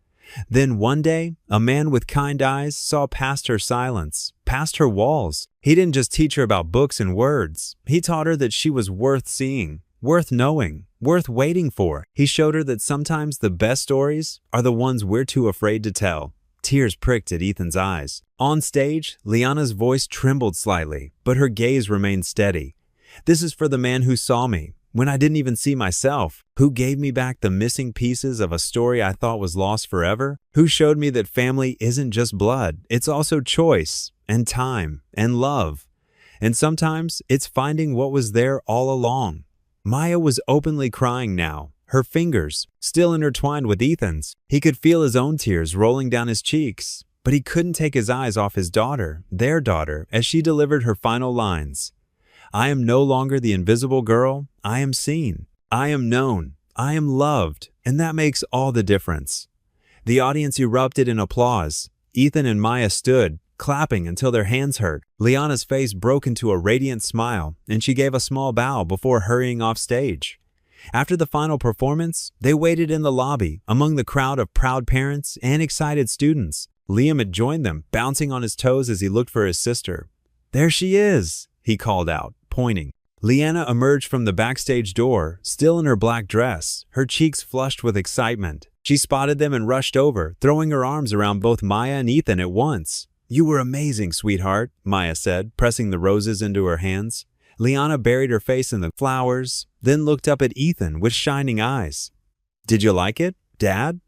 Then one day, a man with kind eyes saw past her silence, past her walls. He didn't just teach her about books and words. He taught her that she was worth seeing, worth knowing, worth waiting for. He showed her that sometimes the best stories are the ones we're too afraid to tell. Tears pricked at Ethan's eyes. On stage, Liana's voice trembled slightly, but her gaze remained steady. This is for the man who saw me, when I didn't even see myself, who gave me back the missing pieces of a story I thought was lost forever, who showed me that family isn't just blood, it's also choice, and time, and love. And sometimes, it's finding what was there all along. Maya was openly crying now, her fingers still intertwined with Ethan's. He could feel his own tears rolling down his cheeks, but he couldn't take his eyes off his daughter, their daughter, as she delivered her final lines. I am no longer the invisible girl. I am seen. I am known. I am loved. And that makes all the difference. The audience erupted in applause. Ethan and Maya stood, clapping until their hands hurt. Liana's face broke into a radiant smile, and she gave a small bow before hurrying off stage. After the final performance, they waited in the lobby among the crowd of proud parents and excited students. Liam had joined them, bouncing on his toes as he looked for his sister. There she is, he called out, pointing. Liana emerged from the backstage door, still in her black dress, her cheeks flushed with excitement. She spotted them and rushed over, throwing her arms around both Maya and Ethan at once. You were amazing, sweetheart, Maya said, pressing the roses into her hands. Liana buried her face in the flowers, then looked up at Ethan with shining eyes. Did you like it, Dad?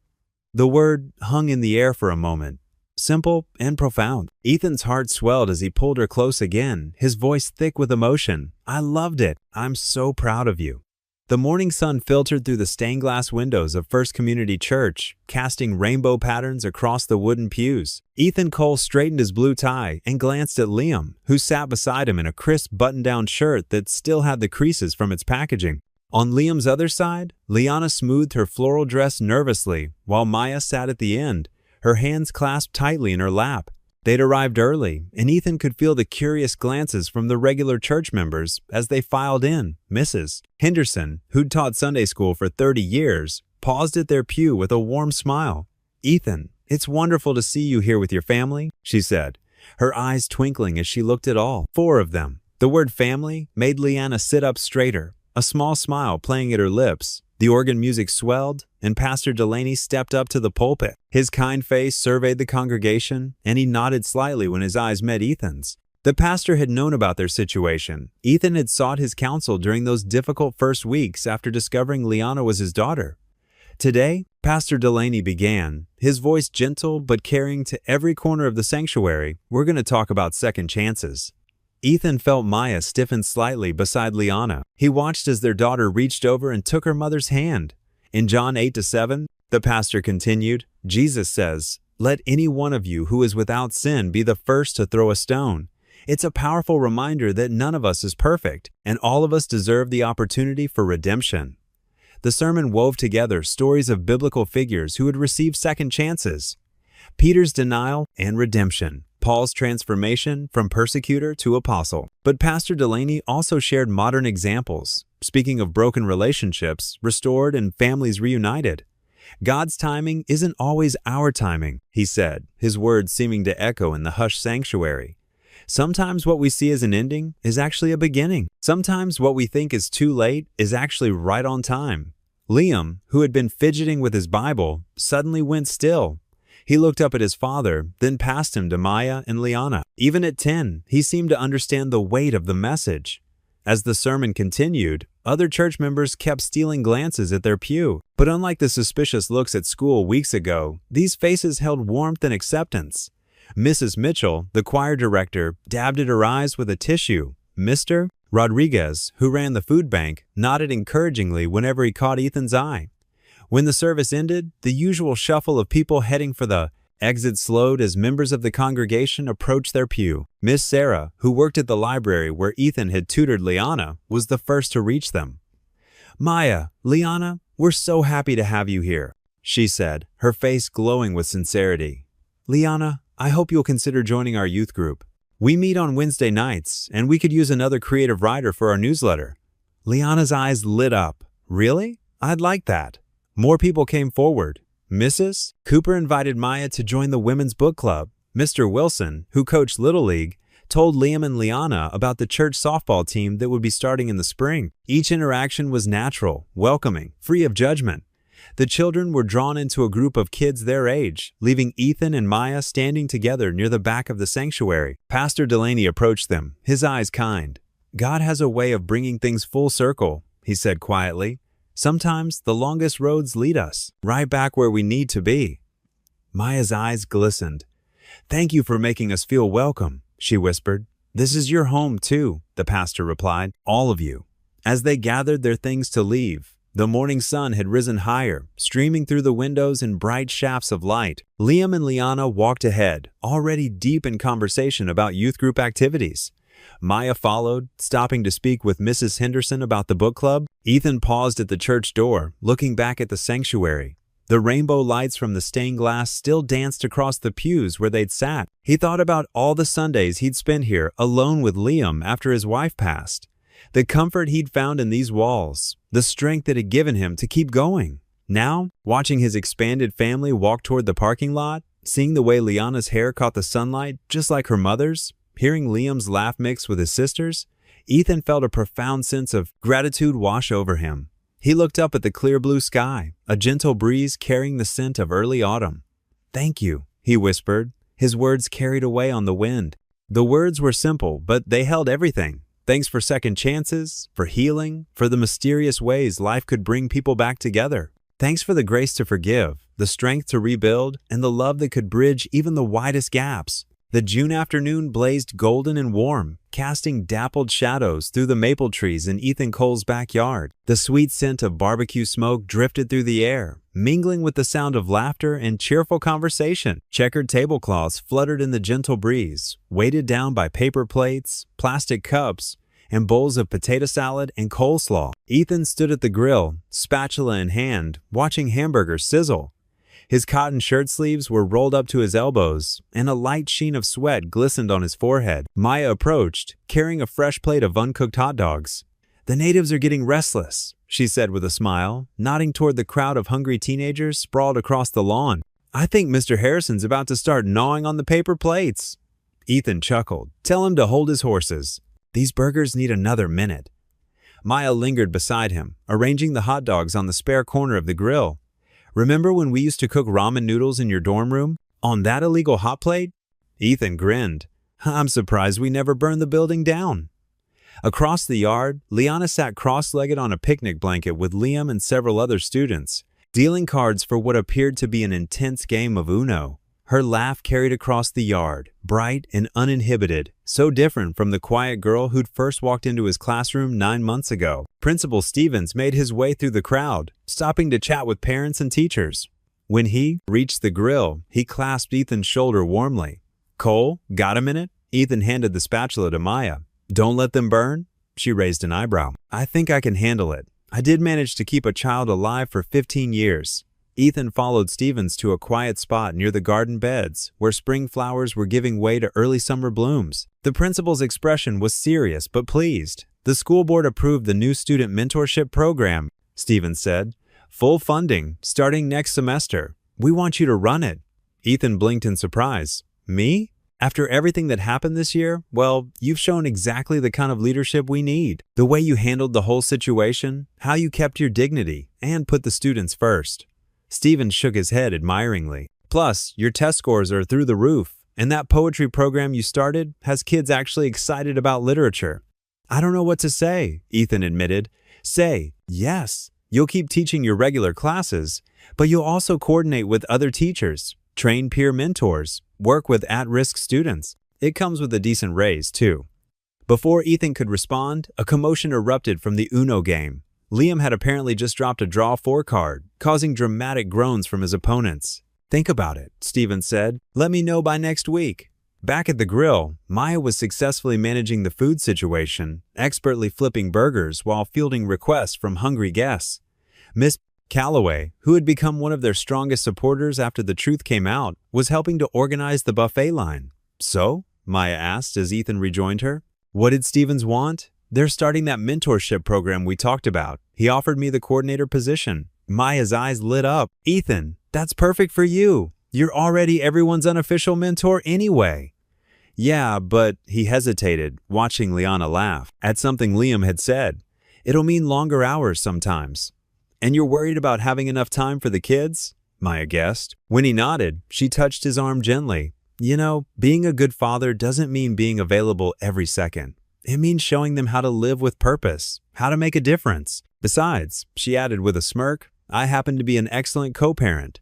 The word hung in the air for a moment, simple and profound. Ethan's heart swelled as he pulled her close again, his voice thick with emotion. I loved it. I'm so proud of you. The morning sun filtered through the stained glass windows of First Community Church, casting rainbow patterns across the wooden pews. Ethan Cole straightened his blue tie and glanced at Liam, who sat beside him in a crisp button-down shirt that still had the creases from its packaging. On Liam's other side, Liana smoothed her floral dress nervously, while Maya sat at the end, her hands clasped tightly in her lap. They'd arrived early, and Ethan could feel the curious glances from the regular church members as they filed in. Mrs. Henderson, who'd taught Sunday school for 30 years, paused at their pew with a warm smile. Ethan, it's wonderful to see you here with your family, she said, her eyes twinkling as she looked at all 4 of them. The word family made Liana sit up straighter, a small smile playing at her lips. The organ music swelled, and Pastor Delaney stepped up to the pulpit. His kind face surveyed the congregation, and he nodded slightly when his eyes met Ethan's. The pastor had known about their situation. Ethan had sought his counsel during those difficult first weeks after discovering Liana was his daughter. Today, Pastor Delaney began, his voice gentle but carrying to every corner of the sanctuary. We're going to talk about second chances. Ethan felt Maya stiffen slightly beside Liana. He watched as their daughter reached over and took her mother's hand. In John 8-7, the pastor continued, Jesus says, "Let any one of you who is without sin be the first to throw a stone." It's a powerful reminder that none of us is perfect, and all of us deserve the opportunity for redemption. The sermon wove together stories of biblical figures who had received second chances. Peter's denial and redemption. Paul's transformation from persecutor to apostle. But Pastor Delaney also shared modern examples, speaking of broken relationships restored and families reunited. God's timing isn't always our timing, he said, his words seeming to echo in the hushed sanctuary. Sometimes what we see as an ending is actually a beginning. Sometimes what we think is too late is actually right on time. Liam, who had been fidgeting with his Bible, suddenly went still. He looked up at his father, then passed him to Maya and Liana. Even at 10, he seemed to understand the weight of the message. As the sermon continued, Other church members kept stealing glances at their pew. But unlike the suspicious looks at school weeks ago, these faces held warmth and acceptance. Mrs. Mitchell, the choir director, dabbed at her eyes with a tissue. Mr. Rodriguez, who ran the food bank, nodded encouragingly whenever he caught Ethan's eye. When the service ended, the usual shuffle of people heading for the exit slowed as members of the congregation approached their pew. Miss Sarah, who worked at the library where Ethan had tutored Liana, was the first to reach them. "Maya, Liana, we're so happy to have you here," she said, her face glowing with sincerity. "Liana, I hope you'll consider joining our youth group. We meet on Wednesday nights, and we could use another creative writer for our newsletter." Liana's eyes lit up. "Really? I'd like that." More people came forward. Mrs. Cooper invited Maya to join the women's book club. Mr. Wilson, who coached Little League, told Liam and Liana about the church softball team that would be starting in the spring. Each interaction was natural, welcoming, free of judgment. The children were drawn into a group of kids their age, leaving Ethan and Maya standing together near the back of the sanctuary. Pastor Delaney approached them, his eyes kind. "God has a way of bringing things full circle," he said quietly. "Sometimes the longest roads lead us right back where we need to be." Maya's eyes glistened. "Thank you for making us feel welcome," she whispered. "This is your home too," the pastor replied. "All of you." As they gathered their things to leave, the morning sun had risen higher, streaming through the windows in bright shafts of light. Liam and Liana walked ahead, already deep in conversation about youth group activities. Maya followed, stopping to speak with Mrs. Henderson about the book club. Ethan paused at the church door, looking back at the sanctuary. The rainbow lights from the stained glass still danced across the pews where they'd sat. He thought about all the Sundays he'd spent here alone with Liam after his wife passed. The comfort he'd found in these walls, the strength it had given him to keep going. Now, watching his expanded family walk toward the parking lot, seeing the way Liana's hair caught the sunlight just like her mother's, hearing Liam's laugh mix with his sister's, Ethan felt a profound sense of gratitude wash over him. He looked up at the clear blue sky, a gentle breeze carrying the scent of early autumn. "Thank you," he whispered, his words carried away on the wind. The words were simple, but they held everything. Thanks for second chances, for healing, for the mysterious ways life could bring people back together. Thanks for the grace to forgive, the strength to rebuild, and the love that could bridge even the widest gaps. The June afternoon blazed golden and warm, casting dappled shadows through the maple trees in Ethan Cole's backyard. The sweet scent of barbecue smoke drifted through the air, mingling with the sound of laughter and cheerful conversation. Checkered tablecloths fluttered in the gentle breeze, weighted down by paper plates, plastic cups, and bowls of potato salad and coleslaw. Ethan stood at the grill, spatula in hand, watching hamburgers sizzle. His cotton shirt sleeves were rolled up to his elbows, and a light sheen of sweat glistened on his forehead. Maya approached, carrying a fresh plate of uncooked hot dogs. "The natives are getting restless," she said with a smile, nodding toward the crowd of hungry teenagers sprawled across the lawn. "I think Mr. Harrison's about to start gnawing on the paper plates." Ethan chuckled. "Tell him to hold his horses. These burgers need another minute." Maya lingered beside him, arranging the hot dogs on the spare corner of the grill. "Remember when we used to cook ramen noodles in your dorm room? On that illegal hot plate?" Ethan grinned. "I'm surprised we never burned the building down." Across the yard, Liana sat cross-legged on a picnic blanket with Liam and several other students, dealing cards for what appeared to be an intense game of Uno. Her laugh carried across the yard, bright and uninhibited, so different from the quiet girl who'd first walked into his classroom 9 months ago. Principal Stevens made his way through the crowd, stopping to chat with parents and teachers. When he reached the grill, he clasped Ethan's shoulder warmly. "Cole, got a minute?" Ethan handed the spatula to Maya. "Don't let them burn?" She raised an eyebrow. "I think I can handle it. I did manage to keep a child alive for 15 years. Ethan followed Stevens to a quiet spot near the garden beds, where spring flowers were giving way to early summer blooms. The principal's expression was serious but pleased. "The school board approved the new student mentorship program," Stevens said. "Full funding, starting next semester. We want you to run it." Ethan blinked in surprise. "Me? After everything that happened this year? Well, you've shown exactly the kind of leadership we need. The way you handled the whole situation, how you kept your dignity, and put the students first." Stevens shook his head admiringly. "Plus, your test scores are through the roof, and that poetry program you started has kids actually excited about literature." "I don't know what to say," Ethan admitted, Say, yes, you'll keep teaching your regular classes, but you'll also coordinate with other teachers, train peer mentors, work with at-risk students. It comes with a decent raise, too. Before Ethan could respond, a commotion erupted from the Uno game. Liam had apparently just dropped a draw 4 card, causing dramatic groans from his opponents. Think about it, Steven said. Let me know by next week. Back at the grill, Maya was successfully managing the food situation, expertly flipping burgers while fielding requests from hungry guests. Miss Calloway, who had become one of their strongest supporters after the truth came out, was helping to organize the buffet line. So? Maya asked as Ethan rejoined her. What did Stevens want? They're starting that mentorship program we talked about. He offered me the coordinator position. Maya's eyes lit up. Ethan, that's perfect for you. You're already everyone's unofficial mentor anyway. Yeah, but he hesitated, watching Liana laugh at something Liam had said. It'll mean longer hours sometimes. And you're worried about having enough time for the kids? Maya guessed. When he nodded, she touched his arm gently. You know, being a good father doesn't mean being available every second. It means showing them how to live with purpose, how to make a difference. Besides, she added with a smirk, I happen to be an excellent co-parent.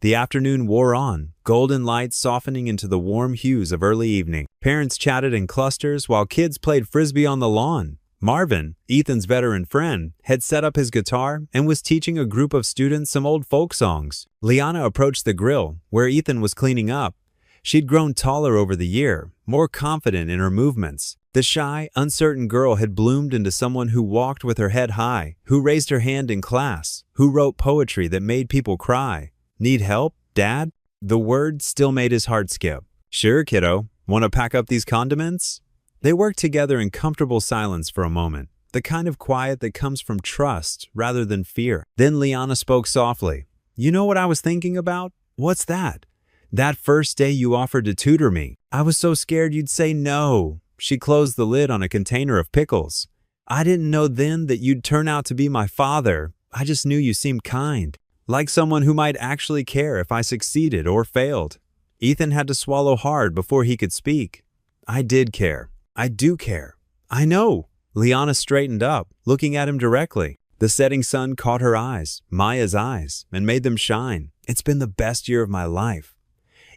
The afternoon wore on, golden lights softening into the warm hues of early evening. Parents chatted in clusters while kids played frisbee on the lawn. Marvin, Ethan's veteran friend, had set up his guitar and was teaching a group of students some old folk songs. Liana approached the grill, where Ethan was cleaning up. She'd grown taller over the year, more confident in her movements. The shy, uncertain girl had bloomed into someone who walked with her head high, who raised her hand in class, who wrote poetry that made people cry. Need help, Dad? The word still made his heart skip. Sure, kiddo. Want to pack up these condiments? They worked together in comfortable silence for a moment, the kind of quiet that comes from trust rather than fear. Then Liana spoke softly. You know what I was thinking about? What's that? That first day you offered to tutor me. I was so scared you'd say no. She closed the lid on a container of pickles. I didn't know then that you'd turn out to be my father. I just knew you seemed kind. Like someone who might actually care if I succeeded or failed. Ethan had to swallow hard before he could speak. I did care. I do care. I know. Liana straightened up, looking at him directly. The setting sun caught her eyes, Maya's eyes, and made them shine. It's been the best year of my life.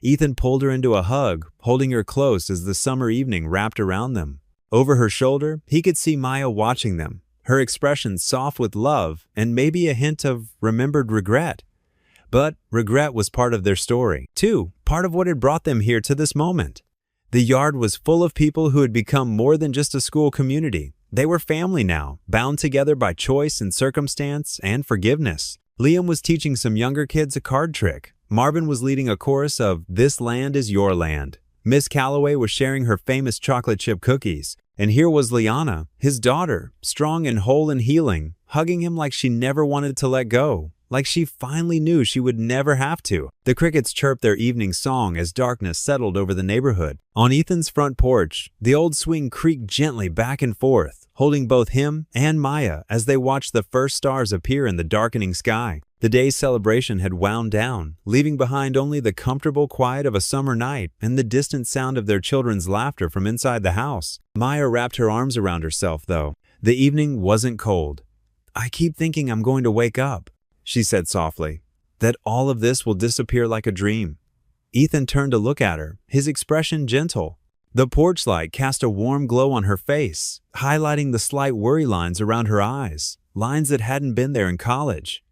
Ethan pulled her into a hug, holding her close as the summer evening wrapped around them. Over her shoulder, he could see Maya watching them, her expression soft with love and maybe a hint of remembered regret. But regret was part of their story, too, part of what had brought them here to this moment. The yard was full of people who had become more than just a school community. They were family now, bound together by choice and circumstance and forgiveness. Liam was teaching some younger kids a card trick. Marvin was leading a chorus of This Land is Your Land. Miss Calloway was sharing her famous chocolate chip cookies. And here was Liana, his daughter, strong and whole and healing, hugging him like she never wanted to let go, like she finally knew she would never have to. The crickets chirped their evening song as darkness settled over the neighborhood. On Ethan's front porch, the old swing creaked gently back and forth, holding both him and Maya as they watched the first stars appear in the darkening sky. The day's celebration had wound down, leaving behind only the comfortable quiet of a summer night and the distant sound of their children's laughter from inside the house. Maya wrapped her arms around herself, though. The evening wasn't cold. I keep thinking I'm going to wake up, she said softly, that all of this will disappear like a dream. Ethan turned to look at her, his expression gentle. The porch light cast a warm glow on her face, highlighting the slight worry lines around her eyes, lines that hadn't been there in college.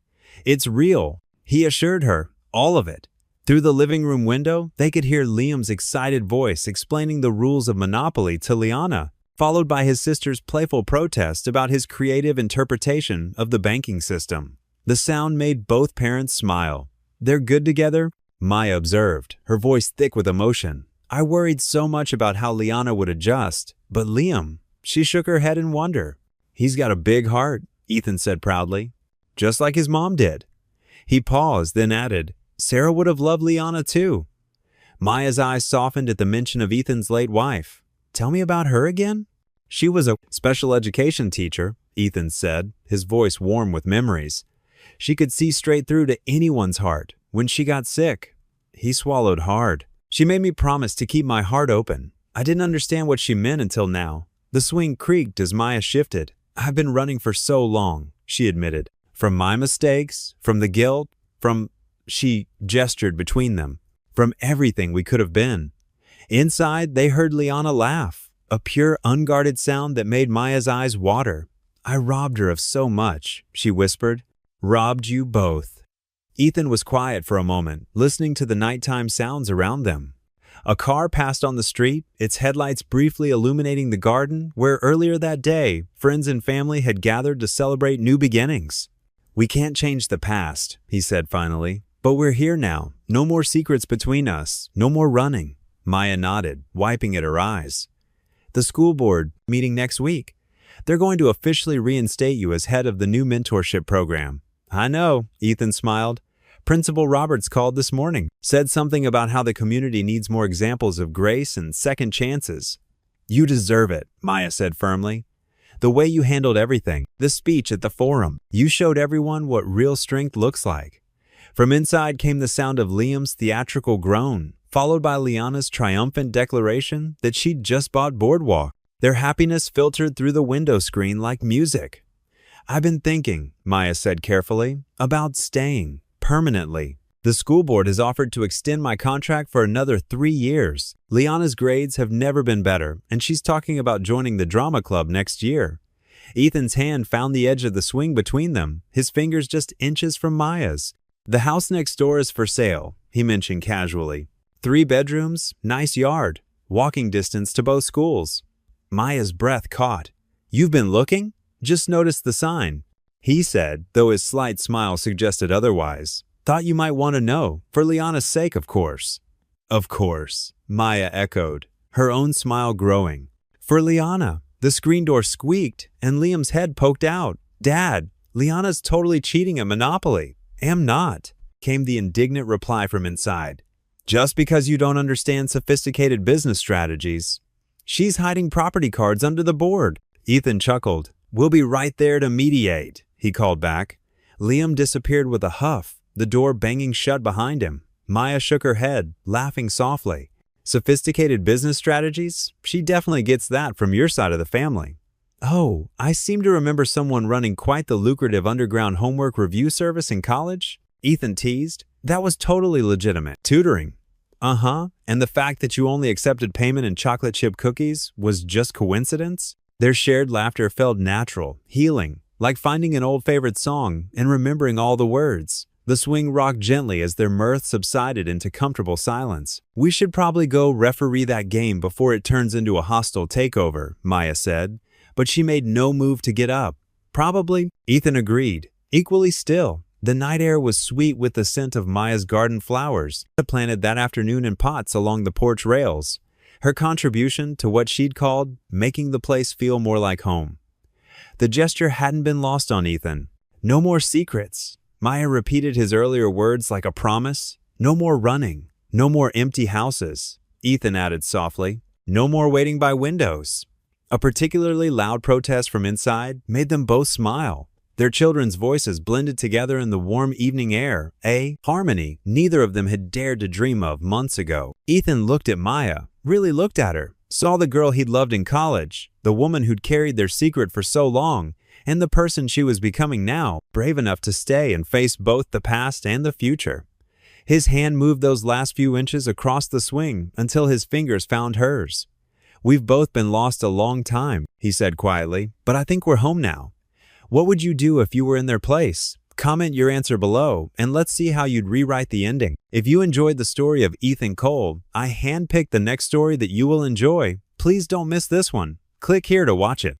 It's real, he assured her, all of it. Through the living room window, they could hear Liam's excited voice explaining the rules of Monopoly to Liana, followed by his sister's playful protest about his creative interpretation of the banking system. The sound made both parents smile. They're good together? Maya observed, her voice thick with emotion. I worried so much about how Liana would adjust, but Liam, she shook her head in wonder. He's got a big heart, Ethan said proudly. Just like his mom did. He paused, then added, Sarah would have loved Liana too. Maya's eyes softened at the mention of Ethan's late wife. Tell me about her again? She was a special education teacher, Ethan said, his voice warm with memories. She could see straight through to anyone's heart. When she got sick, he swallowed hard. She made me promise to keep my heart open. I didn't understand what she meant until now. The swing creaked as Maya shifted. I've been running for so long, she admitted. From my mistakes, from the guilt, from, she gestured between them, from everything we could have been. Inside, they heard Liana laugh, a pure, unguarded sound that made Maya's eyes water. I robbed her of so much, she whispered. Robbed you both. Ethan was quiet for a moment, listening to the nighttime sounds around them. A car passed on the street, its headlights briefly illuminating the garden where earlier that day, friends and family had gathered to celebrate new beginnings. We can't change the past, he said finally, but we're here now. No more secrets between us, no more running. Maya nodded, wiping at her eyes. The school board meeting next week. They're going to officially reinstate you as head of the new mentorship program. I know, Ethan smiled. Principal Roberts called this morning, said something about how the community needs more examples of grace and second chances. You deserve it, Maya said firmly. The way you handled everything, the speech at the forum, you showed everyone what real strength looks like. From inside came the sound of Liam's theatrical groan, followed by Liana's triumphant declaration that she'd just bought Boardwalk. Their happiness filtered through the window screen like music. I've been thinking, Maya said carefully, about staying. Permanently. The school board has offered to extend my contract for another 3 years. Liana's grades have never been better, and she's talking about joining the drama club next year. Ethan's hand found the edge of the swing between them, his fingers just inches from Maya's. The house next door is for sale, he mentioned casually. 3 bedrooms, nice yard, walking distance to both schools. Maya's breath caught. You've been looking? Just noticed the sign. He said, though his slight smile suggested otherwise. Thought you might want to know, for Liana's sake, of course. Of course, Maya echoed, her own smile growing. For Liana. The screen door squeaked, and Liam's head poked out. Dad, Liana's totally cheating at Monopoly. Am not, came the indignant reply from inside. Just because you don't understand sophisticated business strategies. She's hiding property cards under the board. Ethan chuckled. We'll be right there to mediate, he called back. Liam disappeared with a huff, the door banging shut behind him. Maya shook her head, laughing softly. Sophisticated business strategies? She definitely gets that from your side of the family. Oh, I seem to remember someone running quite the lucrative underground homework review service in college. Ethan teased. That was totally legitimate. Tutoring. Uh-huh, and the fact that you only accepted payment in chocolate chip cookies was just coincidence? Their shared laughter felt natural, healing, like finding an old favorite song and remembering all the words. The swing rocked gently as their mirth subsided into comfortable silence. We should probably go referee that game before it turns into a hostile takeover, Maya said, but she made no move to get up. Probably, Ethan agreed. Equally still, the night air was sweet with the scent of Maya's garden flowers, planted that afternoon in pots along the porch rails. Her contribution to what she'd called making the place feel more like home. The gesture hadn't been lost on Ethan. No more secrets. Maya repeated his earlier words like a promise. No more running. No more empty houses. Ethan added softly. No more waiting by windows. A particularly loud protest from inside made them both smile. Their children's voices blended together in the warm evening air, a harmony neither of them had dared to dream of months ago. Ethan looked at Maya, really looked at her, saw the girl he'd loved in college, the woman who'd carried their secret for so long, and the person she was becoming now, brave enough to stay and face both the past and the future. His hand moved those last few inches across the swing until his fingers found hers. We've both been lost a long time, he said quietly, but I think we're home now. What would you do if you were in their place? Comment your answer below, and let's see how you'd rewrite the ending. If you enjoyed the story of Ethan Cole, I handpicked the next story that you will enjoy. Please don't miss this one. Click here to watch it.